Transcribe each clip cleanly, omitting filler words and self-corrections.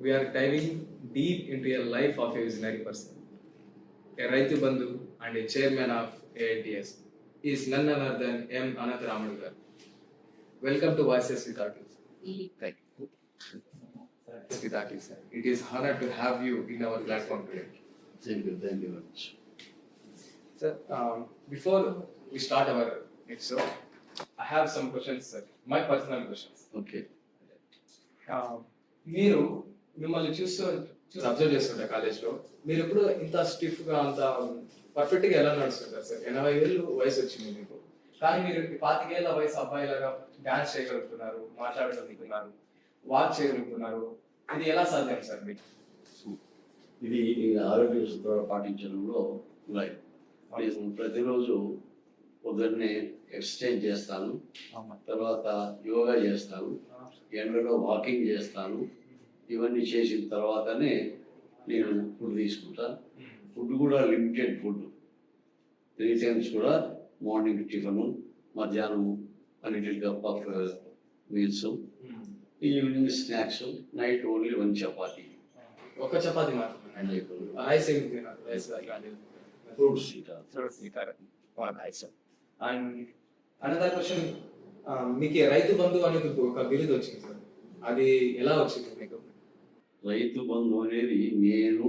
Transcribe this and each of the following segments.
we are diving deep into a life of a visionary person, a Raitu Bandhu and a chairman of AITS. He is none other than M. Ananth Ramadgar. Welcome to Voices with Artists. Thank you. With Artists, sir. It is honor to have you in our platform today. Thank you very much. Sir, before we start our episode, I have some questions, sir. My personal questions. Okay. మీరు మిమ్మల్ని చూసి observe చేస్తుంటా కాలేజ్లో మీరు ఎప్పుడు ఇంత స్టిఫ్గా అంత పర్ఫెక్ట్గా ఎలా నడుస్తుంటారు సార్? 80 ఏళ్ళు వయసు వచ్చింది మీకు, కానీ మీరు 25 ఏళ్ళ వయసు అబ్బాయిలాగా డాన్స్ చేయగలుగుతున్నారు, మాట్లాడగలుగుతున్నారు, వాక్ చేయగలుగుతున్నారు. ఇది ఎలా సాధ్యం సార్ మీకు? ఇది ఆరోగ్య సూత్రాలు పాటించడంలో ఉన్నాయి. నేను ప్రతిరోజు పొద్దున్నే ఎక్సర్సైజ్ చేస్తాను, తర్వాత యోగా చేస్తాను, ఎండలో వాకింగ్ చేస్తాను. ఇవన్నీ చేసిన తర్వాతనే నేను ఫుడ్ తీసుకుంటాను. ఫుడ్ కూడా లిమిటెడ్ ఫుడ్, 3 టైమ్స్ కూడా, మార్నింగ్ టిఫను, మధ్యాహ్నం అన్నిటికి cup of meals, evening snacks, night only 1 chapati. ఒక చపాతి మాత్రమే, రైస్ ఏమి తిన్నారు? Rice fruits and another question, మీకు రైతు బంధు అనేది ఒక బిరుదు వచ్చింది సార్, అది ఎలా వచ్చింది మీకు? రైతు బంధు అనేది నేను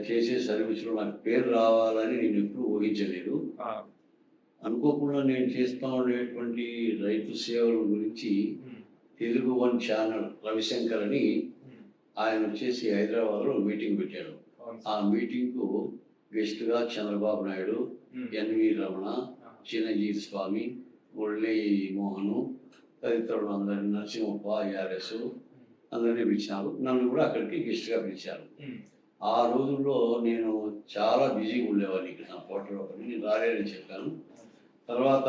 చేసే సర్వీస్లో నాకు పేరు రావాలని నేను ఎప్పుడు ఊహించలేదు. అనుకోకుండా నేను చేస్తా ఉండేటువంటి రైతు సేవల గురించి తెలుగు 1 ఛానల్ రవిశంకర్ అని ఆయన వచ్చేసి హైదరాబాద్లో మీటింగ్ పెట్టాడు. ఆ మీటింగ్కు గెస్ట్గా చంద్రబాబు నాయుడు, ఎన్వి రమణ, చిన్నజీవి స్వామి, మురళీ మోహను, తదితరులు అందరినీ, నరసింహప్ప, ఆర్ఎస్ అందరినీ పిలిచారు. నన్ను కూడా అక్కడికి గెస్ట్గా పిలిచారు. ఆ రోజుల్లో నేను చాలా బిజీగా ఉండేవాడిని ఇక్కడ నా హోటల్లో, నేను రాలేదని చెప్పాను. తర్వాత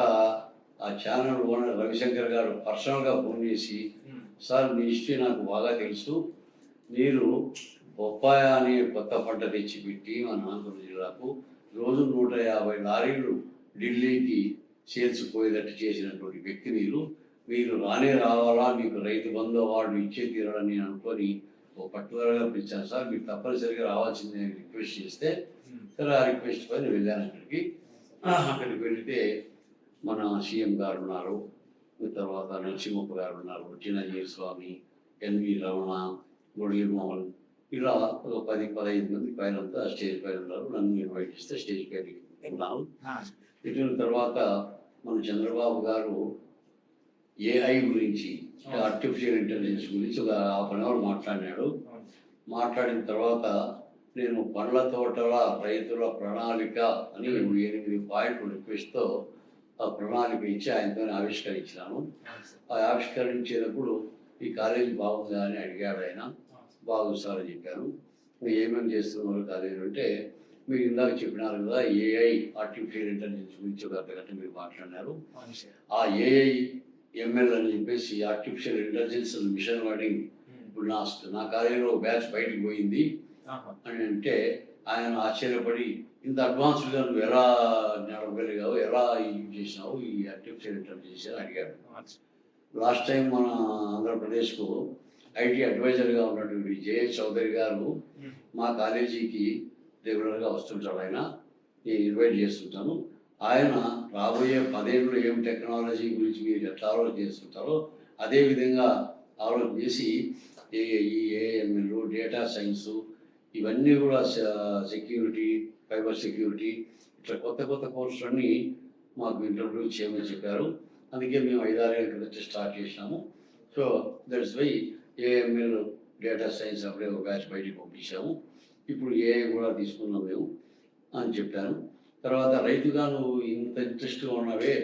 ఆ ఛానల్ ఓనర్ రవిశంకర్ గారు పర్సనల్గా ఫోన్ చేసి, సార్ మీ హిస్టరీ నాకు బాగా తెలుసు, మీరు బొప్పాయ అనే కొత్త పంట తెచ్చిపెట్టి మన ఆంధ్ర జిల్లాకు రోజు 150 లారీలు ఢిల్లీకి చేర్చిపోయేటట్టు చేసినటువంటి వ్యక్తి మీరు రావాలా, మీకు రైతు బంధు అవార్డు ఇచ్చే తీరాలని నేను అనుకొని ఒక పట్టుదలగా పిలిచాను. సార్ మీరు తప్పనిసరిగా రావాల్సింది నేను రిక్వెస్ట్ చేస్తే, సరే ఆ రిక్వెస్ట్ పై నేను వెళ్ళాను అక్కడికి వెళితే మన సీఎం గారు ఉన్నారు, తర్వాత నరసింహప్ప గారు ఉన్నారు, చిన్నజీవి స్వామి, ఎన్వి రమణ, మురళీ మోహన్, ఇలా ఒక 10-15 మంది పైన అంతా స్టేజ్ పైన ఉన్నారు. నన్ను ఇన్వైట్ చేస్తే స్టేజ్ పైన ఉన్నాను. పెట్టిన తర్వాత మన చంద్రబాబు గారు ఏఐ గురించి, ఆర్టిఫిషియల్ ఇంటెలిజెన్స్ గురించి ఒక 1/2 అవర్ మాట్లాడినాడు. మాట్లాడిన తర్వాత నేను పండ్ల తోటల రైతుల ప్రణాళిక అని 8 పాయింట్ల రిక్వెస్ట్తో ఆ ప్రణాళిక ఇచ్చి ఆయనతో ఆవిష్కరించినాను. ఆ ఆవిష్కరించేటప్పుడు ఈ కాలేజీ బాగుందా అని అడిగాడు ఆయన. బాగుంది సార్ అని చెప్పాను. మీరు ఏమేమి చేస్తున్నారు కాలేజీ అంటే, మీరు ఇందాక చెప్పినారు కదా ఏఐ, ఆర్టిఫిషియల్ ఇంటెలిజెన్స్ గురించి ఒక అర్ధగంట మీరు మాట్లాడినారు. ఆ ఏఐ ఎంఎల్ అని చెప్పేసి ఆర్టిఫిషియల్ ఇంటెలిజెన్స్ మిషన్ లెర్నింగ్ ఇప్పుడు నా కాలేజీలో బ్యాచ్ బయటకు పోయింది అని అంటే ఆయన ఆశ్చర్యపడి, ఇంత అడ్వాన్స్డ్గా నువ్వు ఎలా నడవగలిగావు, ఎలా యూజ్ చేసినావు ఈ ఆర్టిఫిషియల్ ఇంటెలిజెన్స్ అని అడిగాడు. లాస్ట్ టైం మన ఆంధ్రప్రదేశ్కు ఐటీ అడ్వైజర్గా ఉన్నటువంటి జేఎస్ చౌదరి గారు మా కాలేజీకి రెగ్యులర్గా వస్తుంటారు. ఆయన నేను ఇన్వైట్ చేస్తుంటాను. ఆయన రాబోయే 10 ఏళ్ళు ఏం టెక్నాలజీ గురించి మీరు ఎట్లా ఆలోచన చేస్తుంటారో అదేవిధంగా ఆలోచన చేసి ఈ ఏఎంఎల్, డేటా సైన్సు, ఇవన్నీ కూడా సెక్యూరిటీ, ఫైబర్ సెక్యూరిటీ, ఇట్లా కొత్త కోర్సులన్నీ మాకు ఇంట్రడ్యూస్ చేయమని చెప్పారు. అందుకే మేము 5-6 ఏళ్ళ క్రితం స్టార్ట్ చేసినాము. So that's why AML, data science అప్పుడే ఒక బ్యాచ్ బయటికి పంపించాము. ఇప్పుడు ఏఐ కూడా తీసుకున్నాం మేము అని చెప్పాను. తర్వాత రైతుగా నువ్వు ఇంత ఇంట్రెస్ట్గా ఉన్నావే,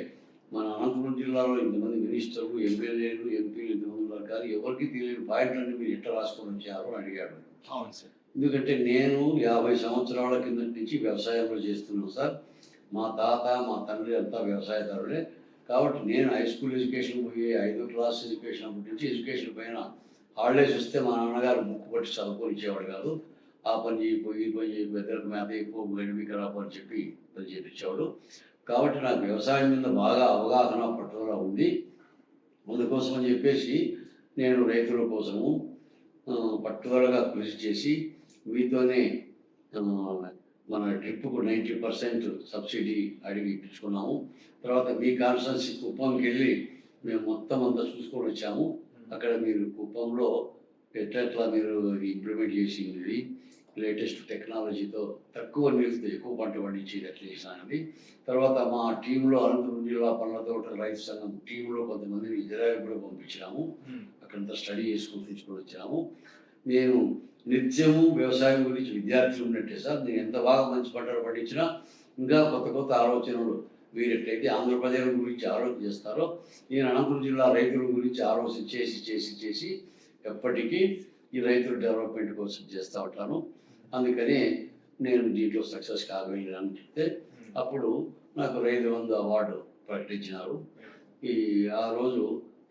మన అనంతపురం జిల్లాలో ఇంతమంది మినిస్టర్లు, ఎమ్మెల్యేలు, ఎంపీలు ఇంతమంది ఉన్నారు, కానీ ఎవరికి తెలియని పాయింట్లన్నీ మీరు ఎట్లా రాసుకొని వచ్చారు అని అడిగాడు. అవును సార్. ఎందుకంటే నేను 50 సంవత్సరాల కింద నుంచి వ్యవసాయంలో చేస్తున్నాను సార్. మా తాత, మా తండ్రి అంతా వ్యవసాయదారులే. కాబట్టి నేను హై స్కూల్ ఎడ్యుకేషన్ పోయి 5వ క్లాస్ ఎడ్యుకేషన్ అప్పటి నుంచి ఎడ్యుకేషన్ పైన హాలిడేస్ వస్తే మా నాన్నగారు బుక్ పట్టి చదువుకొని ఇచ్చేవాడు కాదు. ఆ పని చేయిపోయి ఈ పని చేయి, పెద్దలకు మేత ఎక్కువ గడిపిక రాపని చెప్పి పని చేయించేవాడు. కాబట్టి నాకు వ్యవసాయం మీద బాగా అవగాహన, పట్టుదల ఉంది. అందుకోసం అని చెప్పేసి నేను రైతుల కోసము పట్టుదలగా కృషి చేసి మీతోనే ఆ, మన ట్రిప్కు 90% సబ్సిడీ అడిగి ఇప్పించుకున్నాము. తర్వాత మీ కాన్స్టెన్సీ కుప్పంకి వెళ్ళి మేము మొత్తం అంతా చూసుకొని వచ్చాము. అక్కడ మీరు కుప్పంలో ఎట్లా మీరు ఇంప్లిమెంట్ చేసింది లేటెస్ట్ టెక్నాలజీతో తక్కువ నీళ్ళతో ఎక్కువ పంట పండించేది ఎట్లా చేసినానండి. తర్వాత మా టీంలో అనంతపురం జిల్లా పండ్ల తోట రైతు సంఘం టీంలో కొంతమందిని ఇజ్రాయెల్ కూడా పంపించాము. అక్కడంతా స్టడీ చేసుకుని తీసుకొని వచ్చాము. నేను నిత్యము వ్యవసాయం గురించి విద్యార్థులు ఉన్నట్టే సార్. నేను ఎంత బాగా మంచి పంటలు పండించినా ఇంకా కొత్త కొత్త ఆలోచనలు మీరు ఎట్లయితే ఆంధ్రప్రదేశ్ గురించి ఆలోచన చేస్తారో నేను అనంతపురం జిల్లా రైతుల గురించి ఆలోచన చేసి చేసి చేసి ఎప్పటికీ ఈ రైతుల డెవలప్మెంట్ కోసం చేస్తూ ఉంటాను. అందుకని నేను దీంట్లో సక్సెస్ కాగలిగానని చెప్తే అప్పుడు నాకు రైతు బంధు అవార్డు ప్రకటించినారు. ఆ రోజు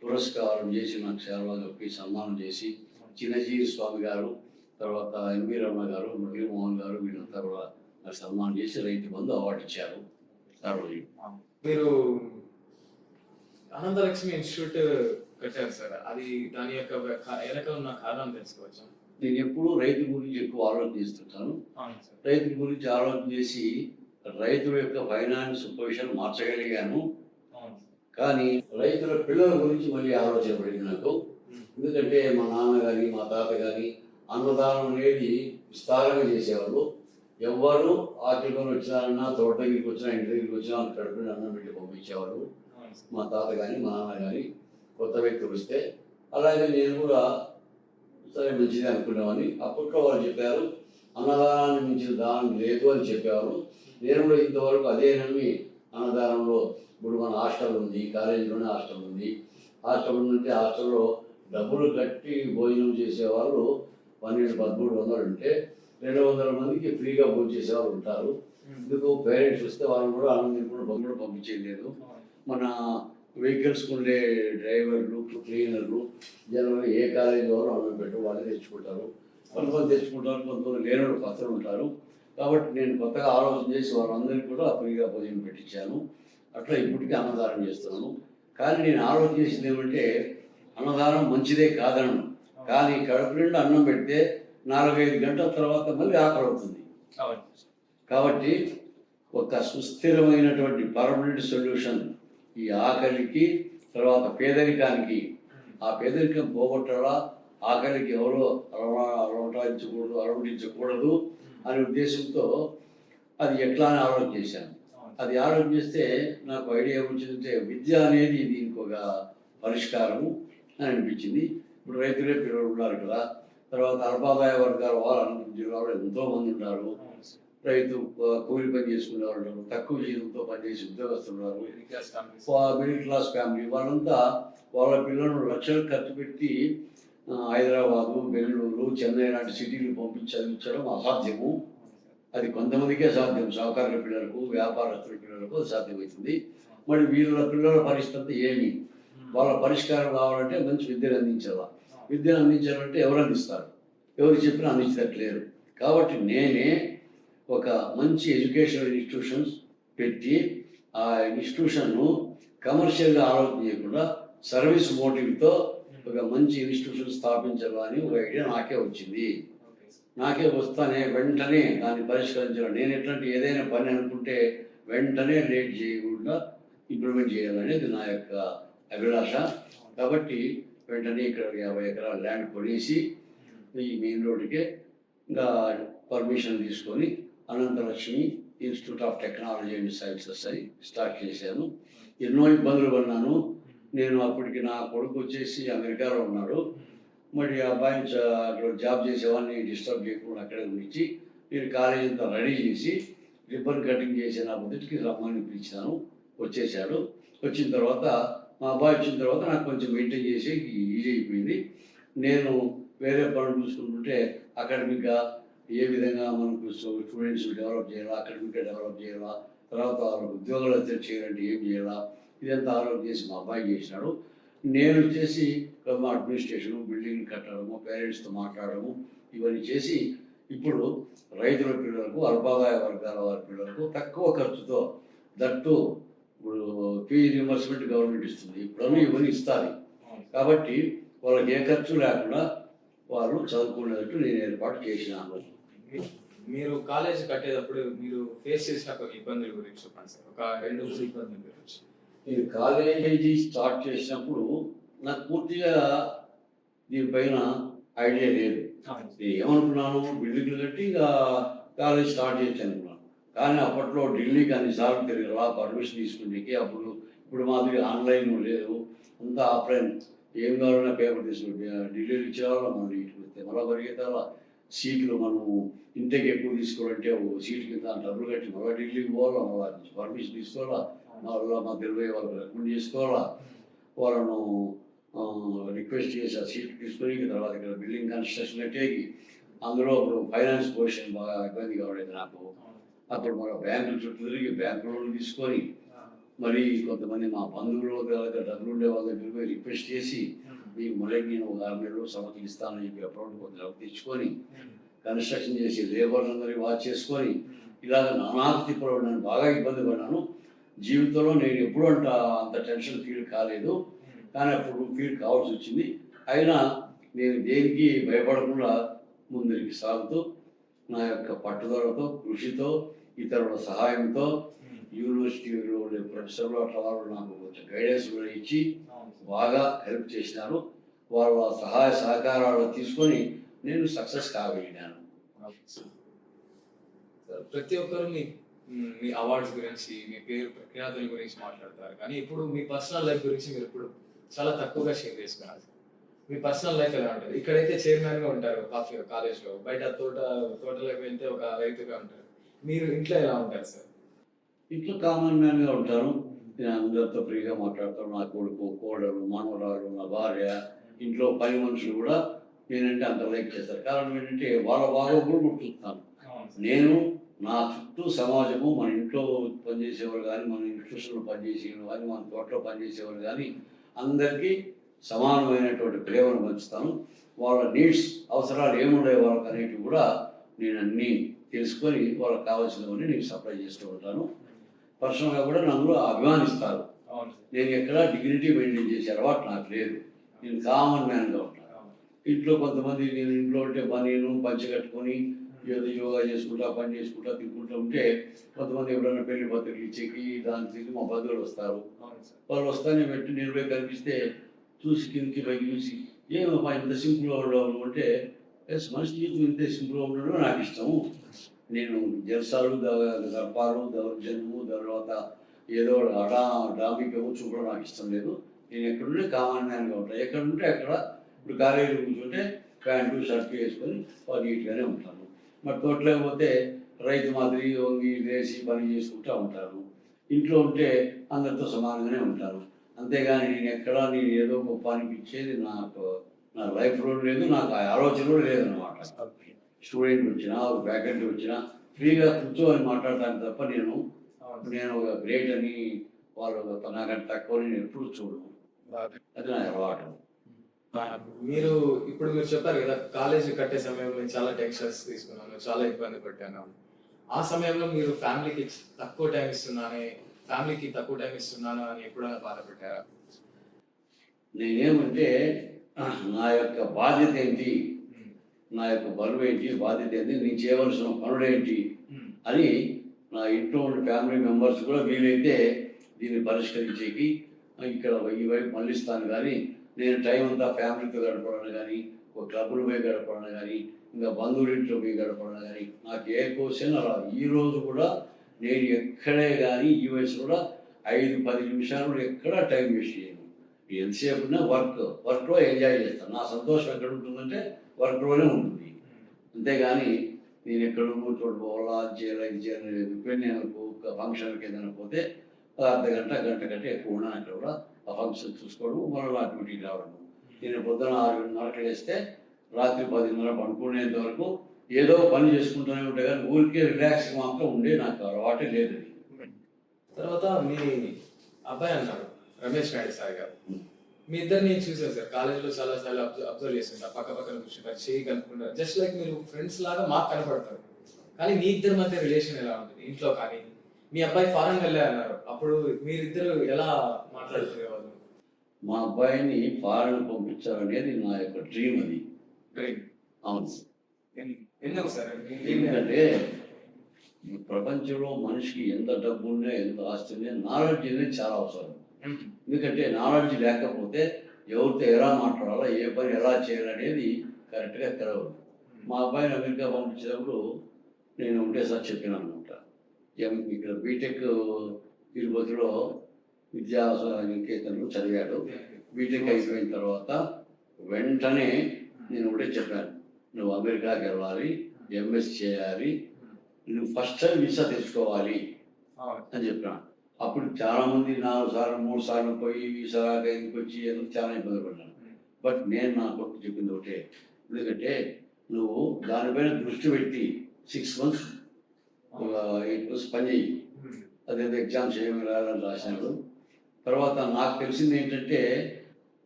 పురస్కారం చేసి నాకు సేవలు చెప్పి సన్మానం చేసి చిన్నజీవి స్వామి గారు, తర్వాత ఎన్వి రమణ గారు, మురళీమోహన్ గారు వీళ్ళంతా కూడా నాకు సన్మానం చేసి రైతు బంధు అవార్డు ఇచ్చారు. ఆ రోజు మీరు అనంతలక్ష్మి ఇన్స్టిట్యూట్ కట్టారు సార్. అది దాని యొక్క వెనక ఉన్న కారణం తెలుసుకోవచ్చా? నేను ఎప్పుడూ రైతు గురించి ఎక్కువ ఆలోచన చేస్తుంటాను. రైతు గురించి ఆలోచన చేసి రైతుల యొక్క ఫైనాన్స్ పొజిషన్ మార్చగలిగాను. కానీ రైతుల పిల్లల గురించి మళ్ళీ ఆలోచన పడింది నాకు. ఎందుకంటే మా నాన్న కానీ మా తాత కానీ అన్నదానం అనేది విస్తారంగా చేసేవాళ్ళు. ఎవరు ఆకలికొని వచ్చినారన్నా తోట దగ్గరికి వచ్చినా ఇంటి దగ్గరికి వచ్చినా కడుపుని అన్నం పెట్టి పంపించేవాళ్ళు. మా తాత కానీ మా నాన్న కానీ కొత్త వ్యక్తులు వస్తే అలాగే నేను కూడా సరే మంచిది అనుకునేవాడిని. అప్పట్లో వాళ్ళు చెప్పారు అన్నదానాన్ని మించిన దానం లేదు అని చెప్పేవారు. నేను కూడా ఇంతవరకు అదే నమ్మి అన్నదానంలో ఇప్పుడు మన హాస్టల్ ఉంది, కాలేజీలోనే హాస్టల్ ఉంది. హాస్టల్ ఉంటే హాస్టల్లో డబ్బులు కట్టి భోజనం చేసేవాళ్ళు 1200-1300 ఉంటే 200 మందికి ఫ్రీగా భోజనం చేసేవాళ్ళు ఉంటారు. ఎందుకు పేరెంట్స్ వస్తే వాళ్ళని కూడా ఆనందం కూడా బంగులు పంపించేయలేదు. మన వెహికల్స్ ఉండే డ్రైవర్లు, క్లీనర్లు జనరల్గా ఏ కాలేజీ వారు అన్నం పెట్టు వాళ్ళే తెచ్చుకుంటారు. కొంతమంది తెచ్చుకుంటారు, కొంతమంది లేనోడు పత్రం ఉంటారు. కాబట్టి నేను కొత్తగా ఆలోచన చేసి వాళ్ళందరికీ కూడా ఫ్రీగా భోజనం పెట్టించాను. అట్లా ఇప్పటికీ అన్నదానం చేస్తున్నాను. కానీ నేను ఆలోచన చేసింది ఏమంటే అన్నదానం మంచిదే కాదనను, కానీ కడుపు నిండా అన్నం పెడితే 4-5 గంటల తర్వాత మళ్ళీ ఆకలి అవుతుంది. కాబట్టి ఒక సుస్థిరమైనటువంటి పర్మనెంట్ సొల్యూషన్ ఈ ఆకలికి, తర్వాత పేదరికానికి, ఆ పేదరికం పోగొట్టాలా, ఆకలికి ఎవరో అలవటించకూడదు అనే ఉద్దేశంతో అది ఎట్లా అని ఆలోచన చేశాను. అది ఆలోచన చేస్తే నాకు ఐడియా వచ్చిందంటే విద్య అనేది దీనికి ఒక పరిష్కారము అని అనిపించింది. ఇప్పుడు రైతులే పిల్లలు ఉన్నారు కదా, తర్వాత అల్పాదాయ వర్గాల వాళ్ళు అనంతపురం జిల్లాలో ఎంతోమంది ఉన్నారు. రైతు కూలి పని చేసుకునే వాళ్ళు ఉన్నారు, తక్కువ జీతంతో పనిచేసే ఉద్యోగస్తులు ఉన్నారు, మిడిల్ క్లాస్ ఫ్యామిలీ వాళ్ళంతా వాళ్ళ పిల్లలను లక్షలు ఖర్చు పెట్టి హైదరాబాదు, బెంగళూరు, చెన్నై లాంటి సిటీలు చదివించడం అసాధ్యము. అది కొంతమందికే సాధ్యం, సహకారుల పిల్లలకు, వ్యాపారస్తుల పిల్లలకు అది సాధ్యమవుతుంది. మరి వీళ్ళ పిల్లల పరిస్థితి ఏమి? వాళ్ళ పరిష్కారం కావాలంటే మంచి విద్యను అందించాలా. విద్యను అందించాలంటే ఎవరు అందిస్తారు? ఎవరు చెప్పినా అందించట్లేరు. కాబట్టి నేనే ఒక మంచి ఎడ్యుకేషనల్ ఇన్స్టిట్యూషన్స్ పెట్టి ఆ ఇన్స్టిట్యూషన్ను కమర్షియల్గా ఆలోచన చేయకుండా సర్వీస్ మోటివ్తో ఒక మంచి ఇన్స్టిట్యూషన్ స్థాపించాలని ఒక ఐడియా నాకే వచ్చింది. నాకే వస్తానే వెంటనే దాన్ని పరిష్కరించాలి. నేను ఎట్లాంటి ఏదైనా పని అనుకుంటే వెంటనే లేట్ చేయకుండా ఇంప్లిమెంట్ చేయాలనేది నా యొక్క అభిలాష. కాబట్టి వెంటనే ఇక్కడ 50 ఎకరాల ల్యాండ్ కొనేసి ఈ మెయిన్ రోడ్డుకే ఇంకా పర్మిషన్ తీసుకొని Ananthalakshmi institute of technology and sciences అని స్టార్ట్ చేశాను. ఎన్నో ఇబ్బందులు పడినాను. నేను అప్పటికి నా కొడుకు వచ్చేసి అమెరికాలో ఉన్నాడు. మరి ఆ అబ్బాయిని అక్కడ జాబ్ చేసేవాడిని డిస్టర్బ్ చేయకుండా అక్కడే ఉంచి నేను కాలేజీ అంతా రెడీ చేసి రిబ్బన్ కటింగ్ చేసి నా మొదటికి రమ్మని పిలిచాను. వచ్చేసాడు. వచ్చిన తర్వాత మా అబ్బాయి వచ్చిన తర్వాత నాకు కొంచెం మెయింటైన్ చేసి ఈజీ అయిపోయింది. నేను వేరే పనులు చూసుకుంటుంటే అకాడమిక్గా ఏ విధంగా మనకు స్టూడెంట్స్ డెవలప్ చేయాలా, అకాడమిక్గా డెవలప్ చేయాలా, తర్వాత వాళ్ళకి ఉద్యోగాలు చేయాలంటే ఏం చేయాలా, ఇదంతా ఆలోచన చేసి మా అబ్బాయి చేసినాడు. నేను వచ్చేసి మా అడ్మినిస్ట్రేషను, బిల్డింగ్ కట్టడము, పేరెంట్స్తో మాట్లాడము ఇవన్నీ చేసి ఇప్పుడు రైతుల పిల్లలకు, అల్పాదాయ వర్గాల వారి పిల్లలకు తక్కువ ఖర్చుతో దట్టు ఇప్పుడు ఫీజు రియంబర్స్మెంట్ గవర్నమెంట్ ఇస్తుంది. ఇప్పుడు ఇవన్నీ ఇస్తారు. కాబట్టి వాళ్ళకి ఏ ఖర్చు లేకుండా వాళ్ళు చదువుకునేటట్టు నేను ఏర్పాటు చేసినాను. మీరు కాలేజ్ కట్టేటప్పుడు మీరు ఫేస్ చేసిన కొన్ని ఇబ్బందుల గురించి చెప్పండి సార్. ఒక 2 ఇబ్బందుల గురించి. నేను కాలేజీ స్టార్ట్ చేసినప్పుడు నాకు పూర్తిగా దీనిపైన ఐడియా లేదు. నేను ఏమనుకున్నాను, బిల్డింగ్లు కట్టి ఇంకా కాలేజ్ స్టార్ట్ చేయొచ్చు అనుకున్నాను. కానీ అప్పట్లో ఢిల్లీకి అన్నిసార్లు తిరిగిరా పర్మిషన్ తీసుకునేకి. అప్పుడు ఇప్పుడు మాదిరి ఆన్లైన్ లేదు, అంతా ఆఫ్లైన్. ఏం కావాలన్నా పేపర్ తీసుకుంటే ఢిల్లీలో ఇచ్చేవాళ్ళం. మనం ఇంటికి వస్తే మళ్ళీ పరిగెత్తాల. సీట్లు మనం ఇంటికి ఎక్కువ తీసుకోవాలంటే సీట్ కింద డబ్బులు కట్టి మళ్ళీ ఢిల్లీకి పోవాలా, మళ్ళీ పర్మిషన్ తీసుకోవాలా, మళ్ళీ మా తెలివై వాళ్ళకి రికమెండ్ చేసుకోవాలా, వాళ్ళను రిక్వెస్ట్ చేసి ఆ సీట్ తీసుకొని తర్వాత ఇక్కడ బిల్డింగ్ కన్స్ట్రక్షన్ కట్టేకి. అందులో అప్పుడు ఫైనాన్స్ పొజిషన్ బాగా ఇబ్బంది కావడేది నాకు. అప్పుడు మన బ్యాంకుల చుట్టూ తిరిగి బ్యాంకు లోన్లు తీసుకొని మరి కొంతమంది మా బంధువులు దగ్గర డబ్బులు ఉండే వాళ్ళ దగ్గర పోయి రిక్వెస్ట్ చేసి మీకు మళ్ళీ నేను ఒక 6 నెలలు సంవత్సరం ఇస్తానని చెప్పి అప్పుడు కొంత డబ్బు తెచ్చుకొని కన్స్ట్రక్షన్ చేసి లేబర్లందరినీ వాచ్ చేసుకొని ఇలాగ నానాకు తిప్పలు నేను బాగా ఇబ్బంది పడినాను. జీవితంలో నేను ఎప్పుడూ అంత టెన్షన్ ఫీల్ కాలేదు, కానీ అప్పుడు ఫీల్ కావాల్సి వచ్చింది. అయినా నేను దేనికి భయపడకుండా ముందుకు సాగుతూ నా యొక్క పట్టుదలతో, కృషితో, ఇతరుల సహాయంతో, యూనివర్సిటీలో ఉండే ప్రొఫెసర్లు అట్లా వాళ్ళు నాకు కొంచెం గైడెన్స్ కూడా ఇచ్చి బాగా హెల్ప్ చేసినారు. వాళ్ళ సహాయ సహకారాలు తీసుకొని నేను సక్సెస్ కాగలిగాను. ప్రతి ఒక్కరు మీ అవార్డ్స్ గురించి, మీ పేరు ప్రఖ్యాతుల గురించి మాట్లాడతారు, కానీ ఇప్పుడు మీ పర్సనల్ లైఫ్ గురించి మీరు ఇప్పుడు చాలా తక్కువగా షేర్ చేసుకున్నారు. మీ పర్సనల్ లైఫ్ ఎలా ఉంటుంది? ఇక్కడైతే చైర్మన్ గా ఉంటారు కాలేజ్లో, బయట తోటలోకి వెళ్తే ఒక రైతుగా ఉంటారు. మీరు ఇంట్లో ఎలా ఉంటారు సార్? ఇంట్లో కామన్ మ్యాన్గా ఉంటాను. నేను అందరితో ఫ్రీగా మాట్లాడతాను. నా కొడుకు, కోడలు, మనవరాలు, నా భార్య, ఇంట్లో పని మనుషులు కూడా నేనంటే అంత లైక్ చేస్తారు. కారణం ఏంటంటే వాళ్ళ బాగోగులు గుర్తుతాను. నేను నా చుట్టూ సమాజము, మన ఇంట్లో పనిచేసేవారు కానీ, మన ఇన్స్టిట్యూషన్లో పనిచేసేవారు కానీ, మన తోటలో పనిచేసేవారు కానీ అందరికీ సమానమైనటువంటి ప్రేమను పంచుతాను. వాళ్ళ నీడ్స్, అవసరాలు ఏముండే వాళ్ళకి అనేటివి కూడా నేను అన్నీ తెలుసుకొని వాళ్ళకి కావాల్సినవన్నీ నేను సప్లై చేస్తూ ఉంటాను. పర్సనల్గా కూడా నన్ను అభిమానిస్తారు. నేను ఎక్కడ డిగ్నిటీ మెయింటైన్ చేసే అలవాటు నాకు లేదు. నేను కామన్ మ్యాన్గా ఉంటాను. ఇంట్లో కొంతమంది నేను ఇంట్లో ఉంటే నేను పంచి కట్టుకొని ఏదో యోగా చేసుకుంటా, పని చేసుకుంటా, తిరుగుకుంటూ ఉంటే కొంతమంది ఎవరైనా పెళ్లి పత్రికలు ఇచ్చేకి దానికి తిరిగి మా బంధువులు వస్తారు. వాళ్ళు వస్తానే పెట్టి నేను పోయి కనిపిస్తే చూసి కిందకి పైకి చూసి ఏమమ్మా ఇంత సింపుల్గా ఉండవు అంటే, మనిషి జీవితం ఇంత సింపుల్గా ఉండడం నాకు ఇష్టము. నేను జలసాలు, దర్పాలు, దౌర్జన్యము, తర్వాత ఏదో డాంబికము చూపడం నాకు ఇష్టం లేదు. నేను ఎక్కడుంటే కామన్ మ్యాన్గా ఉంటాను. ఎక్కడుంటే అక్కడ ఇప్పుడు కాలేజీలో కూర్చుంటే ప్యాంటు షర్ట్ వేసుకొని నీట్గానే ఉంటాను. మరి తోటలోకి పోతే రైతు మాదిరి వంగి వేసి పని చేసుకుంటూ ఉంటాను. ఇంట్లో ఉంటే అందరితో సమానంగానే ఉంటాను. అంతేగాని నేను ఏదో గొప్ప అనిపించేది నాకు నా లైఫ్లో లేదు, నాకు ఆ ఆలోచన కూడా లేదన్నమాట. స్టూడెంట్ వచ్చినా, ఒక ఫ్యాకల్టీ వచ్చినా ఫ్రీగా కూర్చోని మాట్లాడతాను తప్ప నేను ఒక గ్రేట్ అని వాళ్ళు నాకంటే తక్కువ నేను ఎప్పుడు చూడను. అది నా అలవాటు. మీరు చెప్పారు కదా, కాలేజీ కట్టే సమయంలో చాలా టెన్షన్స్ తీసుకున్నాను, చాలా ఇబ్బంది పడ్డాను. ఆ సమయంలో మీరు ఫ్యామిలీకి తక్కువ టైం ఇస్తున్నాను అని ఎప్పుడైనా బాధపడ్డారా? నేనేమంటే నా యొక్క బాధ్యత ఏంటి, నా యొక్క బరువు ఏంటి, బాధ్యత ఏంటి, నేను చేయవలసిన పనులేంటి అని నా ఇంట్లో ఉన్న ఫ్యామిలీ మెంబర్స్ కూడా వీలైతే దీన్ని పరిష్కరించేకి ఇక్కడ ఈ వైపు మళ్ళిస్తాను. కానీ నేను టైం అంతా ఫ్యామిలీతో గడపడం కానీ, ఒక క్లబ్లు పోయి గడపడం కానీ, ఇంకా బంధువులింట్లో పోయి గడపడం కానీ నాకు ఏ క్వశ్చన్ రాదు. ఈరోజు కూడా నేను ఎక్కడే కానీ ఈ వయసు కూడా 5-10 నిమిషాలు ఎక్కడా టైం వేస్ట్ చేయను. ఎంతసేపు ఉన్నా వర్క్లో ఎంజాయ్ చేస్తాను. నా సంతోషం ఎక్కడ ఉంటుందంటే వర్క్లోనే ఉంటుంది. అంతేగాని నేను ఎక్కడో చోటు పోవాలా, అది చేయాలి, ఇది చేయాలి లేదు. ఇప్పుడు నేను ఒక ఫంక్షన్కి ఏదైనా పోతే అర్ధగంట, గంట కంటే ఎక్కువ ఉన్నాను అక్కడ కూడా. ఆ ఫంక్షన్ చూసుకోవడం, మళ్ళీ నా డ్యూటీకి రావడం. నేను పొద్దున 6:30 వేస్తే రాత్రి 10:30 పడుకునేంత వరకు ఏదో పని చేసుకుంటూనే ఉంటాయి, కానీ ఊరికే రిలాక్స్ మాత్రం ఉండే నాకు అలవాటే లేదు. తర్వాత మీ అబ్బాయి అన్నారు రమేష్ నాయుడు సార్ గారు, మీ ఇద్దరిని చూసారు సార్ కాలేజీలో చాలా సార్లు అబ్జర్వ్ చేస్తుంటారు. పక్కన కూర్చుంటారు, చేయి కనుక్కుంటారు, జస్ట్ లైక్ మీరు ఫ్రెండ్స్ లాగా మాకు కనపడతారు. కానీ మీ ఇద్దరి మధ్య రిలేషన్ ఎలా ఉంటుంది ఇంట్లో? కానీ మీ అబ్బాయి ఫారెన్ వెళ్ళే అన్నారు, అప్పుడు మీరిద్దరు ఎలా మాట్లాడుకునేవాళ్ళు? మా అబ్బాయిని ఫారెన్ పంపించాలనేది నా యొక్క డ్రీమ్. అది ట్రైన్ అవును. ఎందుకు సార్? ఎందుకంటే ఈ ప్రపంచంలో మనిషికి ఎంత డబ్బు ఉన్నా ఎంత ఆస్తి ఉన్నా నాలెడ్జ్ అనేది చాలా అవసరం. ఎందుకంటే నాలెడ్జ్ లేకపోతే ఎవరితో ఎలా మాట్లాడాలో ఏ పని ఎలా చేయాలనేది కరెక్ట్గా తెలవదు. మా అబ్బాయిని అమెరికా పంపించినప్పుడు నేను ఒకటేసారి చెప్పాను అనమాట. ఇక్కడ బీటెక్ తిరుపతిలో విద్యా నికేతన్లో చదివాడు. బీటెక్ అయిపోయిన తర్వాత వెంటనే నేను ఒకటే చెప్పాను, నువ్వు అమెరికాకి వెళ్ళాలి, ఎంఎస్ చేయాలి, నువ్వు ఫస్ట్ టైం వీసా తెచ్చుకోవాలి అని చెప్పాను. అప్పుడు చాలామంది 4 సార్లు 3 సార్లు పోయి వీసా ఎందుకు వచ్చి ఎందుకు చాలా ఇబ్బంది పడ్డాను. బట్ నేను నా కొడుకు చెప్పింది ఒకటే, ఎందుకంటే నువ్వు దానిపైన దృష్టి పెట్టి 6 months 8 months పని చేయి. అదేదో ఎగ్జామ్స్ ఏమి రాయాలని రాసినాడు. తర్వాత నాకు తెలిసింది ఏంటంటే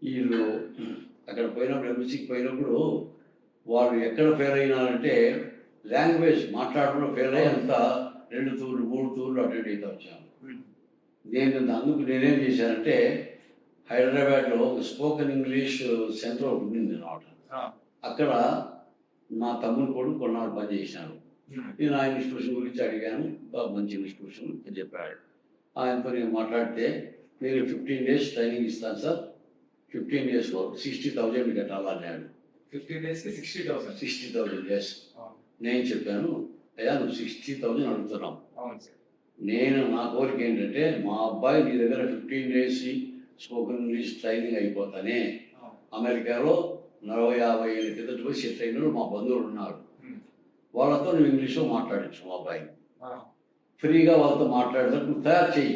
వీళ్ళు అక్కడ పోయినప్పుడు ఎంఎస్సీకి పోయినప్పుడు వాళ్ళు ఎక్కడ ఫెయిల్ అయినారంటే లాంగ్వేజ్ మాట్లాడడంలో ఫెయిల్ అయ్యి అంతా 2 తూర్లు 3 తూర్లు అటెండ్ అవుతూ వచ్చాను. అందుకు నేనేం చేశానంటే హైదరాబాద్లో ఒక స్పోకెన్ ఇంగ్లీష్ సెంటర్ ఒకటి ఉంది అన్నమాట. అక్కడ నా తమ్ముడు కూడా కొన్నాళ్ళు పని చేసినాను. నేను ఆ ఇన్స్టిట్యూషన్ గురించి అడిగాను, బాగా మంచి ఇన్స్టిట్యూషన్ అని చెప్పాడు. ఆయనతో నేను మాట్లాడితే నేను 15 days ట్రైనింగ్ ఇస్తాను సార్, 15 daysలో 60,000 కట్టాలన్నాడు. 15 days 60,000. 60,000 yes. నేను చెప్పాను, అయ్యా నువ్వు 60,000 అడుగుతున్నావు. నేను నా కోరిక ఏంటంటే మా అబ్బాయి నీ దగ్గర 15 days స్పోకెన్ ఇంగ్లీష్ ట్రైనింగ్ అయిపోతానే అమెరికాలో 40-50 ఏళ్ళ కిందట పోయి సెట్ అయిన మా బంధువులు ఉన్నారు, వాళ్ళతో నువ్వు ఇంగ్లీష్లో మాట్లాడచ్చు. మా అబ్బాయి ఫ్రీగా వాళ్ళతో మాట్లాడేటట్టు నువ్వు తయారు చెయ్యి.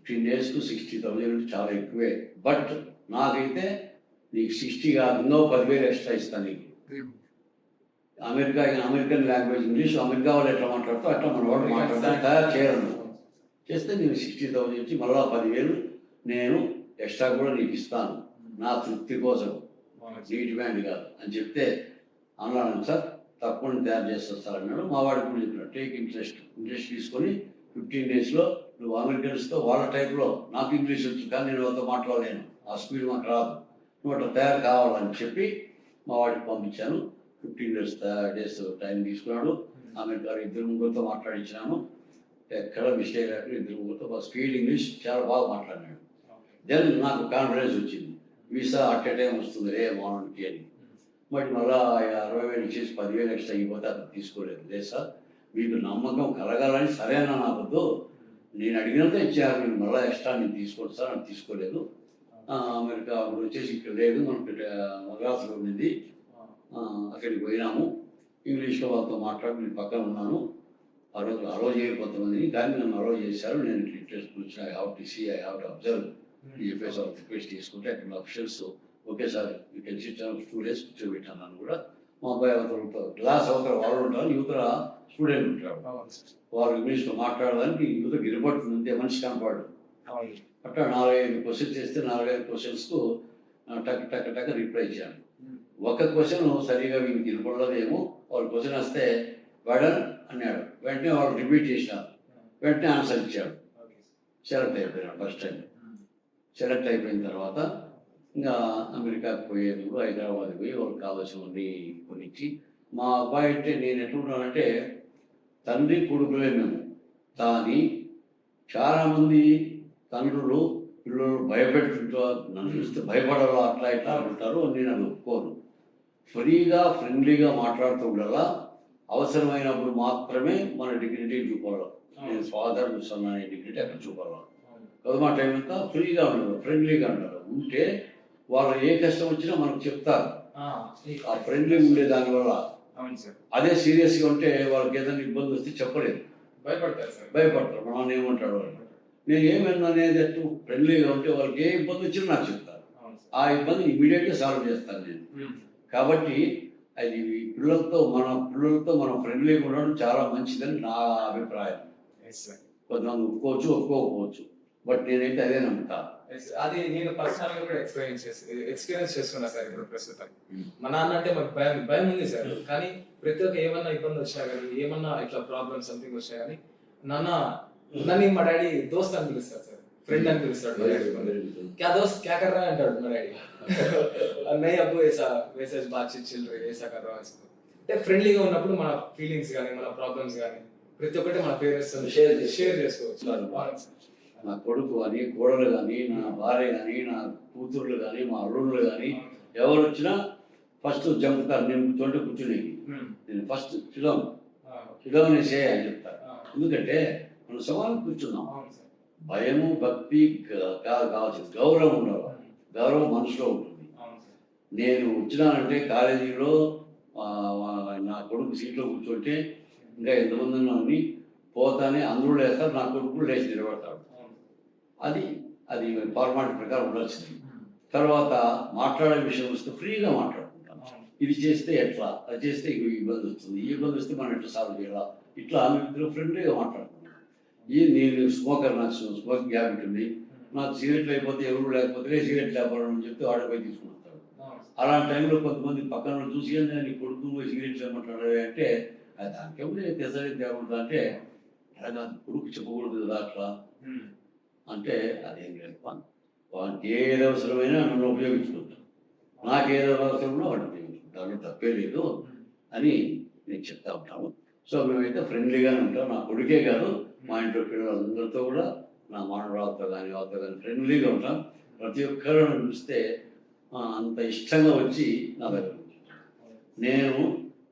15 daysకు 60,000 చాలా ఎక్కువే, బట్ నాకైతే నీకు 60 కాదు, ఇంకో 10,000 ఎక్స్ట్రా ఇస్తాను నీకు. అమెరికన్ లాంగ్వేజ్ ఇంగ్లీష్ అమెరికా వాళ్ళు ఎట్లా మాట్లాడుతూ అట్లా మన వాళ్ళు మాట్లాడతాను, తయారు చేయాలను చేస్తే నేను 60,000 ఇచ్చి మళ్ళా 10,000 నేను ఎక్స్ట్రా కూడా నీకు ఇస్తాను, నా తృప్తి కోసం, నీ డిమాండ్ కాదు అని చెప్తే అన్నాను. సార్ తప్పకుండా తయారు చేస్తాను సార్ అన్నాడు. మా వాడికి కూడా చెప్పినాడు, టేక్ ఇంట్రెస్ట్ తీసుకొని 15 daysలో నువ్వు అమెరికన్స్తో వాళ్ళ టైప్లో, నాకు ఇంగ్లీష్ వచ్చు కానీ నేను వాళ్ళతో మాట్లాడలేను, ఆ స్పీడ్ మాకు రాదు, నువ్వు అట్లా తయారు కావాలని చెప్పి మా వాడికి పంపించాను. 15 days టైం తీసుకున్నాడు. అమెరికా 2 ముగ్గురితో మాట్లాడించినాను, ఎక్కడ మిస్టేక్ లేకుండా 2 ముగ్గురితో స్పీడ్ ఇంగ్లీష్ చాలా బాగా మాట్లాడినాడు. దెన్ నాకు కాన్ఫిడెన్స్ వచ్చింది, వీసా అట్ ఏ టైం వస్తుంది రే మార్నింగ్కి అని. బట్ మళ్ళీ 60,000 ఇచ్చేసి 10,000 ఎక్స్ట్రా అయిపోతే అతను తీసుకోలేదు. లేదు సార్ మీకు నమ్మకం కలగాలని సరేనా నాకొద్దు, నేను అడిగినంత ఇచ్చారు, మీరు మళ్ళీ ఎక్స్ట్రా నేను తీసుకోండి సార్ అని తీసుకోలేదు. అమెరికా వచ్చేసి ఇక్కడ లేదు, మనకు మద్రాసులో ఉండింది, అక్కడికి పోయినాము. ఇంగ్లీష్లో వాళ్ళతో మాట్లాడి నేను పక్కన ఉన్నాను. ఆ రోజు అలో చేయరు కొంతమందిని, కానీ నన్ను అలో చేశారు. నేను ఇంట్రెస్ట్ వచ్చిన I have to see, I have to observe ఈ చెప్పేసి రిక్వెస్ట్ తీసుకుంటే అక్కడ officials okay sir you can sit 2 days కూర్చోబెట్టాను. నన్ను కూడా మా అబ్బాయి అవతల క్లాస్ అవతల వాళ్ళు ఉంటారు, యువతల స్టూడెంట్ ఉంటాడు, వాళ్ళు ఇంగ్లీష్లో మాట్లాడడానికి యువత గిరపడుతుంది అంతే, మనిషి కనపడదు. అట్లా 4-5 క్వశ్చన్స్ చేస్తే 4-5 క్వశ్చన్స్కు టక్ టక్ టక్ రిప్లై ఇచ్చాను. ఒక క్వశ్చన్ సరిగా వీనికి వినపడలేదేమో, వాళ్ళు క్వశ్చన్ వస్తే వాడన్ అన్నాడు, వెంటనే వాళ్ళు రిపీట్ చేసినారు, వెంటనే ఆన్సర్ ఇచ్చాడు. సెలెక్ట్ అయిపోయినాడు. ఫస్ట్ టైం సెలెక్ట్ అయిపోయిన తర్వాత ఇంకా అమెరికాకు పోయేందుకు హైదరాబాద్ పోయి వాళ్ళకి కావాల్సినవన్నీ కొనిచ్చి, మా అబ్బాయి అంటే నేను ఎట్లున్నానంటే తండ్రి కొడుకులే మేము, కానీ చాలామంది తండ్రులు పిల్లలు భయపెడుతుంటారు, నన్ను చూస్తే భయపడాలో అట్లా ఇట్లా అంటారు, నేను అది ఒప్పుకోను. ఫ్రీగా ఫ్రెండ్లీగా మాట్లాడుతూ ఉండాలా, అవసరమైనప్పుడు మాత్రమే మన డిగ్నిటీ చూపాలి. నేను ఫాదర్ సన్ అనే డిగ్నిటీ అక్కడ చూపాలి. కదమా టైం అంతా ఫ్రీగా ఉండదు, ఫ్రెండ్లీగా ఉంటారు. ఉంటే వాళ్ళు ఏ కష్టం వచ్చినా మనకు చెప్తారు, ఆ ఫ్రెండ్లీ ఉండే దానివల్ల. అదే సీరియస్గా ఉంటే వాళ్ళకి ఏదైనా ఇబ్బంది వస్తే చెప్పలేదు, భయపడతారు. మా నాన్న ఏమంటాడు వాళ్ళు, నేను ఏమన్నా అనేది అట్టు ఫ్రెండ్లీగా ఉంటే వాళ్ళకి ఏ ఇబ్బంది వచ్చినా నాకు చెప్తారు, ఆ ఇబ్బంది ఇమీడియట్గా సాల్వ్ చేస్తాను నేను. కాబట్టి అది పిల్లలతో మనం ఫ్రెండ్లీగా ఉండడం చాలా మంచిదని నా అభిప్రాయం. కొంతమంది ఒప్పుకోవచ్చు, బట్ నేనైతే అదే నమ్ముతా. అది నేను పర్సనల్గా కూడా ఎక్స్పీరియన్స్ చేసుకున్నా సార్. ఇప్పుడు ప్రస్తుతం మా నాన్న అంటే మాకు భయం ఉంది సార్, కానీ ప్రతి ఒక్క ఏమన్నా ఇబ్బంది వచ్చినా కానీ, ఏమన్నా ఇట్లా ప్రాబ్లమ్ సంథింగ్ వచ్చినా కానీ నన్ను మా డాడీ దోస్త్ అని పిలుస్తారు సార్. ఫ్రెండ్ అని పిలుస్తాడు మా డాడీ. క్యా దోస్త్ క్యా కర్ రहा है అంటాడు మా డాడీ. नहीं అబ్బు ऐसा वैसे बातचीत चल रही है ऐसा कर रहा है. అంటే ఫ్రెండ్లీగా ఉన్నప్పుడు మన ఫీలింగ్స్ కానీ మన ప్రాబ్లమ్స్ కానీ ప్రతి ఒక్కటి మన పేరెంట్స్ షేర్ చేసుకోవచ్చు. నా కొడుకు కానీ కోడలు కానీ నా భార్య కానీ నా కూతుర్లు కానీ మా అల్లుళ్ళు కానీ ఎవరు వచ్చినా ఫస్ట్ జంపుతారు. నేను కూర్చోంటే కూర్చునేది నేను ఫస్ట్ చిడవని చేయ అని చెప్తాను. ఎందుకంటే మనం సమానం కూర్చున్నాం. భయము భక్తి కావచ్చు, గౌరవం ఉండాలి. గౌరవం మనసులో ఉంటుంది. నేను వచ్చినానంటే కాలేజీలో నా కొడుకు సీట్లో కూర్చుంటే ఇంకా ఎంతమంది ఉన్నామని పోతానే అందరూ లేస్తారు, నా కొడుకు లేచి నిలబడతాడు. అది అది ఫార్మాలిటీ ప్రకారం ఉండాల్సింది. తర్వాత మాట్లాడే విషయం వస్తే ఫ్రీగా మాట్లాడుకుంటాం. ఇది చేస్తే ఎట్లా, అది చేస్తే ఈ ఇబ్బంది వస్తుంది, ఈ ఇబ్బంది వస్తే మనం ఎట్లా సాల్వ్ చేయాలా, ఇట్లా మేము ఫ్రెండ్లీగా మాట్లాడుకుంటాం. నేను స్మోకర్, నాకు స్మోకింగ్ హ్యాబిట్ ఉంది. నాకు సిగరెట్లు అయిపోతే ఎవరు లేకపోతే సిగరెట్ లేకపోవడం అని చెప్తే వాడిపై తీసుకుంటాడు. అలాంటి టైంలో కొంతమంది పక్కన చూసి నీ కొడుకు సిగరెట్లు ఏమంటాడు అంటే దానికేమో తెసరి తేకుండా అంటే అలా కొడుకు చెప్పకూడదు కదా అట్లా అంటే అదేం లేదు. వానికి ఏది అవసరమైనా నన్ను ఉపయోగించుకుంటాను, నాకు ఏదో అవసరమో వాడిని ఉపయోగించుకుంటాను, దాంట్లో తప్పే లేదు అని నేను చెప్తా ఉంటాము. సో మేమైతే ఫ్రెండ్లీగానే ఉంటాం. నా కొడుకే కాదు మా ఇంట్లో పిల్లలందరితో కూడా నా మనవరాలతో కానీ వాళ్ళతో కానీ ఫ్రెండ్లీగా ఉంటాం. ప్రతి ఒక్కరు నన్ను చూస్తే అంత ఇష్టంగా వచ్చి నా దగ్గర నేను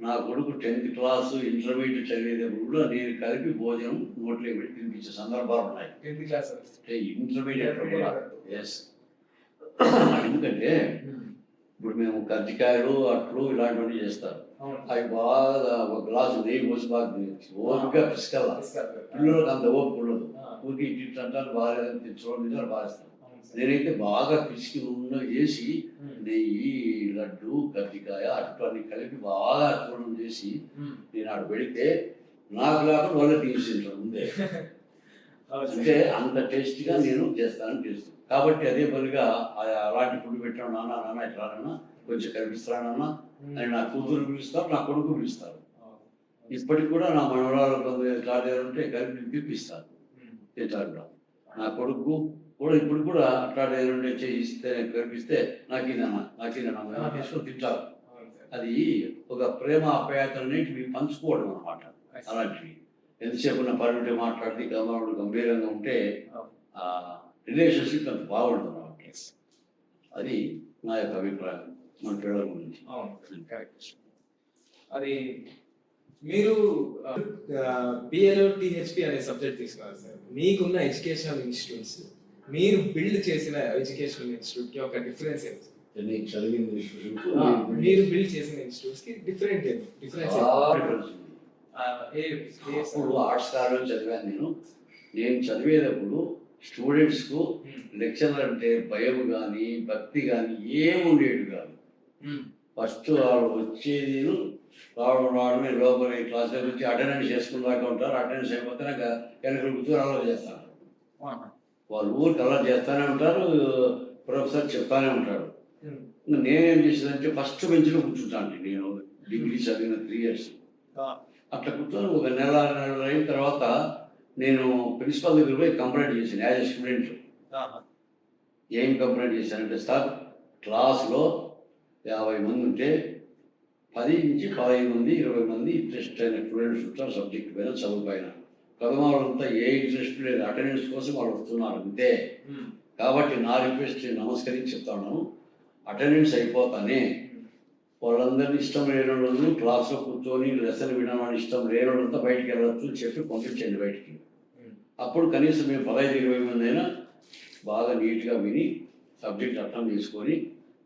నా కొడుకు 10th క్లాసు ఇంటర్మీడియట్ చదివేటప్పుడు కూడా నేను కలిపి భోజనం నోట్లో పెట్టి తినిపించే సందర్భాలు ఉన్నాయి. 10th క్లాస్ ఇంటర్మీడియట్లో కూడా. ఎస్, ఎందుకంటే ఇప్పుడు మేము కజ్జికాయలు అట్లు ఇలాంటివన్నీ చేస్తారు. అవి బాగా ఒక గ్లాసు నెయ్యి పోసి బాగా ఓపిక పిసుకల్లా. పిల్లలకు అంత ఓపిక ఉండదు. ఊరికి ఇటు అంటారు బాగాలేదని తెచ్చుకోవడం బాగా. నేనైతే బాగా పిసికి చేసి నెయ్యి, లడ్డు, కజ్జికాయ అటు అన్ని కలిపి బాగా చూడడం చేసి నేను ఆడ పెడితే నాకు లేకుండా వాళ్ళే తీసుకుంటాను ముందే. అంటే అంత టేస్టీగా నేను చేస్తానని చేస్తాను. కాబట్టి అదే పనిగా అలాంటి ఫుడ్ పెట్టాను. నాన్న ఎట్లానన్నా కొంచెం కనిపిస్తానన్నా అని నా కూతురు పిలుస్తారు, నా కొడుకు పిలుస్తారు. ఇప్పటికి కూడా నా మనవరాలు కొంత ఉంటే కలిపి పిలిపిస్తాను తింటారు. నా కొడుకు కూడా ఇప్పుడు కూడా అట్లా ఏదైనా చేయిస్తే కనిపిస్తే నాకేనా తీసుకొని తింటారు. అది ఒక ప్రేమ ఆప్యాయతలన్నింటివి పంచుకోవడం అనమాట. అలాంటివి ఎంతసేపు నా పని మాట్లాడితే గంభీరంగా ఉంటే రిలేషన్షిప్ అంత బాగుంటుంది అనమాట. అది నా యొక్క అభిప్రాయం మన పిల్లల గురించి. అది మీరు బిఏలో టీహెచ్పి అనే సబ్జెక్ట్ తీసుకున్నారు సార్. మీకున్న ఎడ్యుకేషనల్ ఇన్స్టిట్యూట్స్, మీరు బిల్డ్ చేసిన ఎడ్యుకేషనల్ ఇన్స్టిట్యూట్ కి ఒక డిఫరెన్స్ ఏంటి? మీరు బిల్డ్ చేసిన ఇన్స్టిట్యూట్స్ కి డిఫరెన్స్ అప్పుడు ఆర్ట్స్ కాలేజ్ చదివాను. నేను చదివేటప్పుడు స్టూడెంట్స్కు లెక్చరర్ అంటే భయం కానీ భక్తి కానీ ఏమి ఉండేది కాదు. ఫస్ట్ వాళ్ళు వచ్చేది రావడమే లోపల క్లాసులో వచ్చి అటెండెన్స్ చేసుకున్నాక ఉంటారు. అటెండెన్స్ అయిపోతే నాకు వెనకలు కూర్చొని అలవాటు చేస్తారు. వాళ్ళు ఊరికి అలవాటు చేస్తూనే ఉంటారు, ప్రొఫెసర్ చెప్తానే ఉంటాడు. నేనేం చేసేదంటే ఫస్ట్ బెంచ్లో కూర్చుంటాను. నేను డిగ్రీ చదివిన 3 years అట్లా కూర్చొని ఒక నెల అయిన తర్వాత నేను ప్రిన్సిపల్ దగ్గర పోయి కంప్లైంట్ చేశాను యాజ్ ఎ స్టూడెంట్. ఏం కంప్లైంట్ చేశానంటే, సార్ క్లాస్లో 50 మంది ఉంటే 10 నుంచి 15 మంది 20 మంది ఇంట్రెస్ట్ అయిన స్టూడెంట్స్ ఉంటారు సబ్జెక్ట్ పైన, చదువు పైన. వాళ్ళంతా ఏ ఇంట్రెస్ట్ లేదు, అటెండెన్స్ కోసం వాళ్ళు వస్తున్నారు అంతే. కాబట్టి నా రిక్వెస్ట్ నమస్కరించి చెప్తాను, అటెండెన్స్ అయిపోతానే వాళ్ళందరినీ ఇష్టం లేని వాళ్ళు క్లాస్లో కూర్చొని లెసన్ వినమని ఇష్టం లేని వాళ్ళంతా బయటికి వెళ్ళవచ్చు చెప్పి పంపించండి బయటికి. అప్పుడు కనీసం మేము 15-20 మంది అయినా బాగా నీట్గా విని సబ్జెక్ట్ అర్థం చేసుకొని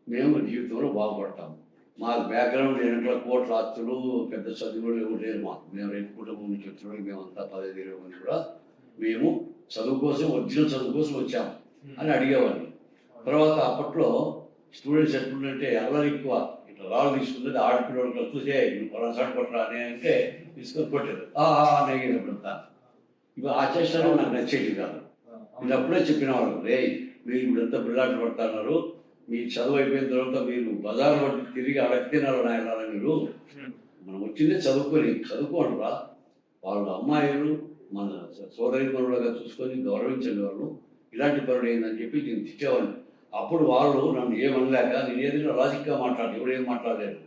మేము జీవితంలో బాగుపడతాము. మా బ్యాక్గ్రౌండ్ వెనక కోట్ల ఆస్తులు పెద్ద చదువులు ఎవరు లేరు మాకు. మేము 2 కుటుంబం నుంచి వచ్చిన మేమంతా 15-20 మంది కూడా మేము చదువు కోసం ఒరిజినల్ చదువు కోసం వచ్చాము అని అడిగేవాడిని. తర్వాత అప్పట్లో స్టూడెంట్స్ ఎట్లుందంటే అల్లరి ఎక్కువ. ఇట్లా రాళ్ళు తీసుకుంటే ఆడపిల్లలు చూసే పలాసాడు కొట్టరా అని అంటే తీసుకొని కొట్టారు నెగినప్పుడంతా. ఇవి ఆ చేష్టలు నాకు నచ్చేది కాదు. ఇది అప్పుడే చెప్పిన వాళ్ళు, రే మీరు ఇప్పుడంతా బిల్లాట్లు పడుతున్నారు, మీ చదువు అయిపోయిన తర్వాత మీరు బజార్ పట్టి తిరిగి అడగతినారు నాయన మీరు. మనం వచ్చిందే చదువుకోండి రా. వాళ్ళ అమ్మాయిలు మన సోదరి మనులుగా చూసుకొని గౌరవించండి. వాళ్ళు ఇలాంటి పనులు ఏందని చెప్పి నేను తిట్టేవాడిని. అప్పుడు వాళ్ళు నన్ను ఏమనలేక నేను ఏదైనా లాజిక్గా మాట్లాడలేదు, ఎవరు ఏం మాట్లాడలేదు.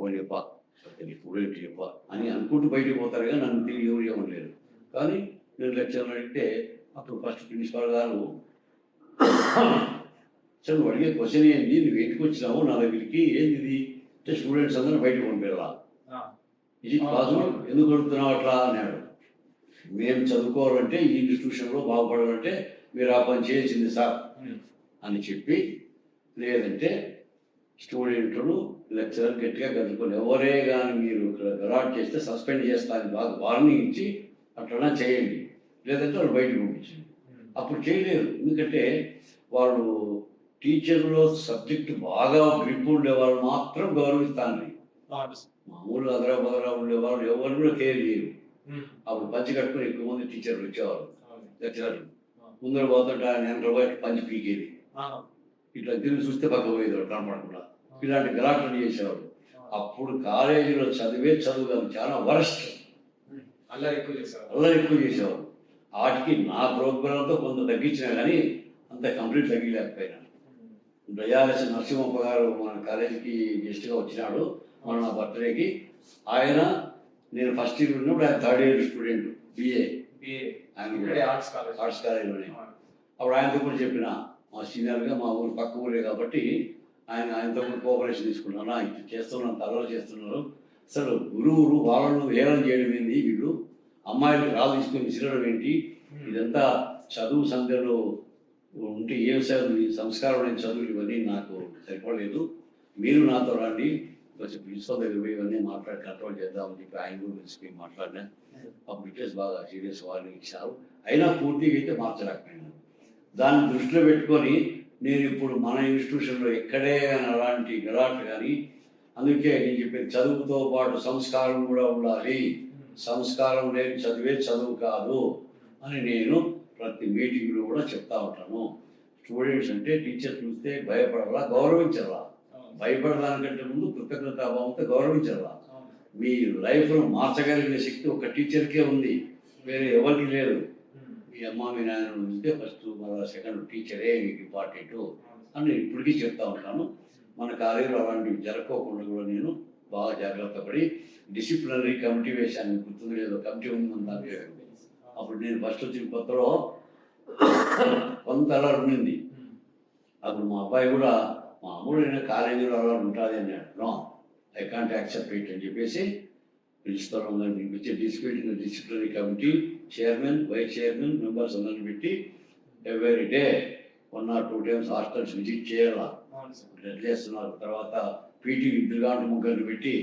ఓలేపా స్టూడెంట్ చెప్పా అని అనుకుంటూ బయటికి పోతారు కానీ నన్ను తిరిగి ఎవరు ఏమనలేదు. కానీ నేను లెక్చర్ అడిగితే అప్పుడు ఫస్ట్ ప్రిన్సిపాల్ గారు సార్ నువ్వు అడిగే క్వశ్చన్ ఏంటి, నువ్వు ఇంటికి వచ్చినావు నా దగ్గరికి, ఏంది ఇది అంటే స్టూడెంట్స్ అందరూ బయటకు పంపేలా ఇది కాదు, ఎందుకు అడుగుతున్నావు అట్లా అన్నాడు. మేము చదువుకోవాలంటే ఈ ఇన్స్టిట్యూషన్లో బాగుపడాలంటే మీరు ఆ పని చేయాల్సింది సార్ అని చెప్పి, లేదంటే స్టూడెంట్లు లెక్చరర్ గట్టిగా గదులుకొని ఎవరే కానీ మీరు ఇక్కడ గలాట్ చేస్తే సస్పెండ్ చేస్తానని బాగా వార్నింగ్ ఇచ్చి అట్లా చేయండి, లేదంటే వాళ్ళు బయటకు పంపించండి. అప్పుడు చేయలేరు, ఎందుకంటే వాళ్ళు టీచర్లో సబ్జెక్టు బాగా గ్రిప్ ఉండే వాళ్ళు మాత్రం గౌరవిస్తాను. మామూలు అదరా బదరా ఉండేవాళ్ళు ఎవరు కూడా కేర్ చేయరు. అప్పుడు పంచి కట్టుకుని ఎక్కువ మంది టీచర్లు వచ్చేవారు, లెక్చరర్లు. ముందర పోతుంటే ఆయన వెనక పోయి పంచి పీకేది, ఇట్లా తిరిగి చూస్తే పక్క పోయేవాడు కనపడకుండా. ఇలాంటి గలాట్లు చేసేవాడు. అప్పుడు కాలేజీలో చదివే చదువు చాలా వరస్ట్, అల్లరి ఎక్కువ చేసేవాడు. వాటికి నా ప్రోగ్రాంతో కొంత తగ్గించినా కానీ అంత కంప్లీట్ తగ్గిలేకపోయినా. దయాలసి నరసింహప్ప గారు మన కాలేజీకి గెస్ట్గా వచ్చినాడు మన నా బర్త్డేకి. ఆయన నేను ఫస్ట్ ఇయర్ ఉన్నప్పుడు ఆయన థర్డ్ ఇయర్ స్టూడెంట్ బిఏ ఆయన ఆర్ట్స్ కాలేజీలోనే. అప్పుడు ఆయనతో కూడా చెప్పిన, మా సీనియర్గా మా ఊరు పక్క ఊరే కాబట్టి ఆయనతో కూడా కోఆపరేషన్ తీసుకున్నాను. ఇది చేస్తున్నాను, తలలో చేస్తున్నారు. అసలు గురువులు వాళ్ళను హేళన చేయడం ఏంటి, వీళ్ళు అమ్మాయిలు రాళ్ళు తీసుకొని విసిరడం ఏంటి, ఇదంతా చదువు సంఖ్యలో ఉంటే ఏం చదువు సంస్కారం లేని చదువులు ఇవన్నీ నాకు సరిపడలేదు. మీరు నాతో రండి, కొంచెం ప్రిన్సిపల్ దగ్గర పోయి ఇవన్నీ మాట్లాడి కంట్రోల్ చేద్దామని చెప్పి ఆయన గురించి మాట్లాడినా. అప్పుడు టీచర్స్ బాగా సీరియస్ వార్నింగ్ ఇచ్చారు. అయినా పూర్తిగా అయితే మార్చలేకపోయినాను. దాన్ని దృష్టిలో పెట్టుకొని నేను ఇప్పుడు మన ఇన్స్టిట్యూషన్లో ఎక్కడే కానీ అలాంటి గలాట్లు కానీ, అందుకే నేను చెప్పేది చదువుతో పాటు సంస్కారం కూడా ఉండాలి, సంస్కారం లేని చదివే చదువు కాదు అని నేను ప్రతి మీటింగ్లో కూడా చెప్తా ఉంటాను. స్టూడెంట్స్ అంటే టీచర్ చూస్తే భయపడాలా, గౌరవించాలా. భయపడడానికంటే ముందు కృతజ్ఞతాభావంతో గౌరవించాలా. మీ లైఫ్ను మార్చగలిగిన శక్తి ఒక టీచర్కే ఉంది, వేరే ఎవరికి లేదు. మీ అమ్మ మీ నాయన ఉంటే ఫస్ట్ మళ్ళీ సెకండ్ టీచరే మీకు ఇంపార్టెంట్ అని నేను ఇప్పటికీ చెప్తా ఉంటాను. మన కాలేజీలో అలాంటివి జరగకోకుండా కూడా నేను బాగా జాగ్రత్త పడి డిసిప్లినరీ కమిటీ వేశాను. గుర్తుంది లేదో, కమిటీ ఉంది మన దాంట్లో. అప్పుడు నేను ఫస్ట్ వచ్చిన కొత్తలో కొంత అలా ఉండింది. అప్పుడు మా అబ్బాయి కూడా మామూలైన కాలేజీలో అలా ఉంటుంది అన్నాడు. No, I can't accept it అని చెప్పేసి ప్రిన్సిపల్ అందరిని పిలిపించి disciplinary committee chairman, vice chairman, members అందరిని పెట్టి every day 1 or 2 times hostels visit చేయాలా. చేస్తున్నారు. తర్వాత పీటీ 2 ముగ్గురిని పెట్టి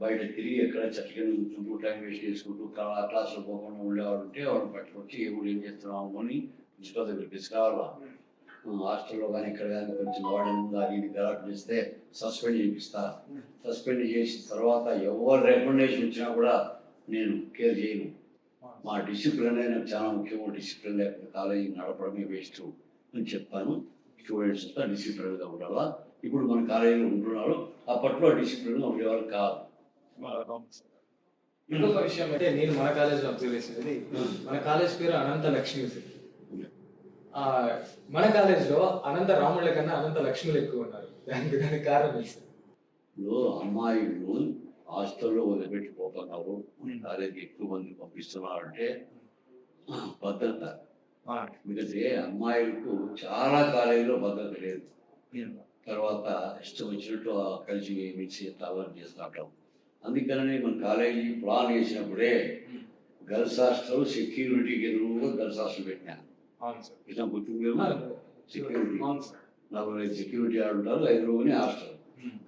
బయట తిరిగి ఎక్కడ చక్కగా కూర్చుంటూ టైం వేస్ట్ చేసుకుంటూ క్లాసులో పోకుండా ఉండేవాడు ఉంటే వాళ్ళని పట్టుకొచ్చి ఎవరు ఏం చేస్తున్నాము అని ప్రిన్సిపల్ దగ్గర తీసుకురావాలా. హాస్టల్లో కానీ ఇక్కడ కానీ కొంచెం వాడి ముందు ఇది గలాట్ చేస్తే సస్పెండ్ చేపిస్తా. సస్పెండ్ చేసిన తర్వాత ఎవరు రికమెండేషన్ వచ్చినా కూడా నేను కేర్ చేయను. మా డిసిప్లిన్ అనేది నాకు చాలా ముఖ్యమైన డిసిప్లిన్, లేకపోతే కాలేజీ నడపడమే వేస్ట్ అని చెప్తాను. స్టూడెంట్స్ అంతా డిసిప్లిన్గా ఉండాలా. ఇప్పుడు మన కాలేజీలో ఉంటున్నారు, అప్పట్లో డిసిప్లిన్గా ఉండేవాళ్ళు కాదు. ఇంకొక విషయం అంటే నేను మన కాలేజీలో అబ్జర్వ్ చేసేది, మన కాలేజ్ పేరు అనంత లక్ష్మి. మన కాలేజీలో అనంత రాముళ్ళ కన్నా అనంత లక్ష్మిలు ఎక్కువ ఉన్నారు. దానికి కారణం ఏంటి? ఇప్పుడు అమ్మాయిలు హాస్టల్లో వదిలిపెట్టి పోతున్నారు, కాలేజీకి ఎక్కువ మంది పంపిస్తున్నారు అంటే భద్రత. ఎందుకంటే అమ్మాయిలకు చాలా కాలేజీలో భద్రత లేదు. తర్వాత ఇష్టం వచ్చినట్టు కలిసి మిక్సీ అలవాటు చేస్తూ ఉంటాం. అందుకని మన కాలేజీ ప్లాన్ చేసినప్పుడే గర్ల్స్ హాస్టల్ సెక్యూరిటీకి ఎదురుగా గర్ల్స్ హాస్టల్ పెట్టినాను. ఇష్టం గుర్తుంది, సెక్యూరిటీ 45 సెక్యూరిటీ ఆడుంటారు, ఎదురుగానే హాస్టల్.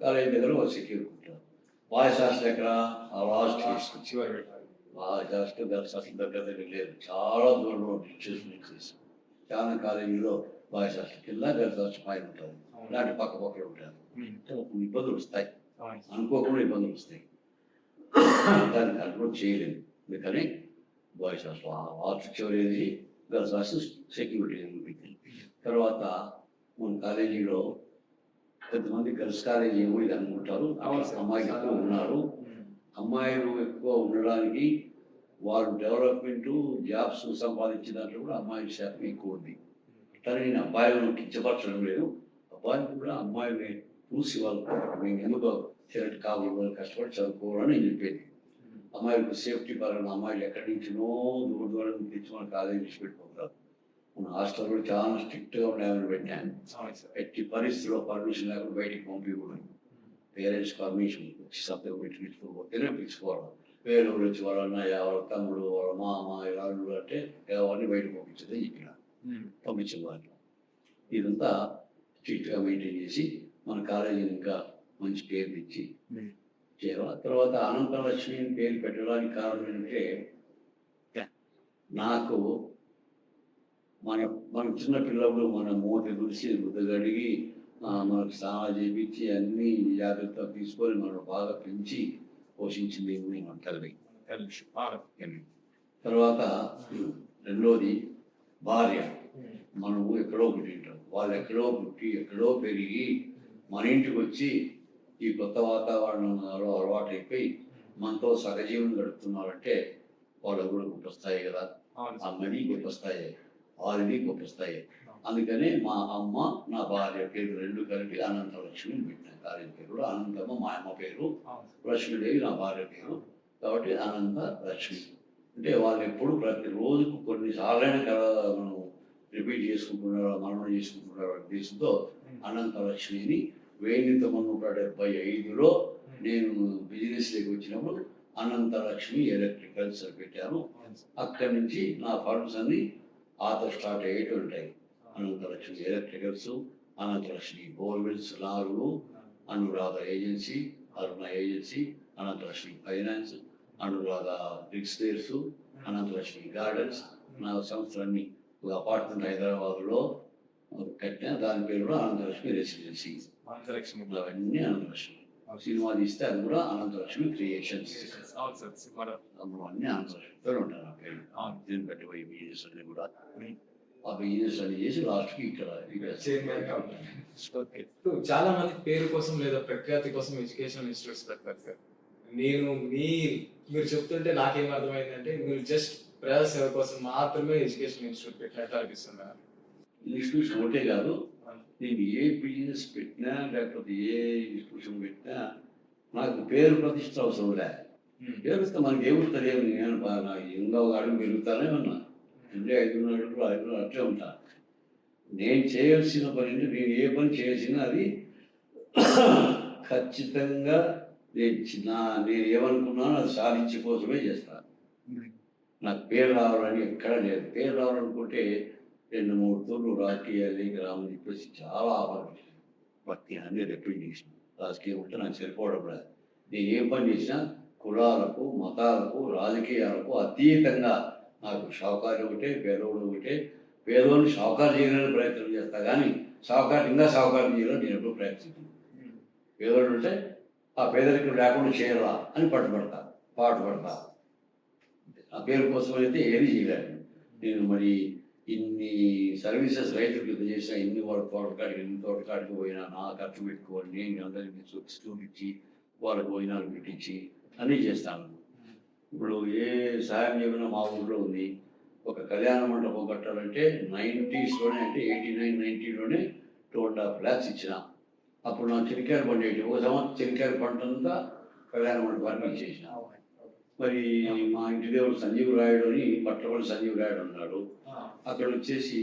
కాలేజీ దగ్గర ఒక సెక్యూరిటీ ఉంటారు. బాయ్స్ హాస్టల్ ఎక్కడ last boys hostel girls hostel దగ్గర లేదు, చాలా దూరంలో డిస్టెన్స్. చాలా కాలేజీలో బాయ్స్ హాస్టల్ కింద గర్ల్స్ హాస్టల్ పైన ఉంటారు. ఇలాంటి పక్క పక్కలు ఉంటారు. ఇబ్బందులు వస్తాయి, అనుకోకుండా ఇబ్బందులు వస్తాయి. దాన్ని కంట్రోల్ చేయలేదు. అందుకని బాయ్స్ హాస్టల్ ఆర్ట్స్ చివరి గర్ల్స్ హాస్టల్ సెక్యూరిటీ పెట్టింది. తర్వాత మన కాలేజీలో కొంతమంది గర్ల్స్ కాలేజీ ఏమో ఇది అనుకుంటారు, అమ్మాయిలు ఎక్కువ ఉన్నారు. అమ్మాయిలు ఎక్కువ ఉండడానికి వాళ్ళు డెవలప్మెంట్ జాబ్స్ సంపాదించిన దాంట్లో కూడా అమ్మాయిల శాతం ఎక్కువ ఉంది. కానీ నేను అబ్బాయిలను కించపరచడం లేదు, అబ్బాయిలు కూడా అమ్మాయిని చూసి వాళ్ళు మేము ఎందుకు తిరగటి కాబట్టి వాళ్ళు కష్టపడి చదువుకోవాలని నేను చెప్పేది. అమ్మాయిలకు సేఫ్టీ పరంగా అమ్మాయిలు ఎక్కడి నుంచినో దూరం దూరం తెచ్చి మన కాలేజీ విడిచిపెట్టుకుంటారు. మన హాస్టల్ కూడా చాలా స్ట్రిక్ట్గా ఉండాలని పెట్టాను. ఎట్టి పరిస్థితుల్లో పర్మిషన్ లేకుండా బయటికి పంపించకూడదు. పేరెంట్స్ పర్మిషన్ సభ్యులు పెట్టుకోకపోతేనే పిలుచుకోవాలి. వేరే వాళ్ళు వచ్చి వాళ్ళ అన్నయ్య, వాళ్ళ తమ్ముడు, వాళ్ళ మామ ఇలా అంటే ఎవరిని బయటకు పంపించదే చెప్పిన పంపించేవాళ్ళు. ఇదంతా స్ట్రిక్ట్గా మెయింటైన్ చేసి మన కాలేజీని ఇంకా మంచి పేరు తెచ్చి చేయాలి. తర్వాత అనంతలక్ష్మి పేరు పెట్టడానికి కారణం ఏంటంటే నాకు మన చిన్న పిల్లలు మన మూట గురిసి రుద్దగడిగి మనకు స్నానాలు చేయించి అన్ని జాగ్రత్తగా తీసుకొని మనం బాగా పెంచి పోషించింది మన తల్లి. తర్వాత రెండోది భార్య. మనము ఎక్కడో పుట్టింటాం, వాళ్ళు ఎక్కడో పుట్టి ఎక్కడో పెరిగి మన ఇంటికి వచ్చి ఈ కొత్త వాతావరణంలో అలవాటు అయిపోయి మనతో సహజీవనం గడుపుతున్నారంటే వాళ్ళు కూడా గొప్పస్తాయి కదా, అమ్మని గొప్పస్తాయి, వాళ్ళని గొప్పస్తాయి. అందుకనే మా అమ్మ నా భార్య పేరు రెండు కలిపి అనంతలక్ష్మి పెట్టాను. కాలేజీ పేరు కూడా అనంతమ్మ మా అమ్మ పేరు, లక్ష్మీదేవి నా భార్య పేరు, కాబట్టి అనంత లక్ష్మి. అంటే వాళ్ళు ఎప్పుడు ప్రతిరోజుకు కొన్నిసార్లైన కదా మనం రిపీట్ చేసుకుంటున్నారు, మననం చేసుకుంటున్నారు ఉద్దేశంతో అనంతలక్ష్మిని 1975లో నేను బిజినెస్లోకి వచ్చినప్పుడు అనంతలక్ష్మి ఎలక్ట్రికల్స్ పెట్టాను. అక్కడి నుంచి నా ఫండ్స్ అన్ని ఆతో స్టార్ట్ అయ్యేటి ఉంటాయి. Ananthalakshmi electricals, Ananthalakshmi borewells 4, Anuradha agency, Aruna agency, Ananthalakshmi finance, Anuradha bricks stairs, Ananthalakshmi gardens. నా సంస్థలన్నీ ఒక అపార్ట్మెంట్ హైదరాబాద్లో కట్టిన, దాని పేరు కూడా అనంతలక్ష్మి రెసిడెన్సీ. అవన్నీ అనంతలక్ష్మి. సినిమా తీస్తే అది కూడా అనంతలక్ష్మి క్రియేషన్స్. అన్నీ అనంతలక్ష్మితో ఉంటారు ఆ పేరు. దీన్ని పెట్టిపోయి బిజినెస్ అన్ని కూడా ఆ బిజినెస్ అన్ని చేసి లాస్ట్కి ఇక్కడ చాలా మంది పేరు కోసం లేదా ప్రఖ్యాతి కోసం ఎడ్యుకేషనల్ ఇన్స్టిట్యూట్స్ పెడతారు సార్. మీరు చెప్తుంటే నాకేం అర్థమైందంటే మీరు జస్ట్ ప్రజా సేవ కోసం మాత్రమే ఎడ్యుకేషన్ ఇన్స్టిట్యూట్ పెట్టినట్టు అనిపిస్తుంది. ఇన్స్టిట్యూషన్ ఒకటే కాదు, నేను ఏ బిజినెస్ పెట్టినా లేకపోతే ఏ ఇన్స్టిట్యూషన్ పెట్టినా నాకు పేరు ప్రతిష్ట అవసరం లే. పేరు వస్తే మనకి ఏమి తెలియదు. నేను బాగా ఇంకా ఒక అడుగు పెరుగుతానే ఉన్నా, అంటే 5 అడుగులు అట్లే ఉంటా. నేను చేయాల్సిన పని, నేను ఏ పని చేసినా అది ఖచ్చితంగా నేను ఏమనుకున్నానో అది సాధించే కోసమే చేస్తాను. నాకు పేరు రావాలని ఎక్కడ లేదు. పేరు రావాలనుకుంటే 2-3 తూర్లు రాజకీయాలు గ్రామం చెప్పేసి చాలా ఆపరేషన్ భక్తి అన్ని రెప్యుటేషన్ రాజకీయం ఉంటే నాకు సరిపోవడం లేదు. నేను ఏ పని చేసినా కులాలకు, మతాలకు, రాజకీయాలకు అతీతంగా నాకు షావుకారు ఒకటే, పేదోడు ఒకటే. పేదోడిని షావుకారు చేయాలని ప్రయత్నం చేస్తా, కానీ ఇంకా షావుకారు చేయాలని నేను ఎప్పుడు ప్రయత్నిస్తాను. పేదోడు అంటే ఆ పేదరికం లేకుండా చేయాలా అని పాటుపడతా. ఆ పేరు కోసం అయితే ఏది చేయలేను నేను. మరి ఇన్ని సర్వీసెస్ రైతులకు ఇంత చేసినా, ఇన్ని తోటకాడికి పోయినా నా ఖర్చు పెట్టుకోవాలి, నేను అందరికీ చూపించి వాళ్ళకి భోజనాలు పెట్టించి అన్నీ చేస్తాను. ఇప్పుడు ఏ సాయం చెప్పినా మా ఊళ్ళో ఉంది. ఒక కళ్యాణ మండపం కట్టాలంటే 90sలోనే, అంటే 89-90లోనే 2.5 lakhs ఇచ్చిన. అప్పుడు నా చిరికాయలు పండేటి, ఒక సంవత్సరం చిరికాయల పంట అంతా కళ్యాణ మండపానికి ఇచ్చేసిన. మరి మా ఇంటి దేవుడు సంజీవ్ రాయుడు అని, పట్టపల్లి సంజీవ్ రాయుడు ఉన్నాడు. అక్కడ వచ్చేసి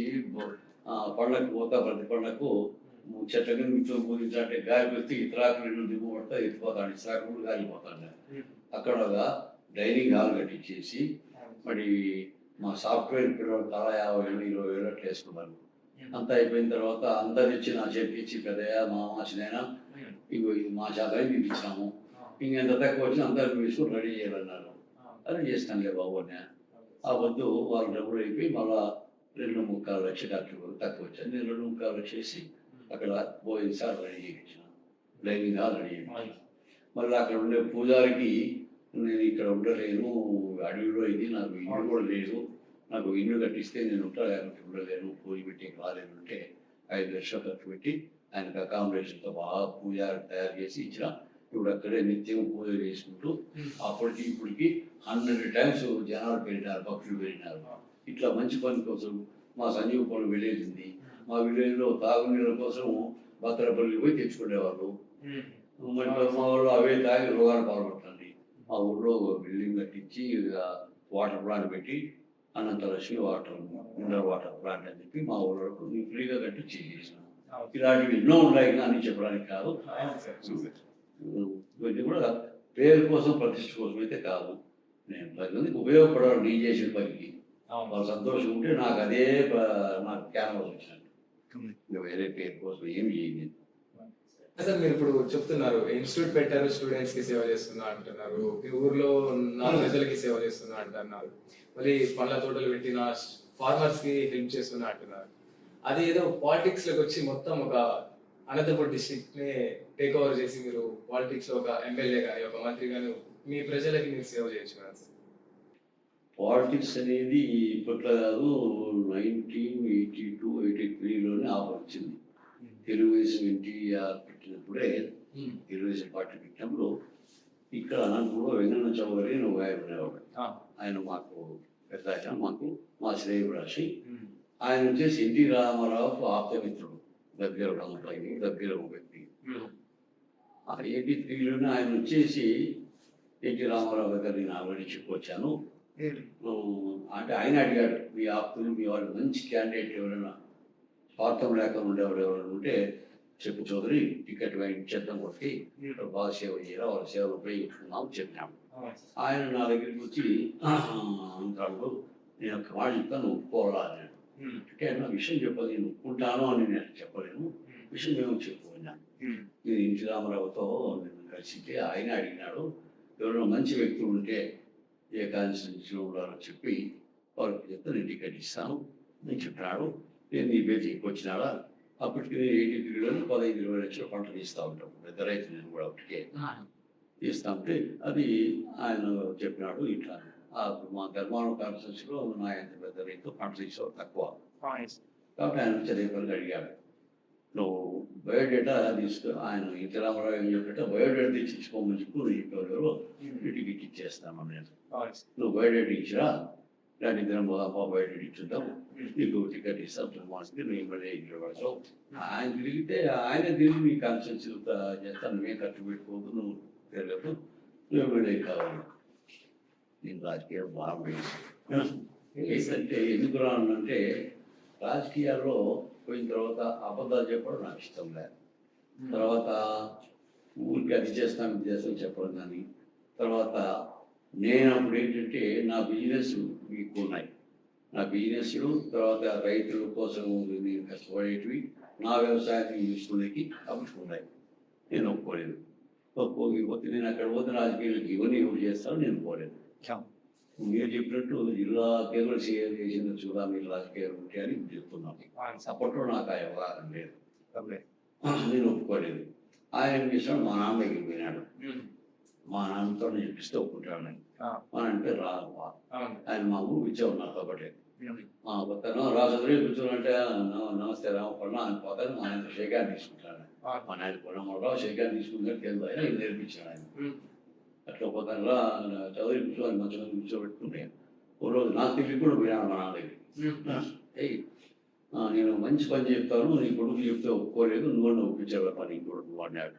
పండ్లకు పోతా, ప్రతి పండ్లకు చెట్ల కింద కూర్చొని పూజించాలంటే గాలి వస్తే ఇతరాకులు దిగుబడతా ఎత్తిపోతాడు, ఇతరాకులు గాలిపోతాడు. అక్కడ డైనింగ్ హాల్ కట్టించేసి మరి మా సాఫ్ట్వేర్ పిల్లలు తలా 50,000-20,000 అట్లా వేసుకున్నారు. అంతా అయిపోయిన తర్వాత అందరు ఇచ్చి నా చేతికి ఇచ్చి పెద్దయ్య మా చిన్నైనా ఇగో ఇది మా శాతం మీకు ఇచ్చినాము, ఇంకెంత తక్కువ వచ్చినా అందరు వేసుకుని రెడీ చేయాలన్నారు. అది చేస్తానులే బాబు అని. ఆ వద్దు వాళ్ళు డబ్బులు అయిపోయి మళ్ళా 2.25 లక్షలు తక్కువ వచ్చాను. నేను 2.25 లక్షలు చేసి అక్కడ భోజనం సార్ రెడీ చేయించిన, డైనింగ్ హాల్ రెడీ చేయించిన. మళ్ళీ అక్కడ ఉండే పూజారికి నేను ఇక్కడ ఉండలేను, అడవిలో ఇది నాకు ఇల్లు కూడా లేదు, నాకు ఇల్లు కట్టిస్తే నేను లేకపోతే ఉండలేను, పూజ పెట్టి రాలేను అంటే 5 లక్షలు ఖర్చు పెట్టి ఆయనకు అకామిడేషన్తో బాగా పూజారి తయారు చేసి ఇచ్చిన. ఇప్పుడు అక్కడే నిత్యం పూజ చేసుకుంటూ అప్పటికి ఇప్పటికి 100 times జనాలు పెరిగినారు, భక్తులు పెరిగినారు. ఇట్లా మంచి పని కోసం మా సంజీవపురం విలేజ్ ఉంది. మా విలేజ్లో తాగునీళ్ళ కోసం భద్రపల్లి పోయి తెచ్చుకునేవాళ్ళు. మరి మా వాళ్ళు అవే తాగి రోగాలు పాల్పడుతుంది. మా ఊళ్ళో బిల్డింగ్ కట్టించి వాటర్ ప్లాంట్ పెట్టి అనంతలక్ష్మి మినరల్ వాటర్ ప్లాంట్ అని చెప్పి మా ఊళ్ళకు ఫ్రీగా కట్టి చేసేసినాం. ఇలాంటివి ఎన్నో ఉన్నాయి కానీ చెప్పడానికి కాదు. ఇవన్నీ కూడా పేరు కోసం ప్రతిష్ట కోసం అయితే కాదు. నేను 10 మందికి ఉపయోగపడాలి నేను చేసిన పనికి. వాళ్ళు సంతోషం ఉంటే నాకు అదే నాకు క్యాన్వాస్ వచ్చినట్టు. ఇంకా వేరే పేరు కోసం ఏం చేయలేదు. సార్ మీరు ఇప్పుడు చెప్తున్నారు ఇన్స్టిట్యూట్ పెట్టారు, స్టూడెంట్స్ కి సేవ చేస్తున్నా అంటున్నారు, ఈ ఊర్లో 4 ప్రజలకి సేవ చేస్తున్నా అంటున్నారు, మళ్ళీ పండ్ల తోటలు పెట్టిన ఫార్మర్స్ కి హెల్ప్ చేస్తున్నా అంటున్నారు. అది ఏదో పాలిటిక్స్ లోకి వచ్చి మొత్తం ఒక అనంతపురం డిస్ట్రిక్ట్ ని టేక్ ఓవర్ చేసి మీరు పాలిటిక్స్ లో ఒక ఎమ్మెల్యే గాని ఒక మంత్రి గాని మీ ప్రజలకి మీరు సేవ చేయొచ్చు కదా సార్. పాలిటిక్స్ అనేది ఇప్పట్లో కాదు, 1982-83లోనే ఆఫర్ వచ్చింది. తెలుగుదేశం ఎన్టీఆర్ పెట్టినప్పుడే తెలుగుదేశం పార్టీ పెట్టినప్పుడు ఇక్కడ అనంతపురంలో వెంకన్న చౌదరి అని ఒక ఆయన ఉండేవాడు. ఆయన మాకు పెద్ద ఆయన, మాకు మా శ్రేయభిలాషి. ఆయన వచ్చేసి ఎన్టీ రామారావు ఆప్తమిత్రుడు, దగ్గర దగ్గర వ్యక్తి. 83లోనే ఆయన వచ్చేసి ఎన్టీ రామారావు దగ్గర నేను ఆల్రెడీ చెప్పొచ్చాను. అంటే ఆయన అడిగాడు, మీ ఆప్తులు మీ వాళ్ళు మంచి క్యాండిడేట్ ఎవరైనా స్వార్థం లేకుండా ఉండేవాడు ఎవరైనా ఉంటే చెప్పు చౌదరి, టికెట్ ఇచ్చేద్దాం కొట్టి బాగా సేవ చేయాలి, వాళ్ళ సేవలు ఉపయోగించుకున్నాం చెప్పినాము. ఆయన నా దగ్గరికి వచ్చి అంటాడు, నేను ఒక మాట చెప్తాను ఒప్పుకోవాలా అన్నాడు. అంటే నా విషయం చెప్పదు, నేను ఒప్పుకుంటాను అని నేను చెప్పలేను, విషయం మేము చెప్పుకున్నాను. ఇది ఎన్టీ రామారావుతో నేను కలిసితే ఆయన అడిగినాడు, ఎవరైనా మంచి వ్యక్తులు ఉంటే ఏ కాన్స్టిట్యూన్సీలో ఉండాలో చెప్పి వాళ్ళకి చెప్తే నేను టికెట్ ఇస్తాను నేను చెప్పినాడు. నేను నీ పేరు చెప్పొచ్చినాడా, అప్పటికి నేను 83లోనే 15-20 లక్షల పంటలు ఇస్తూ ఉంటాం, పెద్ద రైతు నేను కూడా అప్పటికే ఇస్తా ఉంటే అది ఆయన చెప్పినాడు. ఇట్లా మా ధర్మారం కాన్స్టిట్యూన్సీలో నా ఎంత పెద్ద రైతు పంటలు ఇస్తావు తక్కువ కాబట్టి ఆయన చదివేపల్లి అడిగాడు, నువ్వు బయోడేటా తీసుకో. ఆయన ఎన్టీ రామారావు ఏం చెప్పేట బయోడేటా తెచ్చి ఇచ్చుకోమని చెప్పి నువ్వు చెప్పేవారు, టికెట్ ఇచ్చేస్తాను నేను. నువ్వు బయోడేటా ఇచ్చిరా, ఇలాంటి దినం పోదామా బయోడేటా ఇచ్చుద్దాం, నీకు టికెట్ ఇస్తాను మాసకి నువ్వు ఎమ్మెల్యే ఇంట్లో. ఆయన తిరిగితే ఆయన తిరిగి నీ కాన్స్టిట్యూన్సీ చేస్తాను, నువ్వే ఖర్చు పెట్టుకోవద్దు, నువ్వు తిరగదు, నువ్వు ఎమ్మెల్యే కావాలి. నేను రాజకీయాలు బాగా ఏంటంటే ఎందుకు రానంటే రాజకీయాల్లో పోయిన తర్వాత అబద్ధాలు చెప్పడం నాకు ఇష్టం లేదు. తర్వాత ఊరికి అది చేస్తాను ఇది చేస్తాను చెప్పడం కానీ, తర్వాత నేను అప్పుడు ఏంటంటే నా బిజినెస్ మీకు ఉన్నాయి, నా బిజినెస్లు తర్వాత రైతుల కోసం నేను కష్టపడేటివి నా వ్యవసాయాన్ని చూసుకునేకి అప్పుడు ఉన్నాయి. నేను ఒప్పుకోలేదు. ఒప్పుకోకపోతే నేను అక్కడ పోతే రాజకీయాలకు ఇవన్నీ ఎవరు చేస్తాను నేను పోలేదు. మీరు చెప్పినట్టు జిల్లా కేంద్ర సీఎం చేసిన చూడా మీరు రాజకీయాలు ఉంటే అని చెప్తున్నాను. అప్పట్లో నాకు ఆ వ్యవహారం లేదు, నేను ఒప్పుకోలేదు. ఆయన ఏం చేశాడు, మా నాన్న దగ్గరికి పోయినాడు. మా నాన్నతో నేను చెప్పిస్తే ఒప్పుకుంటాను. మా నాన్న పేరు రాఘవ, ఆయన మా ఊరు ఇచ్చావు నాకు కాబట్టి పోతాను రాజంద్రి కూర్చోనంటే నమస్తే రామపన్న అని పోతాను. మా ఆయన షేకాన్ని తీసుకుంటాను. మా నాయన కొనమరావు షేకాన్ని తీసుకుంటాను తెలుసు, ఆయన నేర్పించాడు ఆయన. అట్లా పోతాను రా చదువు కూర్చోని మంచిగా కూర్చోబెట్టుకుంటే ఓ రోజు నాకు తిరిగి కూడా పోయినాను మా నాన్న దగ్గర. నేను మంచి పని చెప్తాను, నీ కొడుకు చెప్తే ఒప్పుకోలేదు, నువ్వు ఒప్పించావు పని నీ కొడుకు అన్నాడు.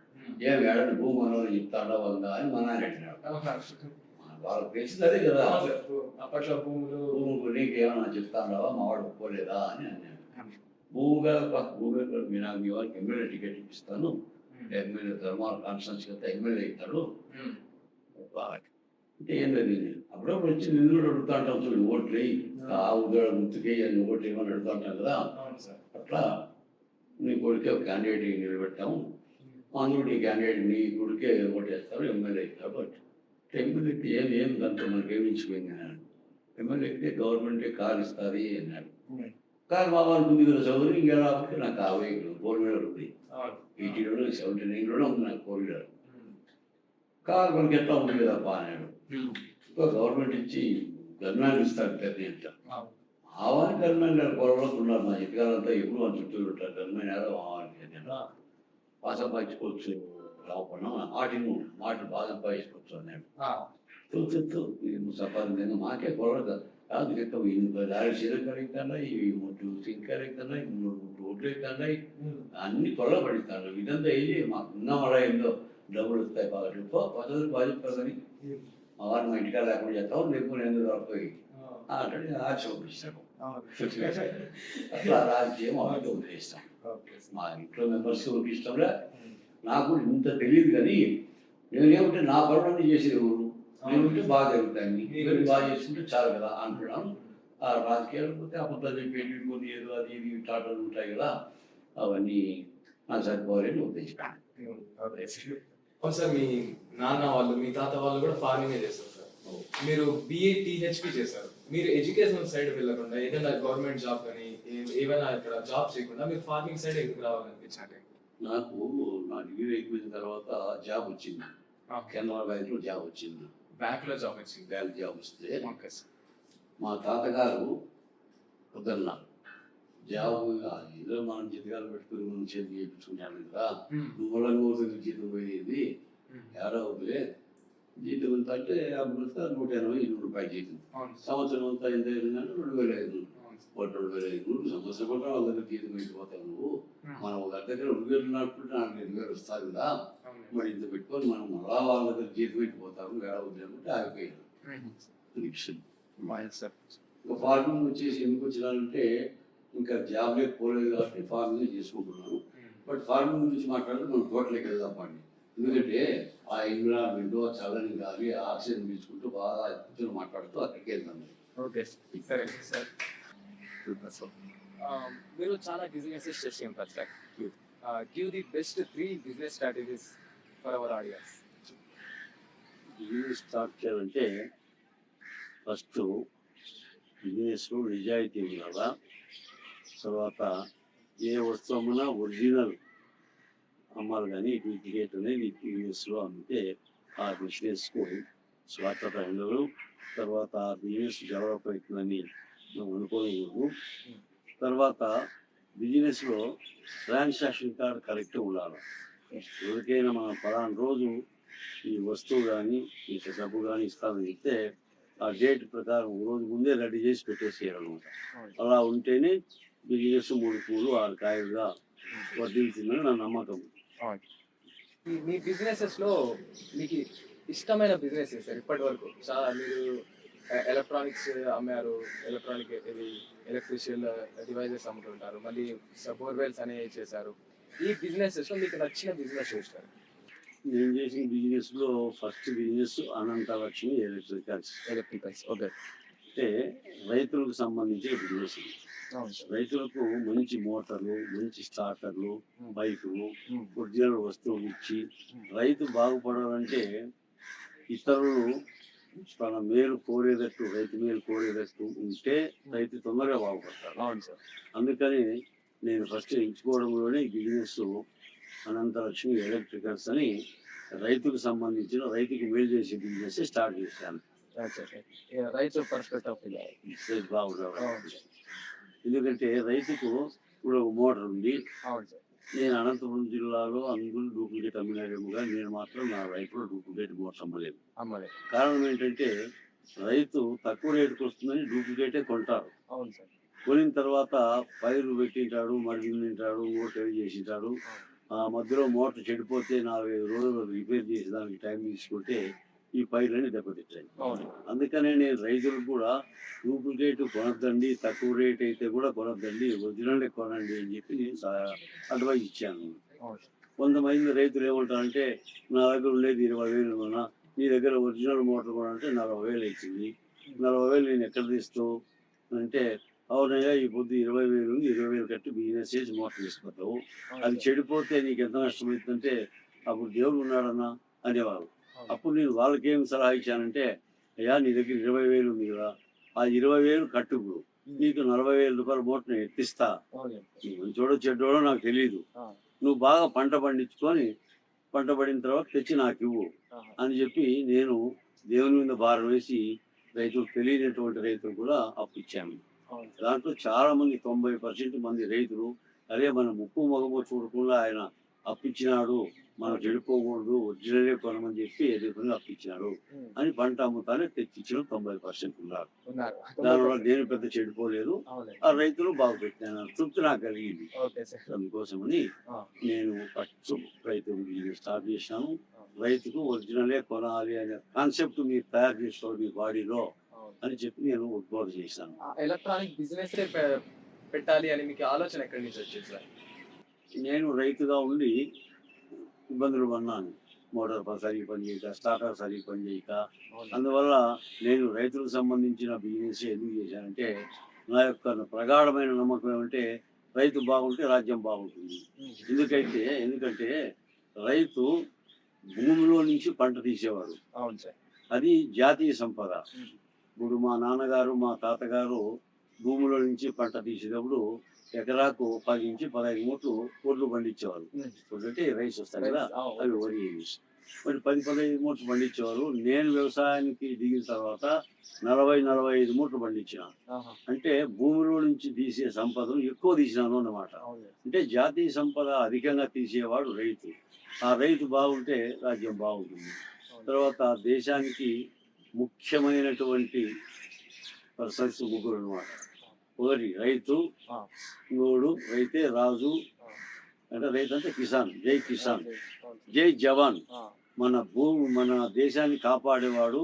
ఏం ఏడాది భూమి మనవాళ్ళు చెప్తాడా వందా అని మా నాన్న అడిగినాడు. వాళ్ళకి తెలిసింది అదే కదా, అప్పట్లో భూములు నీకేమన్నా చెప్తాడావా మా వాడు ఒప్పుకోలేదా అని అన్నాడు. భూమిగా భూమి నాకు మీ వారికి ఎమ్మెల్యే టికెట్ ఇప్పిస్తాను, ఎమ్మెల్యే ధర్మాల కాన్స్టిట్యూన్సీ కదా ఎమ్మెల్యే ఇస్తాడు అంటే ఏం లేదు. అప్పుడప్పుడు వచ్చి నిన్ను కూడా అడుగుతా ఉంటాం, చూడు ఓట్లు వేయి ఆవుగా గుర్తుకే అని ఓట్లు ఏమని అడుగుతా ఉంటాం కదా. అట్లా నీ కొడుకే ఒక క్యాండిడేట్ నిలబెట్టాము, అందులో నీ క్యాండిడేట్ నీ కొడుకే ఓటు వేస్తారు, ఎమ్మెల్యే ఇస్తారు. ఎమ్మెల్యే ఏం దాంతో మనకి ఏమించిపోయింది అన్నాడు. ఎమ్మెల్యే అయితే గవర్నమెంటే కారు ఇస్తుంది అన్నాడు. కారు మా వాళ్ళకి ఉంది కదా చదువు, ఇంకా రాకపోతే నాకు 4 వీలర్ ఉంది, 80లోనే 79లోనే ఉంది నాకు 4 వీలర్. కారు మనకి ఎట్లా ఉంది కదా అన్నాడు. గవర్నమెంట్ ఇచ్చి గన్మ్యాన్ ఇస్తారు పెద్ద ఇంట, ఆవాని గన్మ్యాన్ పొలంలో ఉన్నారు. మా ఎదుగాలంతా ఎప్పుడు మన చుట్టూ ఉంటారు, గన్మ్యాన్ ఏదో ఆవానికి పాసం పంచుకోవచ్చు రాకుండా మాటలు బాగా సంపాదించుకుంటాను నేను నువ్వు సంపాదించగా మాకే కొలదు కాదు లెక్క 8 చీరలు కలుగుతున్నాయి 3 సింక్ కలుగుతున్నాయి 3 రోడ్లు అవుతున్నాయి అన్ని కొల్ల పడుతున్నాను ఇదంతా ఇది మాకు ఉన్నవాడ ఏందో డబ్బులు వస్తాయి బాగా పద్ధతులు బాగా చెప్తారని మా వారిని మా ఇంటికాడ లేకుండా చేస్తాం లేకపోతే ఎందుకు దొరకపోయి అంటే ఆశ పంపిస్తాను అట్లా రాజకీయం వాళ్ళకి వదిలేస్తాం మా ఇంట్లో మెంబర్స్ ఇష్టంలో నాకు ఇంత తెలియదు కానీ నేనేమంటే నా పనులన్నీ చేసేది ఎవరు నేనంటే బాగా జరుగుతాయి మీరు బాగా చేసుకుంటే చాలు కదా అంటున్నాను. ఆ రాజకీయాలు పోతే అబద్ధాలు చెప్పేవి కొన్ని ఏదో అది ఇది టాటలు ఉంటాయి కదా అవన్నీ నాకు సరిపోవాలని ఉద్దేశిస్తాను. అవును సార్, మీ నాన్న వాళ్ళు మీ తాత వాళ్ళు కూడా ఫార్మింగ్ చేస్తారు సార్. మీరు BA THP చేశారు. మీరు ఎడ్యుకేషన్ సైడ్ వెళ్ళకుండా ఏదైనా గవర్నమెంట్ జాబ్ కానీ ఏమైనా ఇక్కడ జాబ్ చేయకుండా మీరు ఫార్మింగ్ సైడ్ ఎందుకు రావాలనిపించండి? నాకు నా డిగ్రీ అయిపోయిన తర్వాత జాబ్ వచ్చింది. కెనరా బ్యాంక్లో జాబ్ వచ్చింది. బ్యాంక్లో జాబ్ వచ్చింది. బ్యాంక్ జాబ్ వస్తే మా తాతగారు వద్దన్నారు జాబ్ ఏదో మనం జీతకాలు పెట్టుకుని మనం చేతి చేయించుకుంటాను కదా నువ్వు జీతం పోయేది ఏడవద్దులే జీతం ఎంత అంటే అప్పుడు 180-200 జీతం సంవత్సరం అంతా ఎంత అయిందంటే 2,500 2,500 సంవత్సరం కూడా వాళ్ళ దగ్గర జీతం వెళ్ళిపోతావు నువ్వు మనం ఒక దగ్గర 2,000 నాటుకుంటే 4,500 వస్తుంది కదా మరి ఇంత పెట్టుకొని మనం మళ్ళా వాళ్ళ దగ్గర జీతం వెళ్ళిపోతాము ఏడవద్దు అనుకుంటే ఆగిపోయాను. ఇంకా ఫార్మింగ్ వచ్చేసి ఎందుకు వచ్చినానంటే ఇంకా జాబ్లే పోలేదు కాబట్టి ఫార్మింగ్ చేసుకుంటున్నాను. బట్ ఫార్మింగ్ గురించి మాట్లాడితే మనం తోటలోకి వెళ్దాం పండి ఎందుకంటే ఆ ఎన్విరాన్మెంట్ చల్లని గాలి ఆక్సిజన్ పీల్చుకుంటూ బాగా కూర్చొని మాట్లాడుతూ అక్కడికి వెళ్దాం. ఓకే సరే సార్. మీరు చాలా బిజినెసెస్ చేసి ఉంటారు sir. Give the best 3 business strategies for our audience. Business start చేయాలంటే ఫస్ట్ బిజినెస్లో నిజాయితీ ఉండాలా. తర్వాత ఏ వస్తువునా ఒరిజినల్ అమ్మాలి కానీ డూప్లికేట్ అనేది బిజినెస్లో అమ్మితే ఆ బిజినెస్కు స్వార్థత ఉండదు. తర్వాత ఆ బిజినెస్ డెవలప్ అవుతుందని మనం అనుకోకూడదు. తర్వాత బిజినెస్లో ట్రాన్సాక్షన్ కార్డ్ కరెక్ట్గా ఉండాలి. ఎవరికైనా మనం పలానా రోజు ఈ వస్తువు కానీ ఈ డబ్బు కానీ ఇస్తామని చెప్తే ఆ డేట్ ప్రకారం రోజు ముందే రెడీ చేసి పెట్టేసేయాలన్నమాట. అలా ఉంటేనే బిజినెస్ 3 పూలు 6 కాయలుగా వర్ధిల్తుందని నా నమ్మకం. మీ బిజినెసెస్లో మీకు ఇష్టమైన బిజినెస్ సార్ ఇప్పటి వరకు? చాలా మీరు ఎలక్ట్రానిక్స్ అమ్మారు, ఎలక్ట్రానిక్ ఇది ఎలక్ట్రిషియల్ డివైజెస్ అమ్ముతుంటారు, మళ్ళీ బోర్వెల్స్ అనేవి చేశారు. ఈ బిజినెసెస్లో మీకు నచ్చిన బిజినెస్ చేస్తారు? నేను చేసిన బిజినెస్లో first business Ananthalakshmi electricals. Okay. అంటే రైతులకు సంబంధించిన బిజినెస్. రైతులకు మంచి మోటార్లు, మంచి స్టార్టర్లు, బైకులు, ఒరిజినల్ వస్తువులు ఇచ్చి రైతు బాగుపడాలంటే ఇతరులు తన మేలు కోరేటట్టు రైతు మేలు కోరేటట్టు ఉంటే రైతు తొందరగా బాగుపడతారు. అవును సార్. అందుకని నేను ఫస్ట్ ఎంచుకోవడంలోనే బిజినెస్ అనంతలక్ష్మి ఎలక్ట్రికల్స్ అని రైతుకు సంబంధించిన రైతుకు మేలు చేసే బిజినెస్ స్టార్ట్ చేశాను. రైతు పర్స్పెక్టివ్ బాగుండదు. ఎందుకంటే రైతుకు ఇప్పుడు ఒక మోటార్ ఉంది. నేను అనంతపురం జిల్లాలో అందరూ డూప్లికేట్ అమ్మినారేమోగా నేను మాత్రం నా రైతులో డూప్లికేట్ మోటార్ అమ్మలేదు. కారణం ఏంటంటే రైతు తక్కువ రేటుకు వస్తుందని డూప్లికేటే కొంటారు. అవును సార్. కొనిన తర్వాత పైరు పెట్టింటాడు, మరి తింటాడు, మోటార్ చేసింటాడు. ఆ మధ్యలో మోటార్ చెడిపోతే 4-5 రోజులు రిపేర్ చేసేదానికి టైం తీసుకుంటే ఈ పైర్లని దెబ్బతింటాయి. అందుకనే నేను రైతులకు కూడా డూప్లికేట్ కొనద్దండి, తక్కువ రేట్ అయితే కూడా కొనద్దండి, ఒరిజినల్ కొనండి అని చెప్పి నేను అడ్వైజ్ ఇచ్చాను. కొంతమంది రైతులు ఏమంటారంటే నా దగ్గర ఉండేది 20,000 కొన్నా, నీ దగ్గర ఒరిజినల్ మోటార్ కొనంటే 40,000 అవుతుంది, 40,000 నేను ఎక్కడ తీస్తావు అంటే, అవునయ్యా ఈ పొద్దు 20,000 ఉంది, 20,000 కట్టి బిజినెస్ చేసి మోటార్ తీసుకుంటావు, అది చెడిపోతే నీకు ఎంత నష్టం అవుతుందంటే అప్పుడు దేవుడు ఉన్నాడన్నా అనేవాళ్ళు. అప్పుడు నేను వాళ్ళకి ఏం సలహా ఇచ్చానంటే, అయ్యా నీ దగ్గర 20,000 ఉంది కదా, ఆ 20,000 కట్టుకు నీకు 40,000 రూపాయల మోటార్ నేను ఎత్తిస్తా, మంచోడో చెడ్డోడో నాకు తెలియదు, నువ్వు బాగా పంట పండించుకొని పంట పడిన తర్వాత తెచ్చి నాకు ఇవ్వు అని చెప్పి నేను దేవుని మీద భారం వేసి రైతులకు తెలియనటువంటి రైతులు కూడా అప్పు ఇచ్చాను. దాంట్లో చాలా మంది 90% మంది రైతులు అరే మన ముక్కు మొగము చూడకుండా ఆయన అప్పిచ్చినాడు మనం చెడిపోకూడదు, ఒరిజినలే కొనమని చెప్పి ఎదురుకుండా అప్పించినాడు అని పంట అమ్ముతానే తెచ్చిచ్చిన 90% ఉన్నారు. ఉన్నారు. దానివల్ల నేను పెద్ద చెడిపోలేదు, అవునండి. ఆ రైతులు బాగుపెట్టినాను, తృప్తి నాకు కలిగింది. Okay sir. అందుకోసమని ఆ, నేను ఫస్ట్ రైతు బిజినెస్ స్టార్ట్ చేసినాను. రైతుకు ఒరిజినలే కొనాలి అనే కాన్సెప్ట్ మీరు తయారు చేసుకోవాలి మీ బాడీలో అవును. అని చెప్పి నేను ఉద్బోధ చేశాను. ఎలక్ట్రానిక్ బిజినెస్ పెట్టాలి అని మీకు ఆలోచన ఎక్కడి నుంచి వచ్చింది సార్? నేను రైతుగా ఉండి ఇబ్బందులు పడినాను. మోటార్ సరిగ్గా పని చేయక, స్టార్టర్ సరిగ్గా పని చేయక. అవును. అందువల్ల నేను రైతులకు సంబంధించిన బిజినెస్ ఎందుకు చేశానంటే, నా యొక్క ప్రగాఢమైన నమ్మకం ఏమంటే రైతు బాగుంటే రాజ్యం బాగుంటుంది. ఎందుకంటే రైతు భూమిలో నుంచి పంట తీసేవాడు. అవును సార్. అది జాతీయ సంపద. ఇప్పుడు మా నాన్నగారు మా తాతగారు భూమిలో నుంచి పంట తీసేటప్పుడు ఎకరాకు 10 నుంచి 15 మూట్లు వడ్లు పండించేవారు. వడ్లు అంటే రైస్ వస్తాయి కదా, అవి వరి. మరి 10-15 మూట్లు పండించేవారు. నేను వ్యవసాయానికి దిగిన తర్వాత 40-45 మూట్లు పండించిన. అంటే భూమిలో నుంచి తీసే సంపదను ఎక్కువ తీసినాను అన్నమాట. అంటే జాతీయ సంపద అధికంగా తీసేవాడు రైతు. ఆ రైతు బాగుంటే రాజ్యం బాగుంటుంది. తర్వాత దేశానికి ముఖ్యమైనటువంటి పర్సన్స్ ముగ్గురు అన్నమాట. ఒకటి రైతు, ఇంకోడు రైతే రాజు, అంటే రైతు అంటే కిసాన్, జై కిసాన్, జై జవాన్. మన దేశాన్ని కాపాడేవాడు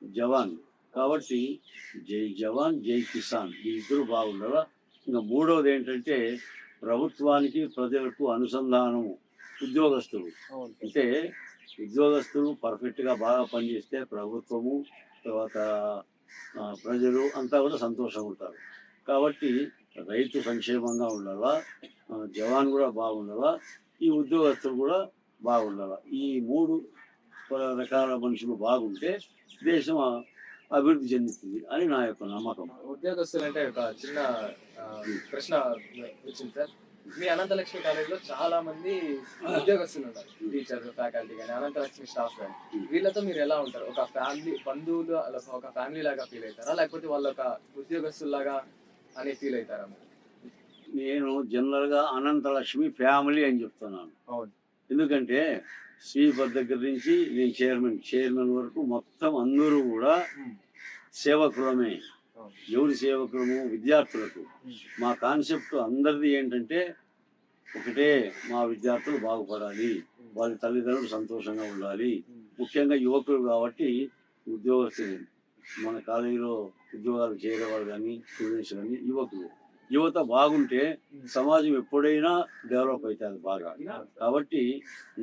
జవాన్. కాబట్టి జై జవాన్, జై కిసాన్, ఈ ఇద్దరు బాగుండాలా. ఇంకా మూడవది ఏంటంటే ప్రభుత్వానికి ప్రజలకు అనుసంధానము. ఉద్యోగస్తులు అంటే ఉద్యోగస్తులు పర్ఫెక్ట్గా బాగా పనిచేస్తే ప్రభుత్వము, తర్వాత ప్రజలు అంతా కూడా సంతోషంగా ఉంటారు. కాబట్టి రైతు సంక్షేమంగా ఉండాలా, జవాన్ కూడా బాగుండాలా, ఈ ఉద్యోగస్తులు కూడా బాగుండాలా. ఈ 3 రకాల మనుషులు బాగుంటే దేశం అభివృద్ధి చెందుతుంది అని నా యొక్క నమ్మకం. ఉద్యోగస్తులు అంటే ఒక చిన్న ప్రశ్న వచ్చింది సార్. మీ అనంతలక్ష్మి కాలేజీలో చాలా మంది ఉద్యోగస్తులు ఉన్నారు, టీచర్, ఫ్యాకల్టీ కానీ, అనంతలక్ష్మి స్టాఫ్ కానీ. వీళ్ళతో మీరు ఎలా ఉంటారు? ఒక ఫ్యామిలీ, బంధువులు, అలా ఒక ఫ్యామిలీ లాగా ఫీల్ అవుతారా, లేకపోతే వాళ్ళు ఒక ఉద్యోగస్తులాగా అని ఫీల్ అవుతారా? నేను జనరల్గా అనంతలక్ష్మి ఫ్యామిలీ అని చెప్తున్నాను. అవును. ఎందుకంటే శ్రీపద్ దగ్గర నుంచి నేను చైర్మన్ వరకు మొత్తం అందరూ కూడా సేవకులమే. ఎవరి సేవకులము? విద్యార్థులకు. మా కాన్సెప్ట్ అందరిది ఏంటంటే ఒకటే, మా విద్యార్థులు బాగుపడాలి, వాళ్ళ తల్లిదండ్రులు సంతోషంగా ఉండాలి. ముఖ్యంగా యువకులు కాబట్టి ఉద్యోగస్తులు, మన కాలేజీలో ఉద్యోగాలు చేరేవాళ్ళు కానీ, స్టూడెంట్స్ కానీ యువత బాగుంటే సమాజం ఎప్పుడైనా డెవలప్ అవుతుంది బాగా. కాబట్టి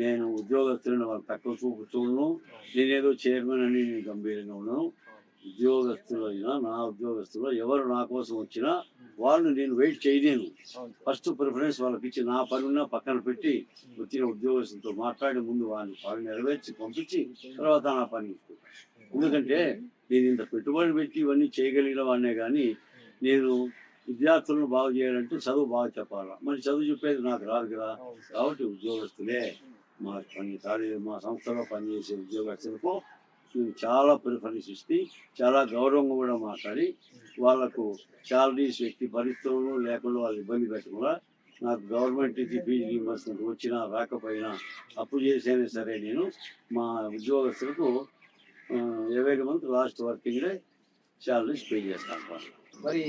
నేను ఉద్యోగస్తులను వాళ్ళు తక్కువ చూడను. నేనేదో చైర్మన్ అని నేను గంభీరంగా ఉన్నాను. ఉద్యోగస్తులైనా, నా ఉద్యోగస్తులు ఎవరు నా కోసం వచ్చినా వాళ్ళు నేను వెయిట్ చేయలేను. ఫస్ట్ ప్రిఫరెన్స్ వాళ్ళకి ఇచ్చి, నా పనున్నా పక్కన పెట్టి వచ్చిన ఉద్యోగస్తులతో మాట్లాడి ముందు వాళ్ళు నెరవేర్చి పంపించి తర్వాత నా పని ఇస్తాను. ఎందుకంటే నేను ఇంత పెట్టుబడి పెట్టి ఇవన్నీ చేయగలిగిన వాడినే కానీ, నేను విద్యార్థులను బాగు చేయాలంటే చదువు బాగా చెప్పాలా. మరి చదువు చెప్పేది నాకు రాదు కదా. కాబట్టి ఉద్యోగస్తులే మా సంస్థలో పనిచేసే ఉద్యోగస్తులకు నేను చాలా ప్రిఫరెన్స్ ఇస్తే, చాలా గౌరవంగా కూడా మాట్లాడి వాళ్ళకు శాలరీస్ వ్యక్తి పరిస్థితులు లేకుండా వాళ్ళు ఇబ్బంది పెట్టకుండా, నాకు గవర్నమెంట్ నుంచి ఫీజు రీయింబర్స్మెంట్ వచ్చినా రాకపోయినా అప్పు చేసైనా సరే నేను మా ఉద్యోగస్తులకు every month last working day salaries pay చేస్తాను. మరి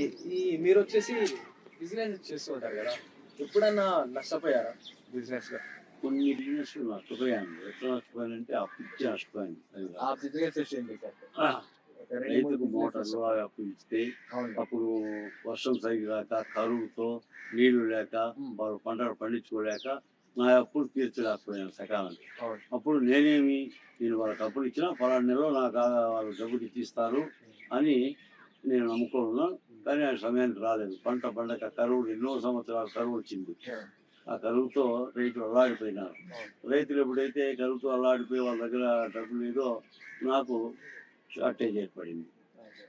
మీరు వచ్చేసి బిజినెస్ చేస్తూ ఉంటారు కదా, ఎప్పుడన్నా నష్టపోయారా బిజినెస్లో? కొన్ని బిజినెస్ నష్టపోయాను. ఎట్లా నష్టపోయానంటే అప్పు ఇచ్చి నష్టపోయాను. ఆ బిజినెస్ ఏంటి సార్? రైతుకు మోటార్లు అప్పు ఇస్తే అప్పుడు వర్షం సరిగ్గా రాక, కరువుతో నీళ్లు లేక, వారు పంటలు పండించుకోలేక నా అప్పులు తీర్చలేకపోయాను సకాలానికి. అప్పుడు నేను వాళ్ళకి అప్పులు ఇచ్చినా పలానా నెలలో నాకు వాళ్ళు డబ్బులు ఇచ్చిస్తారు అని నేను నమ్ముకున్నాను. కానీ ఆ సమయానికి రాలేదు. పంట పండక కరువు, ఎన్నో సంవత్సరాలు కరువు వచ్చింది. ఆ కరువుతో రైతులు అల్లాడిపోయినారు. రైతులు ఎప్పుడైతే కరువుతో అల్లాడిపోయి వాళ్ళ దగ్గర డబ్బులు లేదో నాకు షార్టేజ్ ఏర్పడింది.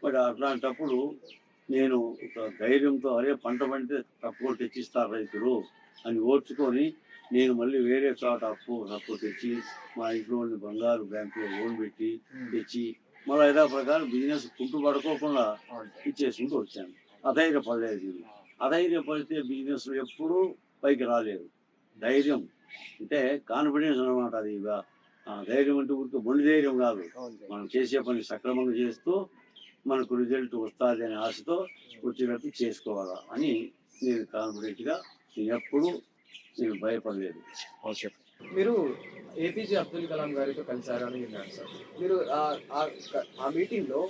మరి అట్లాంటప్పుడు నేను ఒక ధైర్యంతో, అరే పంట పండితే తక్కువ తెచ్చిస్తారు రైతులు అని ఓర్చుకొని, నేను మళ్ళీ వేరే చోట అప్పు తెచ్చి మా ఇంట్లో బంగారు బ్యాంకులో లోన్ పెట్టి తెచ్చి మళ్ళీ యథా ప్రకారం బిజినెస్ కుంటుపడుకోకుండా ఇచ్చేసుకుంటూ వచ్చాను. అధైర్యపడలేదు. అధైర్యపడితే బిజినెస్ ఎప్పుడూ పైకి రాలేదు. ధైర్యం, అంటే కాన్ఫిడెన్స్ అనమాట అది. ధైర్యం అంటే ఊరికే మొండి ధైర్యం కాదు. అవును. మనం చేసే పని సక్రమంగా చేస్తూ మనకు రిజల్ట్ వస్తుంది అనే ఆశతో వచ్చినట్టు చేసుకోవాలా అని నేను కాన్ఫిడెంట్గా, నేను ఎప్పుడు నేను భయపడలేదు. ఓకే. మీరు ఏపీజే అబ్దుల్ కలాం గారితో కలిసారు అని విన్నాను సార్. మీరు ఆ మీటింగ్‌లో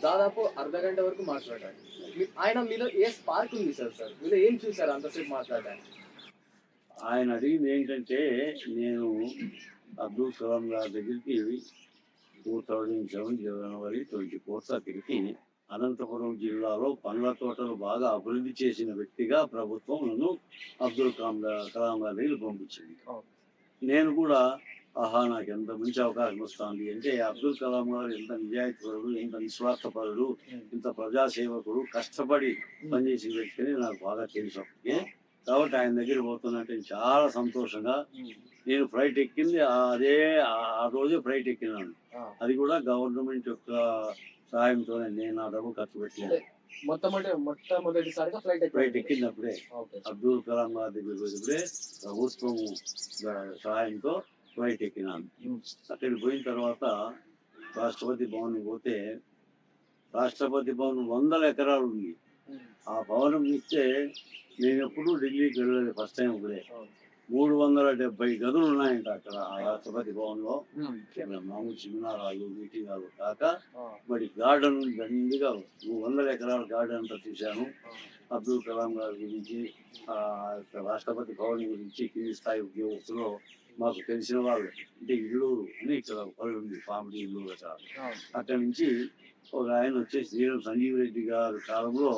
దాదాపు అర్ధగంట వరకు మాట్లాడారు. ఆయన మీలో ఏ స్పార్క్ ఉంది సార్? మీలో ఏం చూసారు అంతసేపు మాట్లాడడానికి? ఆయన అడిగింది ఏంటంటే, నేను అబ్దుల్ కలాం గారి దగ్గరికి 2007 జనవరి 24 అక్కడికి అనంతపురం జిల్లాలో పండ్ల తోటలు బాగా అభివృద్ధి చేసిన వ్యక్తిగా ప్రభుత్వం నన్ను అబ్దుల్ కలాం గారి దగ్గరికి పంపించింది. నేను కూడా ఆహా, నాకు ఎంత మంచి అవకాశం వస్తుంది అంటే, అబ్దుల్ కలాం గారు ఎంత నిజాయితీపరుడు, ఎంత నిస్వార్థపరుడు, ఇంత ప్రజాసేవకుడు, కష్టపడి పనిచేసిన వ్యక్తి అని నాకు బాగా తెలుసు అప్పటికే. కాబట్టి ఆయన దగ్గర పోతున్నట్టే చాలా సంతోషంగా, నేను ఫ్లైట్ ఎక్కింది ఆ రోజే ఫ్లైట్ ఎక్కినాను. అది కూడా గవర్నమెంట్ యొక్క సహాయంతోనే, నేను నా డబ్బు ఖర్చు పెట్టలేదు. మొట్టమొదటిసారిగా ఫ్లైట్ ఎక్కినప్పుడే అబ్దుల్ కలాం గారి దగ్గర పోయినప్పుడే ప్రభుత్వం సహాయంతో ఫ్లైట్ ఎక్కినాను. అక్కడికి పోయిన తర్వాత రాష్ట్రపతి భవన్ పోతే, రాష్ట్రపతి భవన్ 100 ఎకరాలు ఉంది. ఆ భవనం ఇస్తే నేను ఎప్పుడూ ఢిల్లీకి వెళ్ళలేదు, ఫస్ట్ టైం ఇప్పుడే. 370 గదులు ఉన్నాయంట అక్కడ ఆ రాష్ట్రపతి భవన్లో. మామూలు సెమినారాలు, మీటింగ్ హాలు కాక మరి గార్డెన్ దండిగా 100 ఎకరాల గార్డెన్ అంతా చూశాను. అబ్దుల్ కలాం గారి గురించి, రాష్ట్రపతి భవన్ గురించి కింది స్థాయి ఉద్యోగస్తులో మాకు తెలిసిన వాళ్ళు అంటే ఇల్లు అని ఇక్కడ పళ్ళు ఉంది, పామిడి ఇల్లు కదా. అక్కడి నుంచి ఒక ఆయన వచ్చేసి శ్రీరామ్ సంజీవ్ రెడ్డి గారి కాలంలో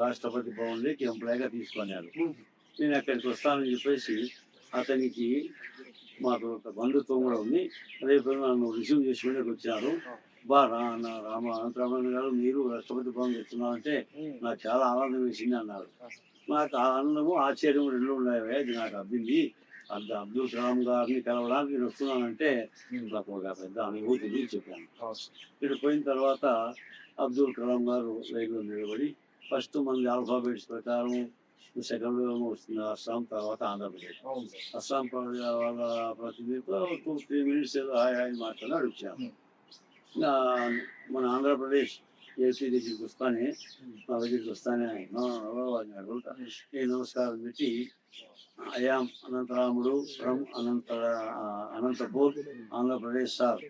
రాష్ట్రపతి భవన్లోకి ఎంప్లాయ్గా తీసుకున్నారు. నేను అక్కడికి వస్తానని చెప్పేసి అతనికి మాకు ఒక బంధుత్వం కూడా ఉంది. రేపు నన్ను రిసీవ్ చేసుకునేకి వచ్చారు. అనంతరామన్ గారు మీరు రాష్ట్రపతి భవన్ తెచ్చున్నారంటే నాకు చాలా ఆనందం వేసింది అన్నారు. నాకు ఆనందము ఆశ్చర్యం రెండు ఉన్నాయి. అది నాకు అబ్బింది. అబ్దుల్ కలాం గారిని కలవడానికి నేను వస్తున్నానంటే నాకు ఒక పెద్ద అనుభూతిని చెప్పాను. ఇక్కడ పోయిన తర్వాత అబ్దుల్ కలాం గారు లైన్లో నిలబడి, ఫస్ట్ మనది ఆల్ఫాబెట్స్ ప్రకారం సెకండ్ వస్తుంది అస్సాం, తర్వాత ఆంధ్రప్రదేశ్. అస్సాం వాళ్ళ ప్రతినిధితో 2-3 మినిట్స్ ఏదో హాయ్ మాట్లాడి అడిగాను. మన ఆంధ్రప్రదేశ్ ఏపీ దగ్గరికి వస్తానే, మా దగ్గరికి వస్తానే నమస్కారం పెట్టి, I am Anantaramudu from Anantapur, Andhra Pradesh sir.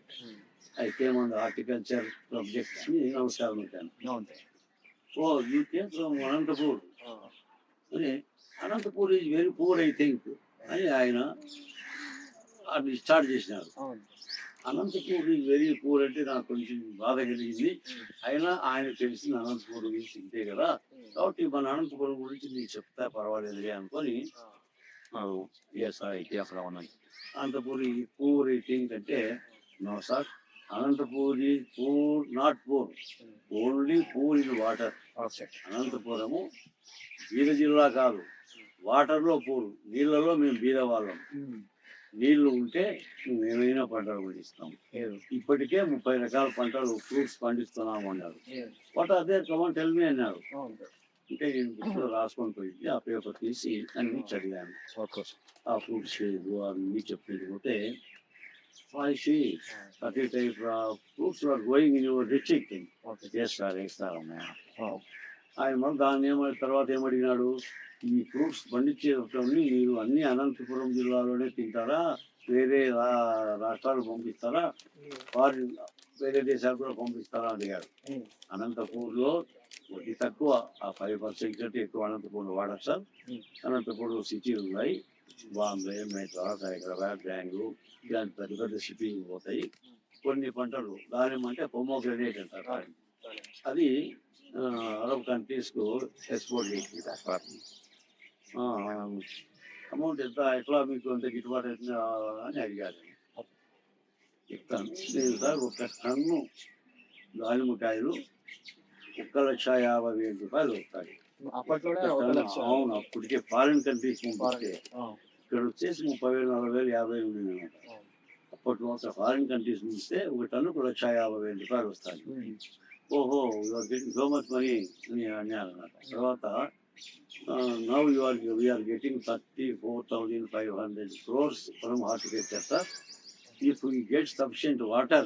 I came on the horticulture subject అని నమస్కారం పెట్టాను. ఓ యూ కేమ్ ఫ్రమ్ అనంతపూర్ అని, Anantapur is very poor I think అని ఆయన అది స్టార్ట్ చేసినారు. అనంతపూర్ ఈజ్ వెరీ పూర్ అంటే నాకు కొంచెం బాధ కలిగింది. అయినా ఆయన తెలిసిన అనంతపూర్ గురించి ఇంతే కదా, కాబట్టి మన అనంతపురం గురించి నీకు చెప్తా పర్వాలేదులే అనుకొని అనంతపూర్ ఈ పూర్ ఐ థింక్ అంటే, no sir, Anantapur is poor not poor, only poor in water. Anantapuram బీద జిల్లా కాదు, వాటర్లో పూరు, నీళ్ళలో మేము బీద వాళ్ళం. నీళ్లు ఉంటే మేము ఏమైనా పంటలు పండిస్తాం. ఇప్పటికే 30 రకాల పంటలు ఫ్రూట్స్ పండిస్తున్నాము అన్నారు. What are there, come on tell me అన్నారు. అంటే నేను బుక్లో రాసుకొని పోయింది, ఆ పేపర్ తీసి అన్ని చదివాను. ఆ ఫ్రూట్స్ అన్ని చెప్పిపోతే, I see 30 type of fruits are growing in your district. Yes sir, వేస్తారమ్మా. ఆయన మళ్ళీ దాన్ని తర్వాత ఏమడిగినాడు, ఈ ఫ్రూట్స్ పండించేటప్పుడు మీరు అన్ని అనంతపురం జిల్లాలోనే తింటారా, వేరే రాష్ట్రాలు పంపిస్తారా, వేరే దేశాలు కూడా పంపిస్తారా అడిగారు. అనంతపూర్లో వడ్డీ తక్కువ, ఆ 5% కంటే ఎక్కువ అనంతపూర్లో వాడరు సార్. అనంతపూర్లో సిటీలు ఉన్నాయి, బాంబే, మెడ్రాస్, హైదరాబాద్, బెంగళూరు, ఇలాంటి పెద్ద పెద్ద సిటీలు పోతాయి. కొన్ని పంటలు దానిమ్మ అంటే పొమోగ్రనేట్ అంటారు, అది అరబ్ కంట్రీస్కు ఎక్స్పోర్ట్ చేసి అమౌంట్ ఎంత, ఎట్లా మీకు అంత గిట్టుబాటు అవుతుందా అని అడిగారు. చెప్తాను నేను సార్, ఒక టన్ను దానిమ్మకాయలు 1,50,000 రూపాయలు వస్తాయి. అవును, అప్పటికే ఫారిన్ కంట్రీస్ పంపిస్తే ఇక్కడ వచ్చేసి 30,000, 40,000, 50,000 ఉంది. అప్పట్లో ఒక ఫారిన్ కంట్రీస్ పంపిస్తే ఒక టన్ను 1,50,000 రూపాయలు వస్తాయి. ఓహో, సో మచ్ మనీ అని అన్నారు అన్నమాట. తర్వాత Now we are getting 34,500 crores from horticulture, sir. If we get sufficient water,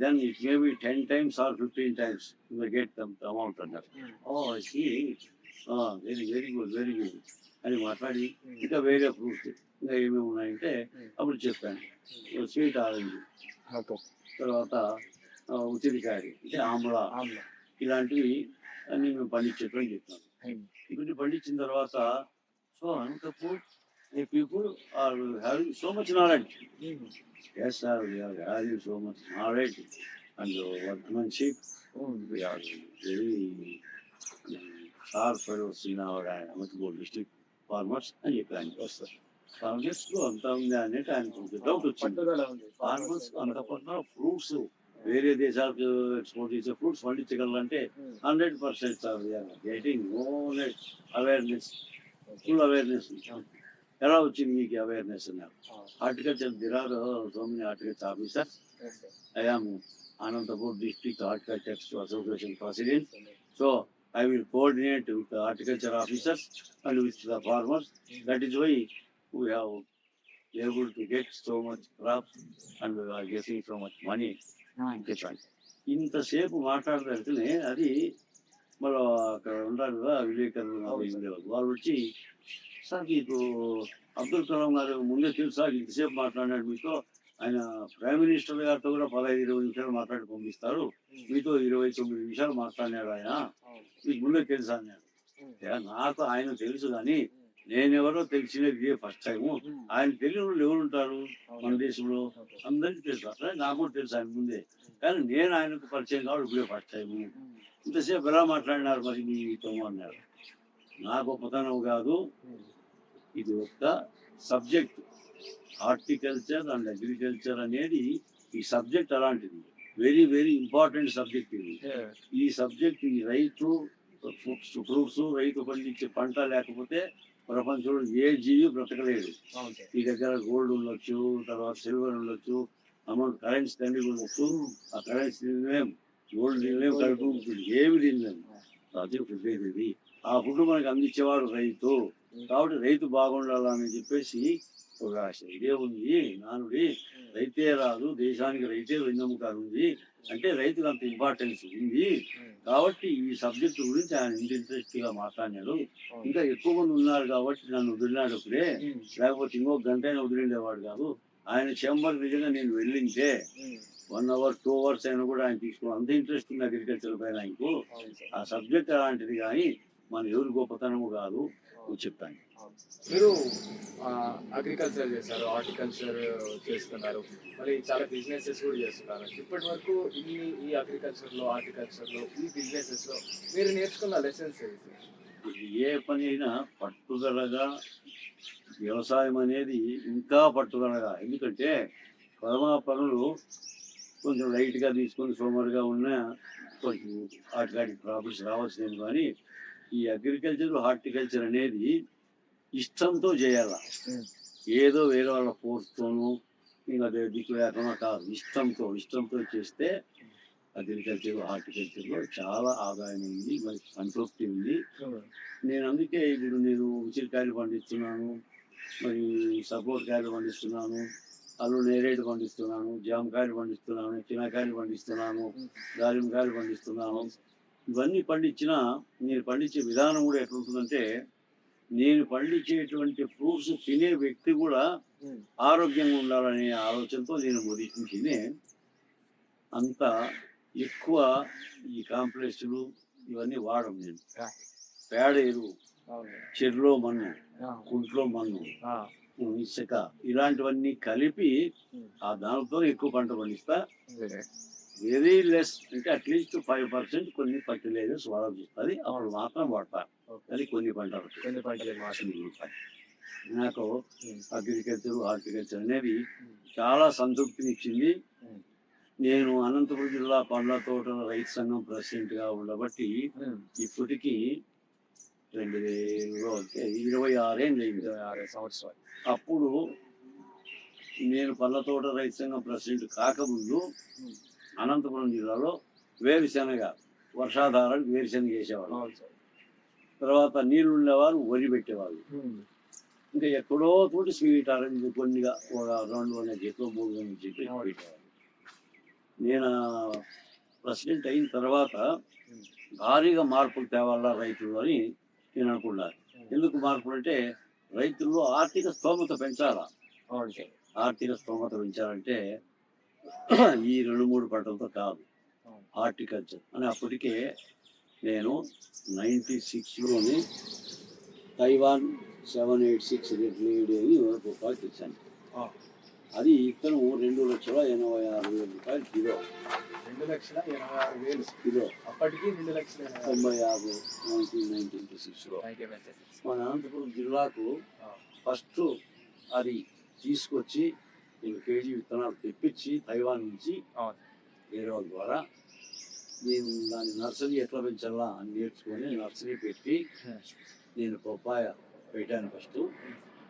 then it may be 10 times or 15 times we may get the amount under. Oh, I see. Very good, very good. అని మాట్లాడి ఇంకా వేరే fruits ఇంకా ఏమేమి ఉన్నాయంటే అప్పుడు చెప్పాను. Sweet orange, okay. తర్వాత ఉసిరికాయ అంటే ఆమ్లా, ఇలాంటివి అన్ని మేము పండించేటని చెప్పాను. ఇవన్నీ పండించిన తర్వాత so Anantapur people are having so much knowledge. Yes, sir, we are having so much knowledge and workmanship. We are very sharp fellows in our Amatpur district farmers అని చెప్పాను. ఫార్మర్స్ అంత ఉంది అనేది ఆయన కొంచెం డౌట్ వచ్చింది. ఫార్మర్స్ అంత పట్ల ఫ్రూట్స్ వేరే దేశాలకు ఎక్స్పోర్ట్ చేసే ఫ్రూట్స్ పండించగలంటే 100% getting knowledge, awareness, full awareness. ఎలా వచ్చింది మీకు అవేర్నెస్ అన్నారు? Horticulture there are so many horticulture officers. I am Anantapur District Horticulture Association President. So I will coordinate with the horticulture officers and with the farmers. That is why we have able to get so much crops and we are getting so much money. చెప్పండి. ఇంతసేపు మాట్లాడదంటేనే అది మళ్ళీ అక్కడ ఉండాలి కదా విలేకరులు, వాళ్ళు వచ్చి సార్ మీకు అబ్దుల్ కలాం గారు ముందే తెలుసా, ఇంతసేపు మాట్లాడినాడు మీతో, ఆయన ప్రైమ్ మినిస్టర్ గారితో కూడా 15-20 నిమిషాలు మాట్లాడి పంపిస్తారు, మీతో 29 నిమిషాలు మాట్లాడినాడు ఆయన, మీకు ముందే తెలుసా అన్నాడు. నాకు ఆయన తెలుసు కానీ నేనెవరో తెలిసినది ఇదే ఫస్ట్ టైము. ఆయన తెలియని వాళ్ళు ఎవరు ఉంటారు మన దేశంలో? అందరికీ తెలుసు, అట్లా నాకు కూడా తెలుసు ఆయన ముందే, కానీ నేను ఆయనకు పరిచయం కావాలి ఇప్పుడే ఫస్ట్ టైము. ఇంతసేపు ఎలా మాట్లాడినారు మరి మీతో అన్నారు. నా గొప్పతనం కాదు, ఇది ఒక సబ్జెక్ట్. హార్టికల్చర్ అండ్ అగ్రికల్చర్ అనేది ఈ సబ్జెక్ట్ అలాంటిది, వెరీ వెరీ ఇంపార్టెంట్ సబ్జెక్ట్ ఇది. ఈ సబ్జెక్ట్ ఈ రైతు ఫ్రూట్స్, రైతు పండించే పంట లేకపోతే ప్రపంచంలో ఏ జీవి బ్రతకలేదు. ఈ దగ్గర గోల్డ్ ఉండొచ్చు, తర్వాత సిల్వర్ ఉండొచ్చు, అమౌంట్ కరెన్సీ తండ్రి ఉండొచ్చు, ఆ కరెన్సీ తినలేం, గోల్డ్ తినలేం, కడుపు ఉంటుంది, ఏమి తినలేము. అదే ఫుడ్ ఇది. ఆ ఫుడ్ మనకి అందించేవాడు రైతు. కాబట్టి రైతు బాగుండాలని చెప్పేసి ఒక ఇదే ఉంది నానుడి, రైతే రాదు దేశానికి రైతే వెన్నెముక ఉంది అంటే రైతుకు అంత ఇంపార్టెన్స్ ఉంది. కాబట్టి ఈ సబ్జెక్ట్ గురించి ఆయన ఇంట్రెస్ట్ గా మాట్లాడినాడు. ఇంకా ఎక్కువ మంది ఉన్నారు కాబట్టి నన్ను వదిలినాడు ఇప్పుడే, లేకపోతే ఇంకొక గంట అయినా వదిలిండేవాడు కాదు. ఆయన చెంబర్ నిజంగా నేను వెళ్ళింటే 1 hour 2 hours అయినా కూడా ఆయన తీసుకో, అంత ఇంట్రెస్ట్ ఉంది అగ్రికల్చర్ పైన ఆయనకు. ఆ సబ్జెక్ట్ అలాంటిది కానీ మన ఎవరి గొప్పతనము కాదు చెప్పాను. మీరు అగ్రికల్చర్ చేస్తారు, హార్టికల్చర్ చేస్తున్నారు, మరి చాలా బిజినెసెస్ కూడా చేస్తున్నారు. ఇప్పటి వరకు ఈ అగ్రికల్చర్లో, హార్టికల్చర్లో, ఈ బిజినెసెస్లో మీరు నేర్చుకున్న లెసన్స్ ఏవి? ఏ పని అయినా పట్టుదలగా, వ్యవసాయం అనేది ఇంకా పట్టుదలగా. ఎందుకంటే ప్రథమ పనులు కొంచెం లైట్గా తీసుకొని సోమరుగా ఉన్న కొంచెం వాటి ప్రాఫిట్స్ రావాల్సింది. కానీ ఈ అగ్రికల్చర్, హార్టికల్చర్ అనేది ఇష్టంతో చేయాల, ఏదో వేరే వాళ్ళ ఫోర్స్తోనూ ఇంకా దిక్కు లేకుండా కాదు. ఇష్టంతో చేస్తే అగ్రికల్చర్, హార్టికల్చర్లో చాలా ఆదాయం ఉంది, మరి సంతృప్తి ఉంది. నేను అందుకే ఇప్పుడు నేను ఉసిరికాయలు పండిస్తున్నాను, మరి సపోర్కాయలు పండిస్తున్నాను, అల్లు నేరేడు పండిస్తున్నాను, జామకాయలు పండిస్తున్నాను, చిన్నకాయలు పండిస్తున్నాను, దానిమ్మకాయలు పండిస్తున్నాను. ఇవన్నీ పండించినా నేను పండించే విధానం కూడా ఎట్లుంటుందంటే, నేను పండించేటువంటి ఫ్రూట్స్ తినే వ్యక్తి కూడా ఆరోగ్యంగా ఉండాలనే ఆలోచనతో నేను మొదటినే అంత ఎక్కువ ఈ కాంప్లెక్స్లు ఇవన్నీ వాడడం. నేను పేడ ఎరువు, చెరులో మన్ను, కుంట్లో మన్ను, ఇసుక, ఇలాంటివన్నీ కలిపి ఆ దానితో ఎక్కువ పంట పండిస్తా. వెరీ లెస్ అంటే అట్లీస్ట్ 5% కొన్ని ఫర్టిలైజర్స్ వాడాల్సి వస్తుంది, అప్పుడు మాత్రం వాడతాను. అది కొన్ని పంటలు నాకు అగ్రికల్చర్, హార్టికల్చర్ అనేది చాలా సంతృప్తినిచ్చింది. నేను అనంతపురం జిల్లా పండ్ల తోటల రైతు సంఘం ప్రెసిడెంట్గా ఉండబట్టి ఇప్పటికీ 2000లో 26 ఏళ్ళు అయింది, 26 సంవత్సరాలు. అప్పుడు నేను పండ్ల తోట రైతు సంఘం ప్రెసిడెంట్ కాకముందు అనంతపురం జిల్లాలో వేరుశెనగ, వర్షాధారానికి వేరుశెనగ చేసేవాళ్ళు. తర్వాత నీళ్ళు ఉండేవారు వరి పెట్టేవాళ్ళు. ఇంకా ఎక్కడో తోటి స్వీట్ ఆరెంజ్ కొన్నిగా ఒక 200 చెట్లు 300 చెట్లు పెట్టేవాళ్ళు. నేను ప్రెసిడెంట్ అయిన తర్వాత భారీగా మార్పులు తేవాలా రైతులు అని నేను అనుకున్నాను. ఎందుకు మార్పులు అంటే రైతుల్లో ఆర్థిక స్తోమత పెంచాలా. ఆర్థిక స్తోమత పెంచాలంటే ఈ 2-3 పంటలతో కాదు, హార్టికల్చర్ అని. అప్పటికే నేను 96లోని తైవాన్ 786 రెడ్ లేడీ అని రూపాయలు తెచ్చాను. అది ఇతను 2,86,000 కిలో. 2,86,000 కిలో అప్పటికి 2,86,000 95 1996లో మన అనంతపురం జిల్లాకు ఫస్ట్ అది తీసుకొచ్చి 1 కేజీ విత్తనాలు తెప్పించి తైవాన్ నుంచి వేరే వాళ్ళ ద్వారా నేను దాని నర్సరీ ఎట్లా పెంచాలా అని నేర్చుకొని నర్సరీ పెట్టి నేను పప్పాయ పెట్టాను. ఫస్ట్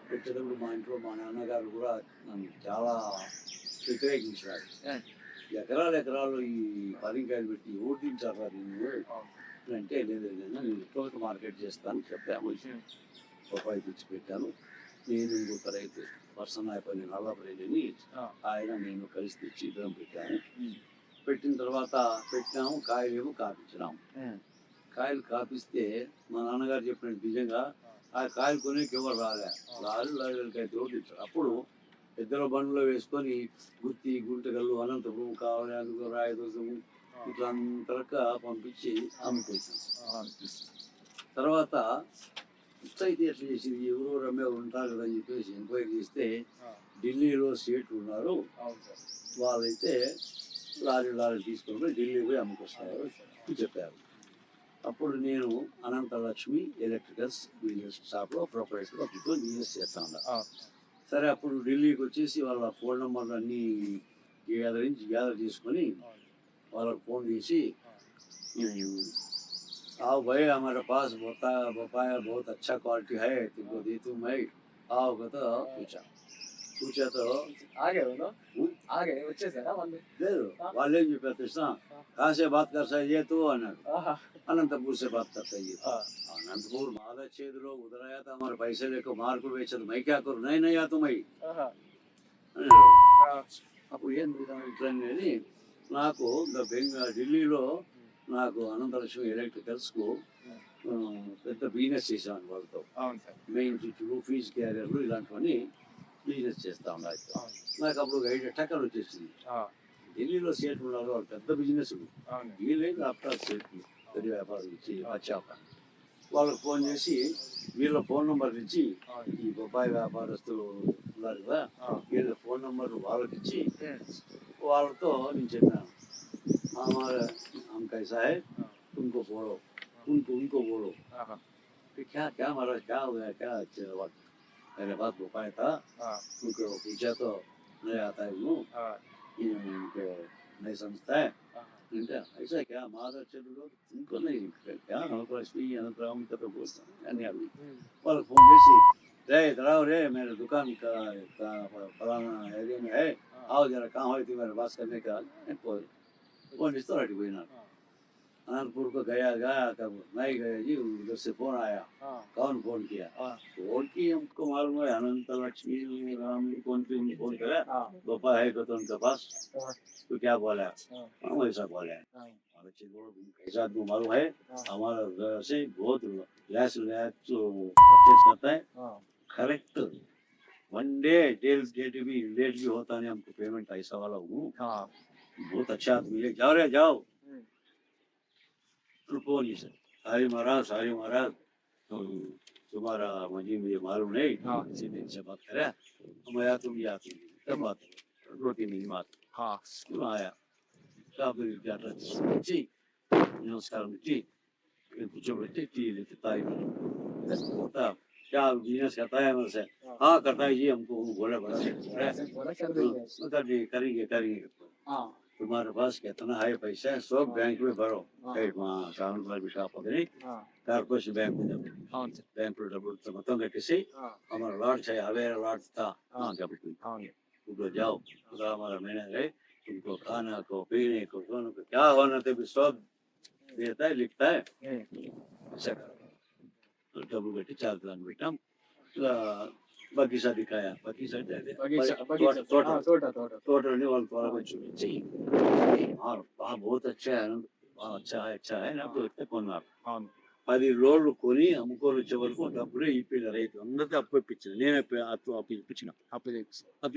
పెట్టేటప్పుడు మా ఇంట్లో మా నాన్నగారు కూడా నన్ను చాలా వ్యతిరేకించారు. ఎకరాలు ఈ పరింకాయలు పెట్టి ఓటించారా నేను అంటే, లేదు నేను ఎక్కువ మార్కెట్ చేస్తాను చెప్పాము. పప్పాయి తెచ్చి పెట్టాను. నేను ఇంకొక రైతు వర్షనాయపల్లి నల్లపల్లిని ఆయన నేను కలిసి తెచ్చి ఇద్దరం పెట్టాము. పెట్టిన తర్వాత పెట్టినాము, కాయలేమో కాపించినాము. కాయలు కాపిస్తే మా నాన్నగారు చెప్పినట్టు నిజంగా ఆ కాయలు కొనేకి ఎవరు రాలే. లారీలకైతే ఓటించారు. అప్పుడు పెద్దల బండ్లో వేసుకొని గుత్తి గుంటగల్లు అనంతపురం కావాలి రాయదుర్గము ఇట్లా అంతరక పంపించి అమ్ముకొచ్చాం. తర్వాత అయితే ఎట్లా చేసింది, ఎవరు రమ్మే ఉంటారు కదా అని చెప్పేసి ఎంక్వైరీ చేస్తే ఢిల్లీలో సేట్లు ఉన్నారు, వాళ్ళైతే లారీ తీసుకొని పోయి ఢిల్లీ పోయి అమ్ముకొస్తారు చెప్పారు. అప్పుడు నేను అనంతలక్ష్మి ఎలక్ట్రికల్స్ బిజినెస్ షాప్లో ప్రొపరేటర్ ఒకటితో బిజినెస్ చేస్తాను. సరే అప్పుడు ఢిల్లీకి వచ్చేసి వాళ్ళ ఫోన్ నెంబర్లు అన్నీ గ్యాదర్ చేసుకొని వాళ్ళకి ఫోన్ చేసి, आओ भाई हमारे पास बपाया बहुत अच्छा क्वालिटी है, तुमको दे दूं मैं, आओगे तो पूछा तो ఆగే వచ్చేసారా వాళ్ళు? లేదు వాళ్ళు ఏం చెప్పారు తెలుసా, कहाँ से बात कर सकते ये तो अनंत अनंतपुर से बात करता है। अनंतपुर मादा छेदलो उधर आया था, हमारे पैसे लेकर मार को बेचा, तो मैं क्या करूँ, नहीं आता मैं అప్పుడు ఏం ఇట్లని నాకు ఢిల్లీలో నాకు అనంతలక్ష్మి ఎలక్ట్రికల్స్కు పెద్ద బిజినెస్ చేసాను వాళ్ళతో. మెయిన్ స్విచ్లు ఫీజ్ క్యారియర్లు ఇలాంటివన్నీ బిజినెస్ చేస్తా ఉన్నాయి. నాకు అప్పుడు 5 టక్కలు వచ్చేసింది. ఢిల్లీలో సేట్లు ఉన్నారు, వాళ్ళు పెద్ద బిజినెస్ వీళ్ళేది అప్పుడు సేట్లు పెద్ద వ్యాపారం ఇచ్చి వచ్చాక వాళ్ళకి ఫోన్ చేసి వీళ్ళ ఫోన్ నెంబర్ ఇచ్చి, ఈ బొప్పాయి వ్యాపారస్తులు ఉన్నారు కదా వీళ్ళ ఫోన్ నెంబర్ వాళ్ళకి ఇచ్చి వాళ్ళతో నేను చెప్పాను, हमारा हम कैसा है तुमको बोलो, उनको बोलो कि क्या महाराज क्या हो गया, क्या अच्छा बात मेरे पास बपाया था, उनको पूछा तो नहीं आता है उनको नहीं समझता है, ऐसा क्या माधव चलो तुमको नहीं क्या अनंतराम का तो बोलता వాళ్ళకి ఫోన్ చేసి, రే इधर रे मेरे दुकान का फलाना एरिया में है, आओ जरा कहाँ हुई थी मेरे पास करने का फोन इस तरह పోయినా अनंतपुर को गया कब नहीं गया जी, उधर से फोन आया, कौन फोन किया, फोन की हमको मालूम है अनंत लक्ष्मी राम कौन फोन करा, गोपा है तो उनके पास तो क्या बोला, हम ऐसा बोले कैसा आपको मालूम है, हमारा से बहुत लैस परचेज करता है, करेक्ट 1 डे डेट भी लेट भी होता नहीं, हमको पेमेंट ऐसा वाला हूँ, बहुत अच्छा आदमी है, जाओ रे जाओ नहीं सर, सारी महाराज तुम्हारा मुझे मालूम नहीं, इसी दिन से बात करे हम आया, तुम ही आती तब बात 2-3 दिन बाद क्यों आया नमस्कार मिट्टी पूछो बेटे क्या बिजनेस करता है मेरे से, हाँ करता है जी, हमको बोला करेंगे तुम्हारे पास कितना है पैसा, सब बैंक में भरो, కార్పొరేషన్ బ్యాంక్ బ్యాంకులో డబ్బులు మొత్తం కట్టేసి हमारा लॉट चाहिए, हवेरा लॉट था उनको जाओ, हमारा मैनेजर है, उनको खाना को पीने को दोनों को क्या होना थे सब देता है, लिखता है, ऐसा करो। డబ్బులు కట్టి చాకుదాన్ని పెట్టాం. ఇలా బగ్గీసాదికాయ బగ్గీసాది అదే తోటలోని వాళ్ళు త్వరగా చూపించి बहुत अच्छा है अच्छा है నాకు చెప్తే కొన్నారు. 10 రోజులు కొని అమ్ముకొని వచ్చే వరకు డబ్బులే ఇప్పిన రైతు అందరికీ అప్పు ఇప్పించింది. నేనే అప్పు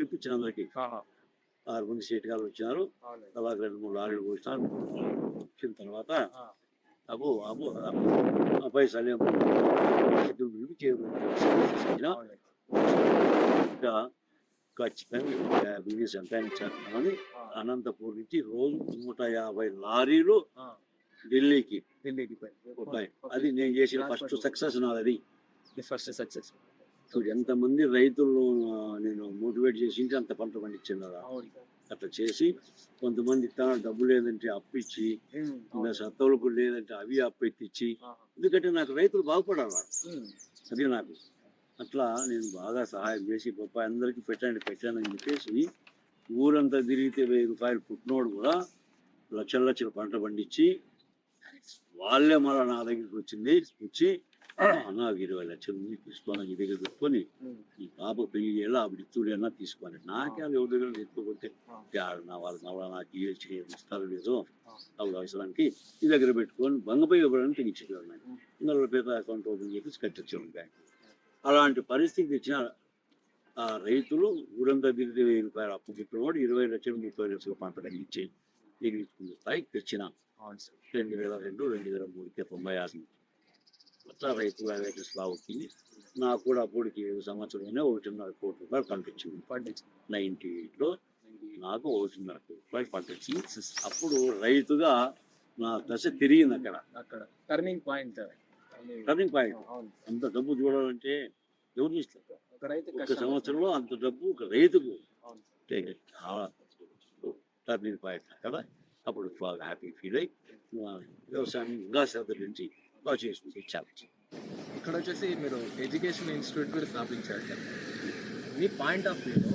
ఇప్పించిన అందరికి 6 మంది సీట్ గారు వచ్చినారు. అలాగే 2-3 లారీలు పోసినారు. వచ్చిన తర్వాత అబ్బు అబ్బు ఆ పైసలు ఇంకా ఖచ్చితంగా బిజినెస్ ఎంత చేస్తామని అనంతపూర్ నుంచి రోజు 150 లారీలు ఢిల్లీకి పోతాయి. అది నేను చేసిన ఫస్ట్ సక్సెస్ నాది. చూడు ఎంతమంది రైతులు నేను మోటివేట్ చేసి అంత పంట పండించింది కదా. అట్లా చేసి కొంతమంది తన డబ్బు లేదంటే అప్పు ఇచ్చి, ఇంకా సత్తవులకు లేదంటే అవి అప్పు ఎత్తిచ్చి, ఎందుకంటే నాకు రైతులు బాగుపడాలి. అది నాకు అట్లా నేను బాగా సహాయం చేసి బొప్పాయి అందరికీ పెట్టానని చెప్పేసి ఊరంతా తిరిగితే 1000 రూపాయలు పుట్టినోడు కూడా లక్షల పంట పండించి వాళ్ళే మళ్ళీ నా దగ్గరికి వచ్చి నాకు 20 లక్షలు తీసుకొని ఈ దగ్గర పెట్టుకొని ఈ పాప పెళ్లి చేయాలి ఆవిడ ఇచ్చుడు అన్నా తీసుకోవాలి. నాకే వాళ్ళు ఎవరి దగ్గర ఎత్తుకోపోతే నా వాళ్ళ నాకు ఇస్తారు లేదు ఆవిడ అవసరానికి ఈ దగ్గర పెట్టుకొని బంగపై ఇవ్వడానికి తెగించేవాళ్ళు. ఇంకా పేద అకౌంట్ ఓపెన్ చేసి కట్టించేవాళ్ళు బ్యాంక్. అలాంటి పరిస్థితి ఇచ్చిన ఆ రైతులు ఊరంతా తిరిగి 1000 రూపాయలు అప్పు పెట్టినవాడు 20 లక్షలు 30 లక్షలు పంట తగ్గించి ఎగిరించుకునే స్థాయికి తెచ్చిన 2002, 2003కి 96 అట్లా రైతులు అవేర్నెస్ బాగుంది. నాకు కూడా అప్పటికి 7 సంవత్సరాలైనా 1.5 కోటి రూపాయలు పండించింది. 98లో నాకు 1.5 కోటి రూపాయలు పండించింది. అప్పుడు రైతుగా నా దశ తిరిగింది. అక్కడ టర్నింగ్ పాయింట్. అంత డబ్బు చూడాలంటే ఎవరు ఇస్తారు? ఒక సంవత్సరంలో అంత డబ్బు ఒక రైతుకు టర్నింగ్ పాయింట్ కదా. అప్పుడు బాగా హ్యాపీ ఫీల్ అయ్యి వ్యవసాయం ఇంకా శ్రద్ధ నుంచి బాగా చేసుకుంటే ఇచ్చారు. ఇక్కడ వచ్చేసి మీరు ఎడ్యుకేషన్ ఇన్స్టిట్యూట్ కూడా స్థాపించారు కదా. మీ పాయింట్ ఆఫ్ వ్యూలో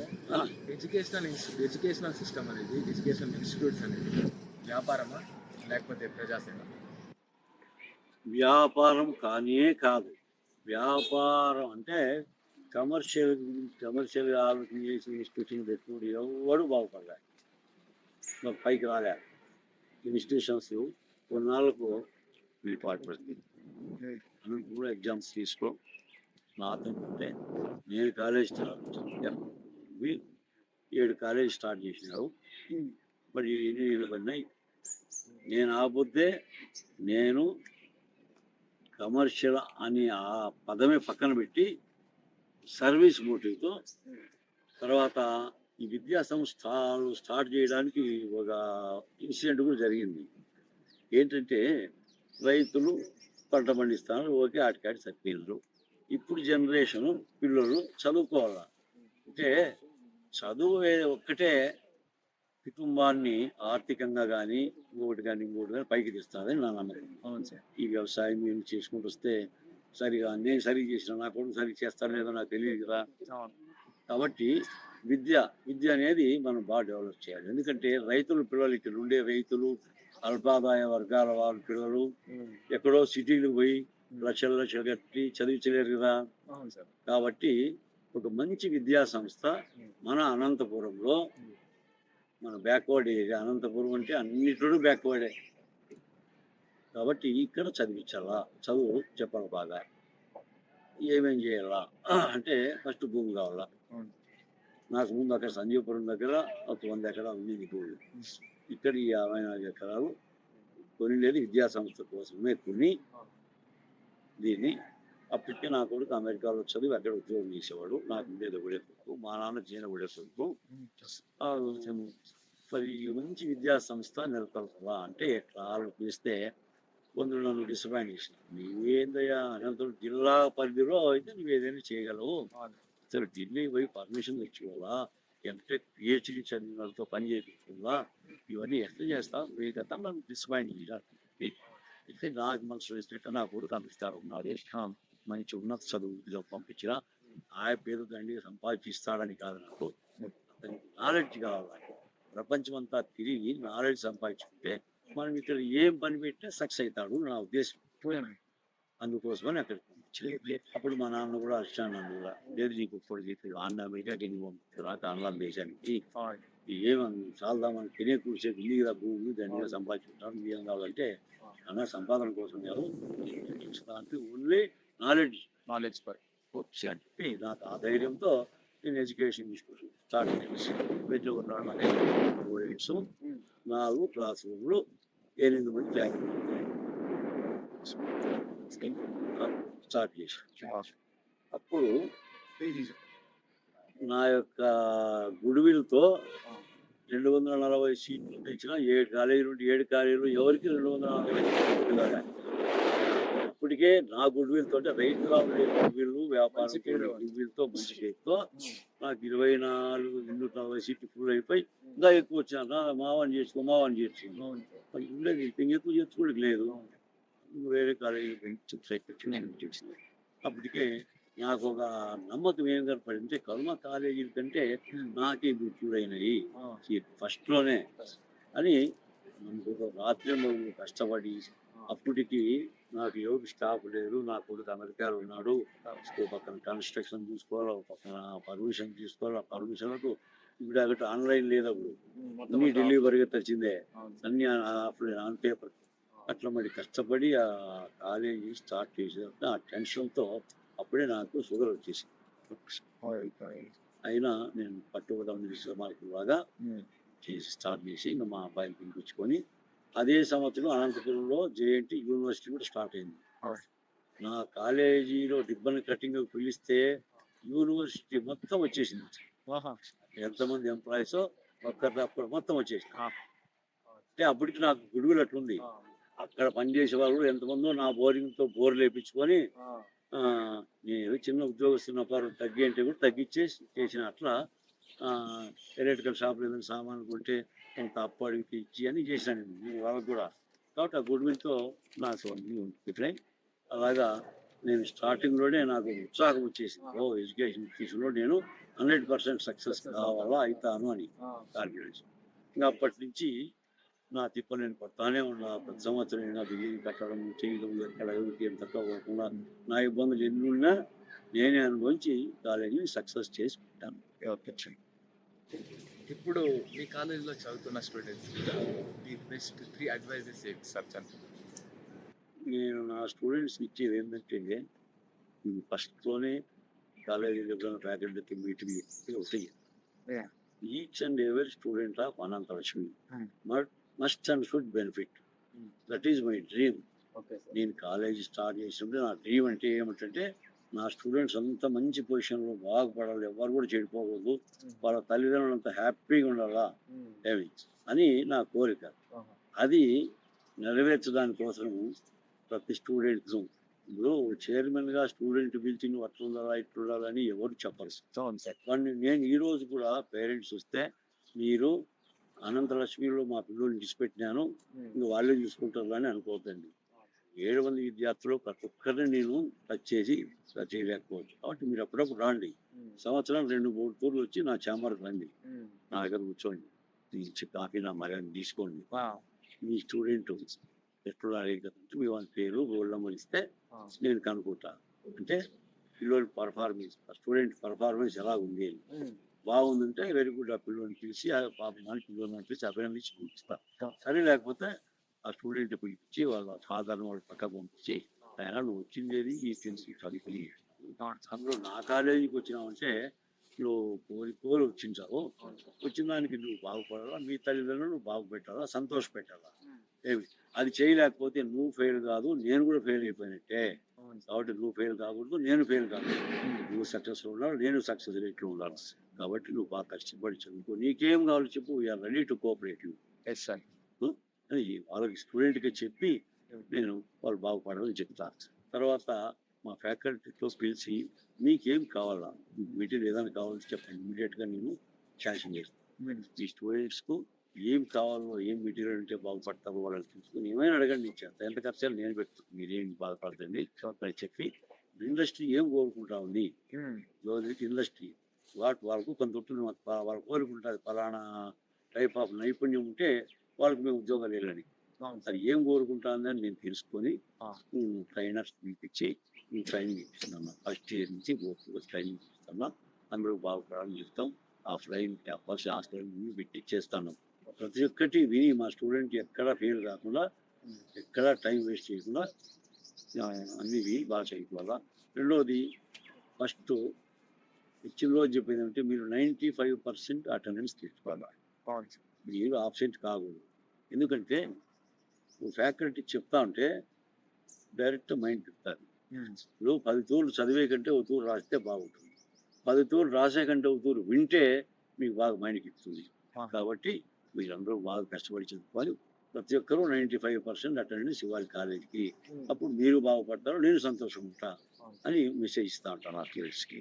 ఎడ్యుకేషనల్ సిస్టమ్ అనేది, ఎడ్యుకేషనల్ ఇన్స్టిట్యూట్స్ అనేది వ్యాపారమా లేకపోతే ప్రజాసేవ? వ్యాపారం కానే కాదు. వ్యాపారం అంటే కమర్షియల్ ఆలోచన చేసి ఇన్స్టిట్యూషన్ పెట్టుకుని ఎవరు బాగుపడలేదు, పైకి రాలేదు. ఇన్స్టిట్యూషన్స్ కొన్నాళ్ళకు పాటుపడుతుంది. మనం కూడా ఎగ్జామ్స్ తీసుకో నా అతనుంటే నేను కాలేజ్ 7 కాలేజ్ స్టార్ట్ చేసినావు. మరి ఇంజనీర్లు పడినాయి. నేను ఆపోతే నేను కమర్షియల్ అని ఆ పదమే పక్కన పెట్టి సర్వీస్ మోటివ్తో తర్వాత ఈ విద్యా సంస్థలు స్టార్ట్ చేయడానికి ఒక ఇన్సిడెంట్ కూడా జరిగింది. ఏంటంటే రైతులు పంట పండిస్తారు, ఓకే, ఆటికాడి సరిపోయినారు. ఇప్పుడు జనరేషను పిల్లలు చదువుకోవాలి. అంటే చదువు ఒక్కటే కుటుంబాన్ని ఆర్థికంగా కానీ ఇంకొకటి కానీ పైకి తెస్తారని నా నమ్మకం. అవును సార్. ఈ వ్యవసాయం మేము చేసుకుంటూ వస్తే సరిగా నేను సరిగ్గా చేసిన నా కొడుకు సరిగ్గా చేస్తాను లేదో నాకు తెలియదు కదా. కాబట్టి విద్య అనేది మనం బాగా డెవలప్ చేయాలి. ఎందుకంటే రైతుల పిల్లలు ఇక్కడ ఉండే రైతులు అల్పాదాయ వర్గాల వాళ్ళ పిల్లలు ఎక్కడో సిటీలకు పోయి లక్షలు కట్టి చదివించలేరు కదా. కాబట్టి ఒక మంచి విద్యా సంస్థ మన అనంతపురంలో, మన బ్యాక్వర్డ్ ఏరియా అనంతపురం అంటే అన్నిటిలో బ్యాక్వర్డే కాబట్టి ఇక్కడ చదివించాలా, చదువు చెప్పాలి బాగా. ఏమేం చేయాలా అంటే ఫస్ట్ భూమి కావాలా. నాకు ముందు అక్కడ సంజీవపురం దగ్గర ఒక 100 ఎకరాలు ఉంది భూమి. ఇక్కడ ఈ 54 ఎకరాలు కొనిలేదు విద్యా సంస్థ కోసమే కొని దీన్ని అప్పటికే నా కొడుకు అమెరికాలో చదివి అక్కడ ఉద్యోగం చేసేవాడు. నాకు ఉండేది ఒకడే కొడుకు, మా నాన్న జీన ఒకడే కొడుకు. మరి మంచి విద్యా సంస్థ నెలకొల్పాలా అంటే ఎట్లా ఆలోచిస్తే కొందరు నన్ను డిసప్పాయింట్ చేసిన. నువ్వేందయ్యా అనంతరం జిల్లా పరిధిలో అయితే నువ్వు ఏదైనా చేయగలవు, సరే ఢిల్లీ పోయి పర్మిషన్ తెచ్చుకోవాలా, ఎంటెక్ పిహెచ్డి చదివిన వాళ్ళతో పని చేయించుకోవాలా, ఇవన్నీ ఎట్లా చేస్తావు వేగత నన్ను డిసప్పాయింట్ చేయాలి. అయితే నాకు మనసు వేసినట్టు నా కొడుకు అందిస్తారు నాదే మంచి ఉన్నత చదువు పంపించిన ఆ పేరు దండిగా సంపాదిస్తాడని కాదు, నాకు అతనికి నాలెడ్జ్ కావాలి. ప్రపంచం అంతా తిరిగి నాలెడ్జ్ సంపాదించుకుంటే మనం ఇక్కడ ఏం పని పెట్టినా సక్సెస్ అవుతాడు నా ఉద్దేశం. అందుకోసమని అక్కడికి అప్పుడు మా నాన్న కూడా వచ్చాను నన్ను కూడా లేదు నీకు ఇప్పుడు చెప్పి అన్న మీటకి తర్వాత అన్నం దేశానికి ఏమని చాలదామని తినే కూర్చొని ఇల్లు కదా భూమి దాని మీద సంపాదించుకుంటాను ఏం కావాలంటే అన్న సంపాదన కోసం కాదు అంటే ఓన్లీ నాలెడ్జ్ నాలెడ్జ్ పర్ చెప్పి నాకు ఆ ధైర్యంతో నేను ఎడ్యుకేషన్ స్టార్ట్ చేసి వెజ్ ఉన్నాడు అనేది 4 క్లాస్ రూమ్లు 8 మంది ఫ్యాకల్టీ స్టార్ట్ చేశాను. అప్పుడు నా యొక్క గుడివిల్తో 240 సీట్లు ఇచ్చిన 7 కాలేజీలు 7 కాలేజీలు ఎవరికి 240 సీట్లు. ఇప్పటికే నా గుడ్విల్ తోటి రైతుల గుడ్విల్ వ్యాపారం గుడ్విల్తో మంచి చేతితో నాకు 24 సీట్లు ఫుల్ అయిపోయి ఇంకా ఎక్కువ వచ్చాను మావాని చేసుకో ఉండేది ఎక్కువ చేసుకోవడానికి లేదు వేరే కాలేజీ నేను చేసింది. అప్పటికే నాకు ఒక నమ్మకం ఏం కనపడిందంటే కర్మ కాలేజీల కంటే నాకే గుర్తుడైనవి ఫస్ట్లోనే అని రాత్రి కష్టపడి అప్పటికి నాకు ఎవరికి స్టాఫ్ లేదు నా కొడుకు అమెరికాలో ఉన్నాడు పక్కన కన్స్ట్రక్షన్ చూసుకోవాలి పక్కన పర్మిషన్ తీసుకోవాలి ఆ పర్మిషన్లకు ఇప్పుడు అక్కడ ఆన్లైన్ లేదు అప్పుడు అన్ని డెలివరీగా తెచ్చిందే అన్ని అప్పుడు ఆన్ పేపర్ అట్లా మరి కష్టపడి ఆ కాలేజీ స్టార్ట్ చేసేటప్పుడు ఆ టెన్షన్తో అప్పుడే నాకు షుగర్ వచ్చేసింది. అయినా నేను పట్టుబడి శ్రమానికి బాగా చేసి స్టార్ట్ చేసి ఇంకా మా అబ్బాయిని పిలిపించుకొని అదే సంవత్సరం అనంతపురంలో జేఎన్టీ యూనివర్సిటీ కూడా స్టార్ట్ అయింది. నా కాలేజీలో రిబ్బన్ కటింగ్ పిలిస్తే యూనివర్సిటీ మొత్తం వచ్చేసింది. ఎంతమంది ఎంప్లాయీస్ ఒక్కరు మొత్తం వచ్చేసింది. అంటే అప్పటికి నాకు గుడివిల్ అట్లుంది. అక్కడ పనిచేసే వాళ్ళు ఎంతమందో నా బోరింగ్తో బోర్లు వేయించుకొని నేను చిన్న ఉద్యోగస్తున్న పారు తగ్గి అంటే కూడా తగ్గించేసి చేసిన అట్లా ఎలక్ట్రికల్ షాప్లో ఏదైనా సామాన్లు కొంటే కొంత అప్పు అడిగితే ఇచ్చి అని చేశాను నేను వాళ్ళకి కూడా. కాబట్టి ఆ గుడ్విల్తో నాకు అన్నీ అలాగా నేను స్టార్టింగ్లోనే నాకు ఉత్సాహం వచ్చేసింది. ఎడ్యుకేషన్ విషయంలో నేను 100% సక్సెస్ కావాలా అవుతాను అని కాన్ఫిడెన్స్. ఇంకా అప్పటి నుంచి నా తిప్ప నేను పడతానే ఉన్నా. ప్రతి సంవత్సరం నా బిల్డింగ్ కట్టడం చేయడం ఎక్కడ ఎవరికి ఏం తక్కువ కాకుండా నా ఇబ్బందులు ఎన్ని ఉన్నా నేనే అనుభవించి కాలేజీని సక్సెస్ చేసి పెట్టాను. ఇప్పుడు మీ కాలేజీలో చదువుతున్న స్టూడెంట్స్ ది బెస్ట్ 3 అడ్వైజెస్ ఇస్తారు. నేను నా స్టూడెంట్స్కి ఇచ్చేది ఏంటంటే ఫస్ట్లోనే కాలేజీలో ఎప్పుడైనా ఫ్యాకల్టీకి మీటింగ్ అవుతాయి. Each and every student of Ananthalakshmi must and should benefit. That is my dream. నేను కాలేజీ స్టార్ట్ చేసినప్పుడు నా డ్రీమ్ అంటే ఏమిటంటే నా స్టూడెంట్స్ అంత మంచి పొజిషన్లో బాగుపడాలి, ఎవరు కూడా చెడిపోకూడదు, వాళ్ళ తల్లిదండ్రులు అంత హ్యాపీగా ఉండాలా ఏమి అని నా కోరిక. అది నెరవేర్చడానికోసం ప్రతి స్టూడెంట్స్ ఇప్పుడు చైర్మన్గా స్టూడెంట్ పిలిచి నువ్వు అట్లా ఉండాలా ఇట్లా ఉండాలని ఎవరు చెప్పరు. కానీ నేను ఈరోజు కూడా పేరెంట్స్ వస్తే మీరు అనంతలక్ష్మిలో మా పిల్లల్ని విడిచిపెట్టినాను ఇంకా వాళ్ళే చూసుకుంటారు అని అనుకోవద్దండి. 700 విద్యార్థులు ప్రతి ఒక్కరిని నేను టచ్ చేయలేకపోవచ్చు. కాబట్టి మీరు అప్పుడప్పుడు రాండి. సంవత్సరం 2-3 టూర్లు వచ్చి నా ఛాంబర్కి రండి, నా దగ్గర కూర్చోండి, కాఫీ నా మర్యాద తీసుకోండి. మీ స్టూడెంట్ ఎప్పుడు అడిగేటంటే మీ వాళ్ళ పేరు రోల్ నెంబర్ ఇస్తే నేను కనుక్కుంటా. అంటే పిల్లల పర్ఫార్మెన్స్ స్టూడెంట్ పర్ఫార్మెన్స్ ఎలా ఉంది బాగుందంటే వెరీ గుడ్. ఆ పిల్లల్ని పిలిచి ఆ పాపని పిల్లల్ని పిలిచి అభినందించి పంపిస్తా. సరే లేకపోతే ఆ స్టూడెంట్ పిలిపించి వాళ్ళ సాధారణ వాళ్ళ పక్కకు పంపించి అయినా నువ్వు వచ్చిందేది ఈ ఫ్రెండ్స్కి చదువుకుని అందులో నా కాలేజీకి వచ్చినావంటే నువ్వు కోరి వచ్చించావు. వచ్చిన దానికి నువ్వు బాగుపడాలా, మీ తల్లిదండ్రులు నువ్వు బాగుపెట్టాలా, సంతోష పెట్టాలా. ఏమి అది చేయలేకపోతే నువ్వు ఫెయిల్ కాదు, నేను కూడా ఫెయిల్ అయిపోయినట్టే. కాబట్టి నువ్వు ఫెయిల్ కాకూడదు, నేను ఫెయిల్ కాకూడదు. నువ్వు సక్సెస్లో ఉండాలి, నేను సక్సెస్ రేట్లో ఉండాలి. కాబట్టి నువ్వు బాగా కష్టపడి చదువుకో, నీకేం కావాలో చెప్పు, we're ready to cooperate you. అని వాళ్ళకి స్టూడెంట్గా చెప్పి నేను వాళ్ళు బాగుపడాలని చెప్తాను. తర్వాత మా ఫ్యాకల్టీతో పిలిచి మీకేం కావాలా, మెటీరియల్ ఏదైనా కావాలని చెప్పండి, ఇమీడియట్గా నేను శాంక్షన్ చేస్తాను. ఈ స్టూడెంట్స్కు ఏం కావాలో ఏం మెటీరియల్ అంటే బాగుపడతారో వాళ్ళని తెలుసుకుని ఏమైనా అడగండి, ఇచ్చాను ఎంత ఖర్చాలు నేను పెడుతున్నాను, మీరేం బాధపడతండి అని చెప్పి ఇండస్ట్రీ ఏం కోరుకుంటా ఉంది ఇండస్ట్రీ వాళ్ళకు కొంత ఉంటుంది, వాళ్ళు కోరుకుంటుంది ఫలానా టైప్ ఆఫ్ నైపుణ్యం ఉంటే వాళ్ళకి మేము ఉద్యోగాలు వెళ్ళని అది ఏం కోరుకుంటుందని నేను తెలుసుకొని ట్రైనర్స్ పిలిపించి మీకు ట్రైనింగ్ ఇప్పిస్తున్నాం. ఫస్ట్ ఇయర్ నుంచి ట్రైనింగ్ ఇస్తున్నాం. అందరూ బాగుపడాలని చెప్తాం. ఆఫ్లైన్ క్యాంపస్ హాస్టల్ పెట్టి చేస్తాను. ప్రతి ఒక్కటి విని మా స్టూడెంట్ ఎక్కడ ఫెయిల్ కాకుండా, ఎక్కడ టైం వేస్ట్ చేయకుండా అన్నీ విని బాగా చదువుకోవాలా. రెండవది ఫస్ట్ ఇచ్చిన రోజు చెప్పిందంటే మీరు 95% అటెండెన్స్ తీసుకోవాలి. మీరు ఆబ్సెంట్ కాకూడదు. ఎందుకంటే ఫ్యాకల్టీ చెప్తా ఉంటే డైరెక్ట్ మైండ్ చెప్తారు. ఇప్పుడు 10 తూర్లు చదివే కంటే ఒక తూరు రాస్తే బాగుంటుంది. 10 తూర్లు రాసే కంటే ఒక తూరు వింటే మీకు బాగా మైండ్కి ఎక్కుతుంది. కాబట్టి మీరందరూ బాగా కష్టపడి చదువుకోవాలి. ప్రతి ఒక్కరూ 95% అటెండెన్స్ ఇవ్వాలి కాలేజీకి. అప్పుడు మీరు బాగుపడతారు, నేను సంతోషం ఉంటా అని మెసేజ్ ఇస్తూ ఉంటాను ఆ స్టూడెంట్స్కి.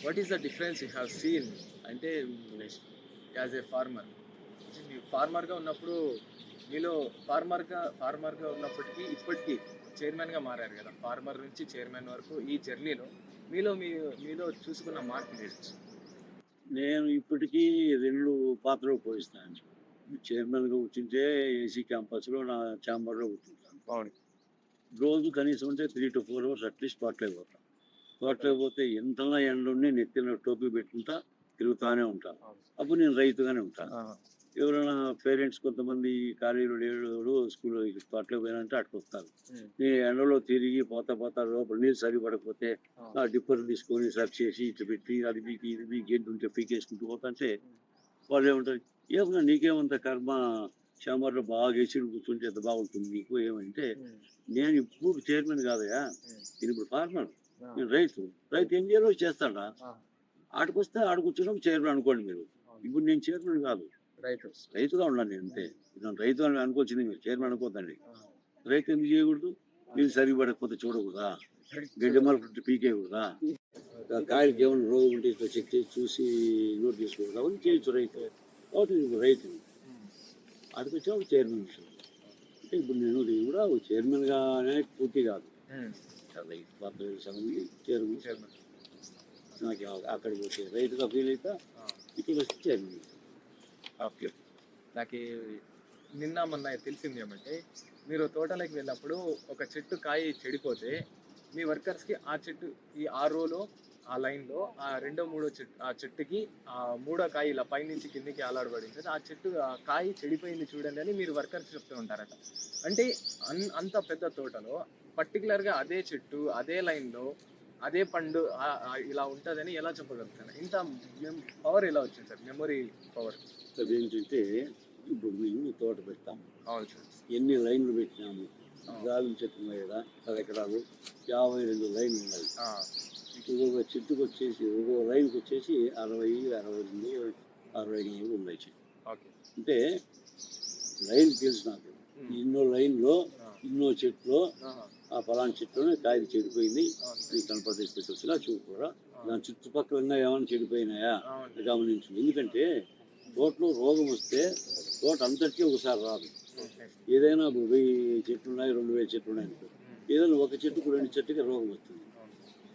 What is the difference you have seen అంటే యాజ్ ఏ ఫార్మర్, ఫార్మర్గా ఉన్నప్పుడు మీలో ఫార్మర్గా ఉన్నప్పటికీ ఇప్పటికీ చైర్మన్గా మారారు కదా, ఫార్మర్ నుంచి చైర్మన్ వరకు ఈ జర్నీలో మీలో చూసుకున్న మార్పు ఏంటి? నేను ఇప్పటికీ 2 పాత్రలు పోయిస్తాను. చైర్మన్గా కూర్చుంటే ఏసీ క్యాంపస్లో నా ఛాంబర్లో కూర్చుంటాను. రోజు కనీసం అంటే 3 to 4 hours అట్లీస్ట్ తోటలోకి పోతాను. తోటలోకి పోతే ఎంతలా ఎండుండి నెత్తిన టోపీ పెట్టుకుంటా తిరుగుతూనే ఉంటాను. అప్పుడు నేను రైతుగానే ఉంటాను. ఎవరైనా పేరెంట్స్ కొంతమంది కాలేజీలో స్కూల్లో తోటలోకి పోయినంటే అటుకు వస్తారు. నేను ఎండలో తిరిగి పోతా లోపల నీళ్ళు సరిపడకపోతే ఆ డిప్పర్ తీసుకొని సర్చ్ చేసి ఇట్లా పెట్టి అది పీకి ఇది పీకి గెడ్డు ఉంటే పీకేసుకుంటూ పోతుంటే వాళ్ళు ఏమంటారు, ఏమన్నా నీకేమంత కర్మ, ఛాంబర్లో బాగా ఎసిడ్ కూర్చుంటే ఎంత బాగుంటుంది నీకు ఏమంటే, నేను ఇప్పుడు చైర్మన్ కాదయా, నేను ఇప్పుడు ఫార్మర్, నేను రైతు ఏం చేయాలో చేస్తాడా, ఆడికొస్తే ఆడుకొచ్చడం చైర్మన్ అనుకోండి మీరు. ఇప్పుడు నేను చైర్మన్ కాదు, రైతుగా ఉన్నాను నేను అంతే. నన్ను రైతు అని అనుకోవచ్చింది, మీరు చైర్మన్ అనుకోద్దండి. రైతు ఎందుకు చేయకూడదు? మీరు సరిపడకపోతే చూడకూడదా, గడ్డి మరొకటి పీకేయకూడదా, కాయలకి ఏమైనా రోగం ఉంటే ఇట్లా చెక్ చేసి చూసి నోట్ చేసుకోకూడదు, అవన్నీ చేయొచ్చు రైతు. కాబట్టి నేను రైతు ఆడికొచ్చా చైర్మన్ విషయం. అంటే ఇప్పుడు నేను కూడా చైర్మన్గానే పూర్తి కాదు, రైతు పాత్ర చైర్మన్. నాకు అక్కడికి వచ్చే రైతుగా ఫీల్ అవుతా, ఇక్కడ వచ్చి చైర్మన్. ఓకే, నాకు నిన్న మొన్న తెలిసింది ఏమంటే, మీరు తోటలోకి వెళ్ళినప్పుడు ఒక చెట్టు కాయ చెడిపోతే మీ వర్కర్స్కి ఆ చెట్టు ఆ రోలో ఆ లైన్లో ఆ రెండో మూడో చెట్టు ఆ చెట్టుకి ఆ మూడో కాయ ఇలా పైనుంచి కిందికి ఆలాడబడింది, ఆ చెట్టు ఆ కాయ చెడిపోయింది చూడండి అని మీరు వర్కర్స్ చెప్తూ ఉంటారట. అంటే అంత పెద్ద తోటలో పర్టికులర్గా అదే చెట్టు అదే లైన్లో అదే పండు ఇలా ఉంటుందని ఎలా చెప్పగలుగుతాను? ఇంత పవర్ ఎలా వచ్చింది సార్, మెమొరీ పవర్? అదేంటంటే ఇప్పుడు మేము తోట పెడతాం, అవును సార్, ఎన్ని లైన్లు పెట్టినాము, జాబిల్ చెట్టు ఉన్నాయి కదా 10 ఎకరాలు, 52 లైన్లు ఉన్నాయి. ఒక్కొక్క చెట్టుకు వచ్చేసి ఒక్కొక్క లైన్కి వచ్చేసి 60, 62, 64 ఉన్నాయి చెట్టు. అంటే లైన్ తెలుసు నాకు, ఎన్నో లైన్లో ఎన్నో చెట్లు, ఆ పలానా చెట్టులోనే కాయలు చెడిపోయింది, నీకు కనపడే స్పెషల్స్గా చూడకూడదా, దాని చుట్టుపక్కల ఏమైనా చెడిపోయినాయా గమనించు. ఎందుకంటే తోటలో రోగం వస్తే తోట అంతటికీ ఒకసారి రాదు. ఏదైనా 1000 చెట్లు ఉన్నాయి, 2000 చెట్లు ఉన్నాయి అనుకో, ఏదైనా ఒక చెట్టుకు 2 చెట్టుకి రోగం వస్తుంది.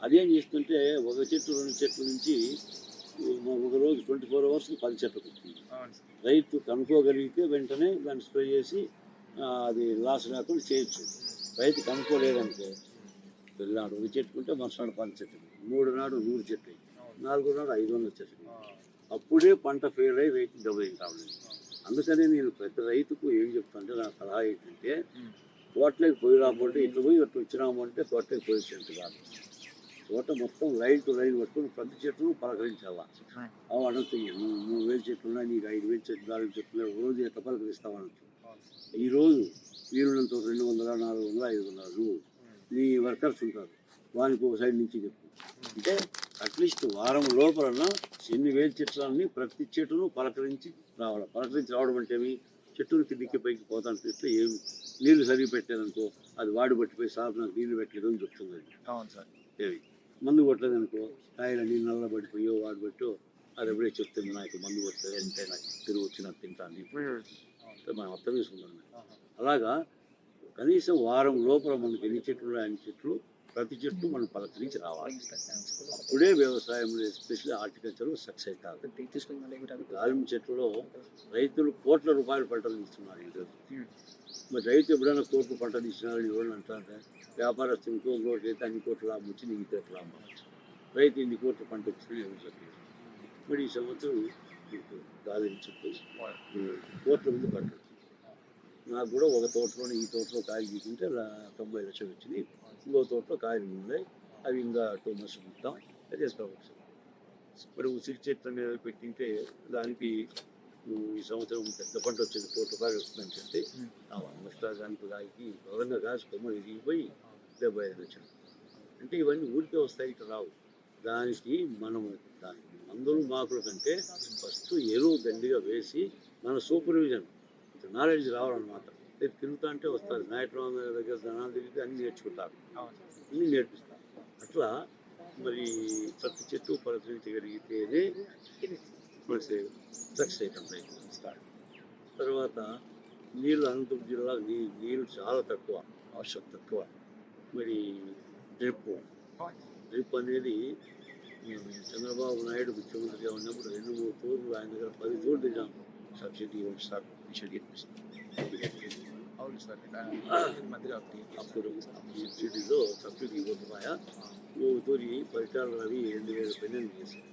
అదేం చేస్తుంటే ఒక చెట్టు 2 చెట్ల నుంచి ఒక రోజు 24 hours 10 చెట్లకు వస్తుంది. రైతు కనుక్కోగలిగితే వెంటనే దాన్ని స్ప్రే చేసి అది లాస్ లేకుండా చేయొచ్చు. రైతు కనుక్కోలేదనుకో, వెళ్ళాడు ఒక చెట్టుకుంటే మరుసనాడు 10 చెట్లు, 3 నాడు 100 చెట్లు, 4 నాడు 500 చెట్లు. అప్పుడే పంట ఫెయిల్ అయ్యి రైతు దెబ్బతిని కావలేదు. అందుకనే నేను ప్రతి రైతుకు ఏం చెప్తానంటే, నా సలహా ఏంటంటే, తోటలోకి పోయి రాకపోతే ఇట్లా పోయి అట్లా వచ్చినాము అంటే తోటలోకి పోయేసేంత కాదు. తోట మొత్తం లైన్ టు లైన్ పట్టుకుని ప్రతి చెట్టును పలకరించాలా. అవి అనొచ్చు, 3000 చెట్లు ఉన్నాయి, నీకు 5000 చెట్లు 4000 చెట్లు రోజు ఎట్లా పలకరిస్తావు అనొచ్చు. ఈరోజు వీరులంతా 200, 400, 500 నీ వర్కర్స్ ఉంటారు, వానికి ఒక సైడ్ నుంచి చెప్పు. అంటే అట్లీస్ట్ వారం లోపలన ఎన్ని వేల చెట్లని ప్రతి చెట్టును పలకరించి రావాలి. పలకరించి రావడం అంటే చెట్టును కిందికి పైకి పోతాను చూస్తే ఏమి నీళ్లు సరిగి పెట్టలేదనుకో, అది వాడి పట్టిపోయి సార్ నాకు నీళ్లు పెట్టలేదు అని చెప్తుంది. అవును సార్. ఏవి మందు కొట్టలేదనుకో, కాయలన్నీ నల్ల పడిపోయో వాడి పెట్టో, అది ఎప్పుడే చెప్తుంది నాకు మందు కొట్టలేదు అంటే నాకు తిరిగి వచ్చి నాకు తింటాను మనం అర్థం చేసుకుంటాను. అలాగా కనీసం వారం లోపల మనకి ఎన్ని చెట్లు అన్ని చెట్లు ప్రతి చెట్టు మనం పలకరించి రావాలి. అప్పుడే వ్యవసాయంలో ఎస్పెషల్లీ హార్టికల్చర్ సక్సెస్ అవుతుంది. దానిమ్మ చెట్లలో రైతులు కోట్ల రూపాయలు పంటలు ఇస్తున్నారు ఈరోజు. మరి రైతు ఎప్పుడైనా కోట్లు పంటలు ఇచ్చినారని ఎవరు అంటారు? వ్యాపారస్తులు ఇంకోటి అయితే అన్ని కోట్ల లాభం వచ్చి నీకు కోట్ల లాభం, రైతు ఇన్ని కోట్ల పంట వచ్చినా ఎవరు చెప్పలేదు. మరి ఈ సంవత్సరం దానిమ్మ చెట్టు కోట్ల ముందు పట్టదు. నాకు కూడా ఒక తోటలో ఈ తోటలో కాయలు గీకుంటే 90 లక్షలు వచ్చింది. ఇంకో తోటలో కాయలు ఉన్నాయి, అవి ఇంకా 2 months ఉంటాం, అది చేసుకోవచ్చు. మరి ఉసిరి చెట్లు అనేది పెట్టింటే దానికి ఈ సంవత్సరం పెద్ద పంట వచ్చింది, 1 కోటి రూపాయలు వస్తుందని చెప్పి ఆ 100 దానికి కాయకి బలంగా కాసి కొమ్మలు ఎదిగిపోయి 75 లక్షలు. అంటే ఇవన్నీ ఊరికే వస్తాయి, ఇట్లా రావు. దానికి మనం దానికి మందులు మాకుల కంటే ఫస్ట్ ఎరువు దండిగా వేసి మన సూపర్విజన్ నాలెడ్జ్ రావాలన్నమాట. రేపు తిరుగుతా అంటే వస్తారు, నాయకుల దగ్గర జనాలు తిరిగితే అన్నీ నేర్చుకుంటారు, అన్నీ నేర్పిస్తారు. అట్లా మరి ప్రతి చెట్టు పరిశీలించగలిగితేనే సక్సెస్ అవుతుంది. తర్వాత నీళ్ళు అనంతపురం జిల్లా నీళ్ళు చాలా తక్కువ, అవసరం తక్కువ. మరి డ్రిప్ అనేది చంద్రబాబు నాయుడు ముఖ్యమంత్రిగా ఉన్నప్పుడు 2-3 తూర్లు ఆయన దగ్గర 10 తూర్లు దిగాం. సబ్సిడీ సార్ అవును సార్, అప్పుడు సబ్సిడీలో సబ్సిడీ ఇవ్వకపోయా ఓ తూరి పరికరాలు అవి 2000 పెన్నులు చేశారు.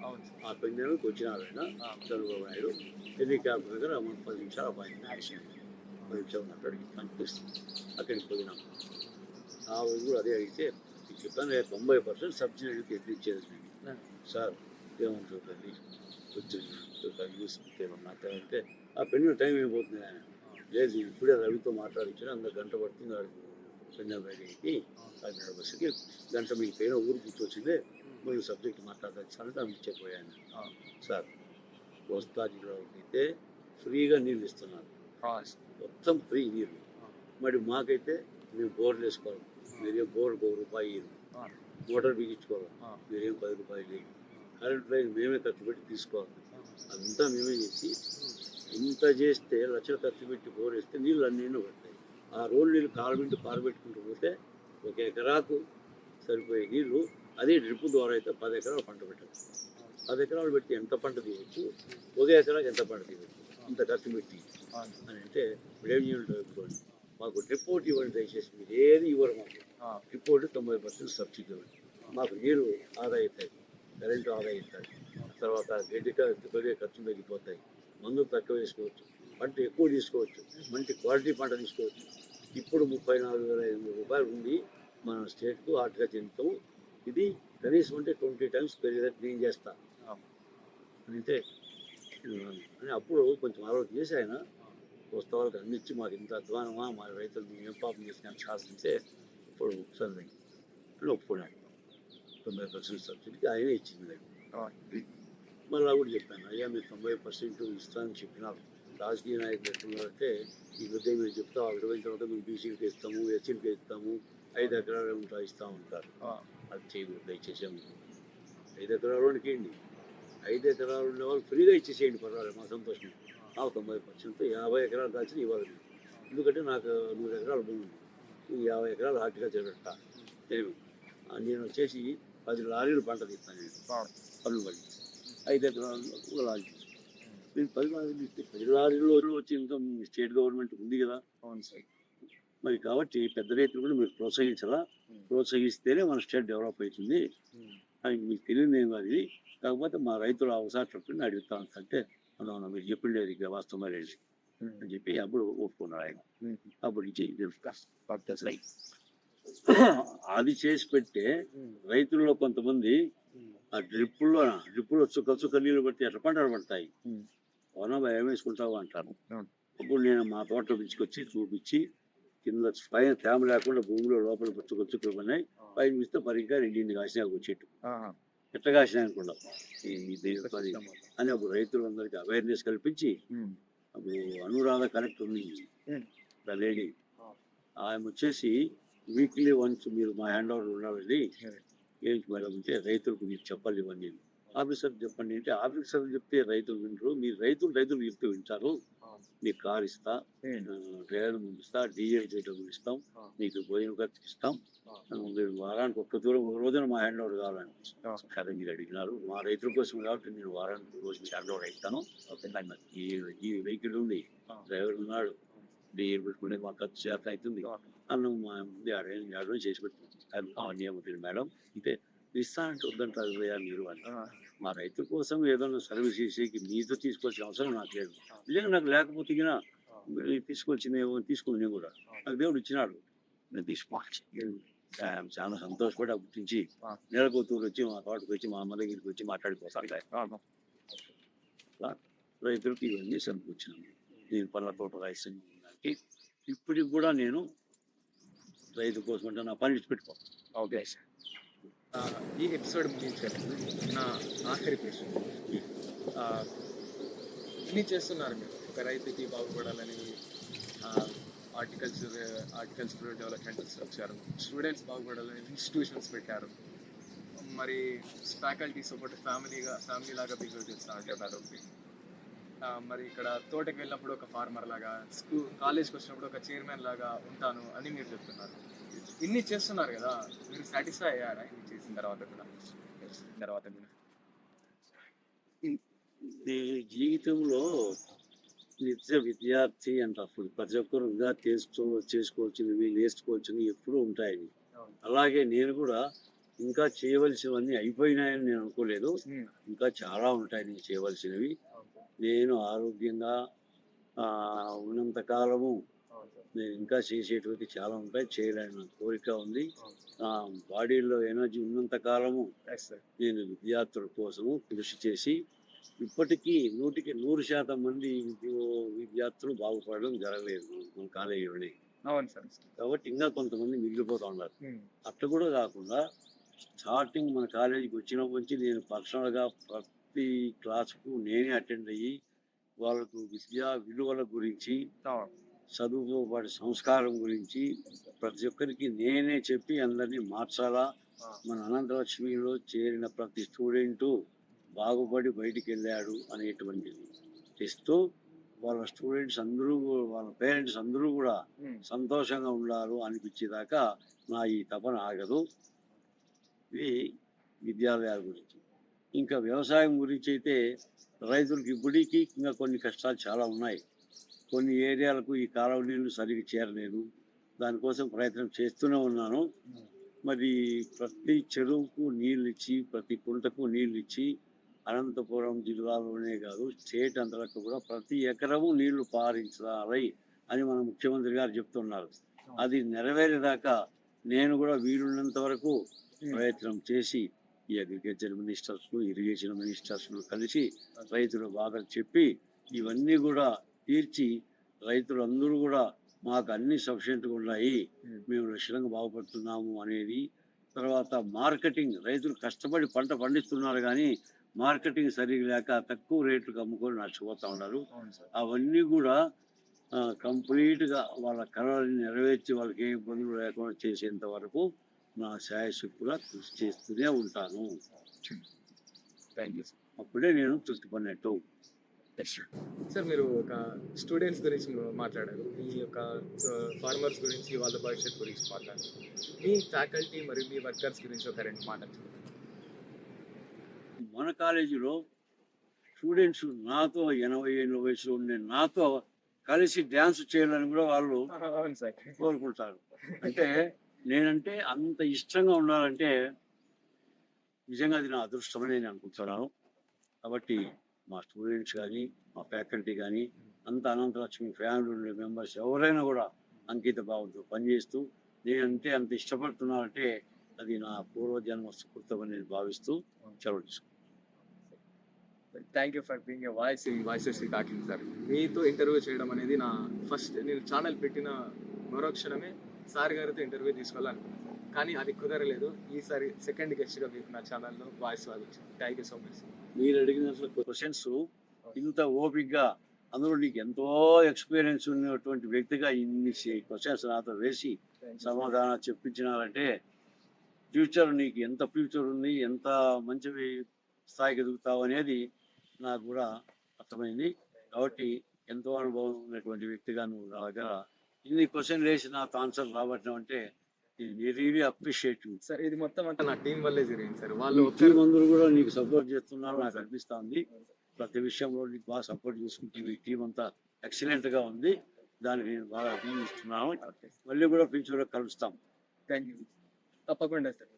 అవును సార్. ఆ పెన్నులకు వచ్చినారు ఆయన చంద్రబాబు నాయుడు. హెలికాప్టర్ దగ్గర 10 నిమిషాలు అపాయింట్ 10 నిమిషాలు మాట్లాడి అనిపిస్తుంది. అక్కడికి పోయినాం. ఆ రోజు కూడా అదే అడిగితే చెప్పాను 90% సబ్సిడీకి ఎత్తిచ్చేది సార్, ఏమంటుంది ఏమన్నా అంటే ఆ పెన్ను టైం అయిపోతుంది ఆయన. లేదు ఇప్పుడే రవితో మాట్లాడించిన అంత గంట పడుతుంది పెన్ను బయటికి కాకినాడ బస్సుకి, గంట మీకు పైన ఊరు గుర్తొచ్చిందే మీరు సబ్జెక్ట్ మాట్లాడాలి సార్ అంటే పంపించకపోయాను. సార్ కోస్తాజిలో అయితే ఫ్రీగా నీళ్ళు ఇస్తున్నారు, మొత్తం ఫ్రీ నీళ్ళు. మరి మాకైతే మేము బోర్లు వేసుకోవాలి, మీరేం బోర్లకు ₹1 మోటార్ బిగించుకోవాలి, మీరేం ₹10 లేదు. కరెంట్ లైన్ మేమే ఖర్చు పెట్టి తీసుకోవాలి, అంతా మేమే చేసి ఇంత చేస్తే లక్షలు ఖర్చు పెట్టి బోర్ వేస్తే నీళ్ళు అన్నీ పడతాయి. ఆ రోడ్డు నీళ్ళు కారబెట్టుకుంటూ పోతే 1 ఎకరాకు సరిపోయే నీళ్ళు అదే డ్రిప్ ద్వారా అయితే 10 ఎకరాలు పంట పెట్టచ్చు. 10 ఎకరాలు పెట్టి ఎంత పంట తీయవచ్చు, 1 ఎకరాకు ఎంత పంట తీయవచ్చు, ఇంత ఖర్చు పెట్టి అని అంటే ఏం చేయాలి? మాకు డ్రిప్ ఒకటి ఇవ్వండి దయచేసి, మీరు ఏది ఇవ్వరు మాకు. డ్రిప్ ఒకటి 90% సబ్సిడీ ఇవ్వండి, మాకు నీరు ఆదా అవుతాయి, కరెంటు ఆదా అవుతాయి, తర్వాత కొద్దిగా ఖర్చు తగ్గిపోతాయి, మందులు తక్కువ వేసుకోవచ్చు, పంట ఎక్కువ తీసుకోవచ్చు, మంచి క్వాలిటీ పంట తీసుకోవచ్చు. ఇప్పుడు ₹34,500 ఉంది మన స్టేట్కు హార్టికల్చర్ ఇన్కమ్. ఇది కనీసం అంటే 20 times పెరిగేటట్టు నేను చేస్తాను అంటే అని అప్పుడు కొంచెం ఆలోచన చేసి ఆయన వస్తే వాళ్ళకి అందించి మాకు ఇంత అధ్వానమా, మా రైతులు మేము ఏం పాపం చేసినా శాసించే ఇప్పుడు సరే ఒప్పుకున్నాను. 90% సబ్సిడీకి ఆయనే ఇచ్చింది. మళ్ళీ కూడా చెప్పాను, అయ్యా మీరు 90% ఇస్తానని చెప్పినారు, రాజకీయ నాయకులు ఎట్లున్నారంటే ఈ మధ్య మీరు చెప్తా 20 తర్వాత మేము బీసీలకి ఇస్తాము, ఎస్సీలకి ఇస్తాము, 5 ఎకరాలు ఉంటా ఇస్తూ ఉంటారు. అది చేయకూడదు దయచేసి. 5 ఎకరాలకి ఏంటి, 5 ఎకరాలు ఉండే వాళ్ళు ఫ్రీగా ఇచ్చేసేయండి, పర్వాలేదు, మా సంతోషం. నాకు 90% 50 ఎకరాలు దాచి ఇవ్వాలి, ఎందుకంటే నాకు 100 ఎకరాలు భూమి ఉంది, 50 ఎకరాలు హార్టికల్చర్ పెట్టా. నేను వచ్చేసి 10 లారీలు పంట తీస్తాను, నేను పనులు పడి 5 ఎకరాల్లో ఒక లారీ తీసుకుంటాను. నేను 10 లారీలు ఇస్తే 10 లారీలో వచ్చి ఇన్కమ్ స్టేట్ గవర్నమెంట్ ఉంది కదా. అవును సార్. మరి కాబట్టి పెద్ద రైతులు కూడా మీరు ప్రోత్సహించాలా, ప్రోత్సహిస్తేనే మన స్టేట్ డెవలప్ అవుతుంది. అది మీకు తెలియదు ఏం కాదు ఇది, కాకపోతే మా రైతులు అవసరం చెప్పండి అడుగుతా అంటే అవునా మీరు చెప్పిండేది ఇక వాస్తవమే లేదు అని చెప్పి అప్పుడు ఒప్పుకున్నాడు ఆయన. అప్పుడు ఇచ్చి అది చేసి పెట్టే రైతుల్లో కొంతమంది ఆ డ్రిప్పుల్లో చుక్క నీళ్ళు పడితే ఎట్లా పంటలు పడతాయి, అవునా భయం వేసుకుంటావు అంటారు. అప్పుడు నేను మా తోట తీసుకొచ్చి చూపించి కింద పైన తేమ లేకుండా భూమిలో లోపల చుక్కలు పడినాయి, పైన ఇస్తే పరిగా 2 కాసినా చెట్టు ఎట్లా కాసినా అనుకుంటాం అని అప్పుడు రైతులందరికీ అవేర్నెస్ కల్పించి అప్పుడు అనురాధ కలెక్టర్ ఉంది లేడీ, ఆమె వచ్చేసి వీక్లీ వన్స్ మీరు మా హ్యాండ్ ఓవర్ ఉండాలి ఏంటి మేడం అంటే రైతులకు మీరు చెప్పాలి ఇవన్నీ ఆఫీసర్ చెప్పండి అంటే ఆఫీసర్ చెప్తే రైతులు వింటారు, మీరు రైతులు చెప్తే వింటారు. నీకు కార్ ఇస్తా, డ్రైవర్ పంపిస్తా, డీజిల్ రేట్లు ఇస్తాం, నీకు భోజనం ఖర్చు ఇస్తాం, మీరు వారానికి ఒక్క దూరం ఒక రోజున మా హ్యాండ్ ఓవర్ కావాలని సరే మీరు అడిగినారు. మా రైతుల కోసం కాబట్టి నేను వారానికి ఒక రోజు హ్యాండ్ ఓవర్ ఇస్తాను. ఈ వెహికల్ ఉంది, డ్రైవర్ ఉన్నాడు, డీజిల్ పెట్టుకునే మా ఖర్చు చేత అవుతుంది అన్నం మా ముందు ఆడ చేసి పెట్టుకుంటాం. అవన్నీ ఏమవుతుంది మేడం అంటే ఇస్తా అంటే వద్దంటారు మీరు అని. మా రైతుల కోసం ఏదైనా సర్వీస్ చేసేకి మీతో తీసుకోవాల్సిన అవసరం నాకు లేదు. నిజంగా నాకు లేకపోతే తీసుకొచ్చినేమో తీసుకుని నేను కూడా నాకు దేవుడు ఇచ్చినాడు, నేను తీసుకోవాలి. చాలా సంతోషపడి గుర్తించి నెలకొత్తూరు వచ్చి మా తోటకు వచ్చి మా అమ్మ దగ్గరికి వచ్చి మాట్లాడిపోతాను. రైతులకు ఇవన్నీ సమకూర్చినాను. నేను పళ్ళ తోట రాయిస్తానికి ఇప్పటికి కూడా నేను రైతు కోసం అంటే నా పని పెట్టుకోను. ఓకే సార్, ఈ ఎపిసోడ్ ముగించారు. నా ఆఖరి ప్రశ్న, ఇన్ని చేస్తున్నారు మీరు, ఒక రైతుకి బాగుపడాలని ఆర్టికల్స్ డెవలప్మెంట్ వచ్చారు, స్టూడెంట్స్ బాగుపడాలని ఇన్స్టిట్యూషన్స్ పెట్టారు, మరి ఫ్యాకల్టీ సపోర్ట్ ఫ్యామిలీ లాగా బిహేవ్ చేస్తూ ఉంటారు. మరి ఇక్కడ తోటకి వెళ్ళినప్పుడు ఒక ఫార్మర్ లాగా, కాలేజ్కి వచ్చినప్పుడు ఒక చైర్మన్ లాగా ఉంటాను అని మీరు చెప్తున్నారు. ఇన్ని చేస్తున్నారు కదా, మీరు సాటిస్ఫై అయ్యారా ఇన్ని చేసిన తర్వాత కూడా? జీవితంలో నిత్య విద్యార్థి అంటారు. ప్రతి ఒక్కరు ఇంకా చేసుకోవచ్చినవి నేర్చుకోవచ్చినవి ఎప్పుడూ ఉంటాయి. అలాగే నేను కూడా ఇంకా చేయవలసినవన్నీ అయిపోయినాయని నేను అనుకోలేదు. ఇంకా చాలా ఉంటాయి నేను చేయవలసినవి. నేను ఆరోగ్యంగా ఉన్నంత కాలము నేను ఇంకా చేసేటువంటి చాలా ఉంటాయి. చేయాలని కోరిక ఉంది. బాడీలో ఎనర్జీ ఉన్నంత కాలము నేను విద్యార్థుల కోసము కృషి చేసి ఇప్పటికీ 100% మంది విద్యార్థులు బాగుపడడం జరగలేదు మన కాలేజీలోనే. అవును సార్. కాబట్టి ఇంకా కొంతమంది మిగిలిపోతూ ఉన్నారు. అట్లా కూడా కాకుండా స్టార్టింగ్ మన కాలేజీకి వచ్చినప్పటి నుంచి నేను పర్సనల్గా ప్రతి క్లాసుకు నేనే అటెండ్ అయ్యి వాళ్ళకు విద్యా విలువల గురించి, చదువుతో పాటు సంస్కారం గురించి ప్రతి ఒక్కరికి నేనే చెప్పి అందరినీ మార్చాలా. మన అనంతలక్ష్మిలో చేరిన ప్రతి స్టూడెంటు బాగుపడి బయటికి వెళ్ళాడు అనేటువంటిది తెస్తూ వాళ్ళ స్టూడెంట్స్ అందరూ, వాళ్ళ పేరెంట్స్ అందరూ కూడా సంతోషంగా ఉండాలి అనిపించేదాకా నా ఈ తపన ఆగదు. ఇది విద్యాలయాల గురించి. ఇంకా వ్యవసాయం గురించి అయితే రైతులకి ఇప్పటికీ ఇంకా కొన్ని కష్టాలు చాలా ఉన్నాయి. కొన్ని ఏరియాలకు ఈ కాలువ నీళ్లు సరిగ్గా చేరలేదు. దానికోసం ప్రయత్నం చేస్తూనే ఉన్నాను. మరి ప్రతి చెరువుకు నీళ్ళు ఇచ్చి, ప్రతి కుంటకు నీళ్ళు ఇచ్చి, అనంతపురం జిల్లాలోనే కాదు స్టేట్ అంతలకు కూడా ప్రతి ఎకరము నీళ్లు పారించాలి అని మన ముఖ్యమంత్రి గారు చెప్తున్నారు. అది నెరవేరేదాకా నేను కూడా వీలున్నంత వరకు ప్రయత్నం చేసి ఈ అగ్రికల్చర్ మినిస్టర్స్, ఇరిగేషన్ మినిస్టర్స్ కలిసి రైతుల బాధలు చెప్పి ఇవన్నీ కూడా తీర్చి రైతులందరూ కూడా మాకు అన్ని సఫిషియెంట్గా ఉన్నాయి, మేము లక్షణంగా బాగుపడుతున్నాము అనేది. తర్వాత మార్కెటింగ్, రైతులు కష్టపడి పంట పండిస్తున్నారు కానీ మార్కెటింగ్ సరిగ్గా లేక తక్కువ రేట్లకు అమ్ముకొని నష్టపోతూ ఉన్నారు. అవన్నీ కూడా కంప్లీట్గా వాళ్ళ కళని నెరవేర్చి వాళ్ళకి ఏ ఇబ్బందులు లేకుండా చేసేంత వరకు నా శాయశక్తిగా కృషి చేస్తూనే ఉంటాను. Thank you. అప్పుడే నేను తృప్తి పడినట్టు. సార్, మీరు ఒక స్టూడెంట్స్ గురించి మాట్లాడారు, ఈ యొక్క ఫార్మర్స్ గురించి, వాళ్ళ భవిష్యత్ గురించి మాట్లాడారు. మీ ఫ్యాకల్టీ మరియు మీ వర్కర్స్ గురించి ఒక 2 మాటలు. మన కాలేజీలో స్టూడెంట్స్ నాతో 80 ఏళ్ళ వయసులో ఉండే నాతో కలిసి డ్యాన్స్ చేయాలని కూడా వాళ్ళు కోరుకుంటారు. అంటే నేనంటే అంత ఇష్టంగా ఉండాలంటే నిజంగా అది నా అదృష్టమని నేను అనుకుంటున్నాను. కాబట్టి మా స్టూడెంట్స్ కానీ, మా ఫ్యాకల్టీ కానీ, అంత అనంతలక్ష్మి ఫ్యామిలీ ఉండే మెంబర్స్ ఎవరైనా కూడా అంకిత భావంతో పనిచేస్తూ నేనంటే అంత ఇష్టపడుతున్నానంటే అది నా పూర్వజన్మ సుకృతమని నేను భావిస్తూ సెలవు తీసుకుంటాను. Thank you for being a voice in voices talking sir. మీతో ఇంటర్వ్యూ చేయడం అనేది నా ఫస్ట్, నేను ఛానల్ పెట్టిన మరోక్షణమే సార్ గారితో ఇంటర్వ్యూ తీసుకోవాలనుకున్నాను, కానీ అది కుదరలేదు. ఈసారి సెకండ్ గెస్ట్గా మీకు నా ఛానల్లో వాయిస్ వాళ్ళు వచ్చింది. Thank you so much. మీరు అడిగిన క్వశ్చన్స్ ఇంత ఓపిక్గా, అందులో నీకు ఎంతో ఎక్స్పీరియన్స్ ఉన్నటువంటి వ్యక్తిగా ఇన్ని క్వశ్చన్స్ నాతో వేసి సమాధానం చెప్పించినారంటే ఫ్యూచర్ నీకు ఎంత ఫ్యూచర్ ఉంది, ఎంత మంచివి స్థాయికి ఎదుగుతావు అనేది నాకు కూడా అర్థమైంది. కాబట్టి ఎంతో అనుభవం ఉన్నటువంటి వ్యక్తిగా నువ్వు నా దగ్గర ఇన్ని క్వశ్చన్ వేసి నాకు ఆన్సర్ రావటం అంటే ఇది రియలీ అప్రిషియేట్. సార్ ఇది మొత్తం అంతా నా టీం వల్లే జరిగింది సార్. వాళ్ళు టీం అందరూ కూడా నీకు సపోర్ట్ చేస్తున్నారు నాకు అనిపిస్తుంది. ప్రతి విషయంలో నీకు బాగా సపోర్ట్ చేసుకుంటుంది. టీం అంతా ఎక్సలెంట్గా ఉంది. దానికి నేను బాగా అభినందిస్తున్నాను. మళ్ళీ కూడా ఫ్యూచర్లో కలుస్తాం. Thank you. తప్పకుండా సార్.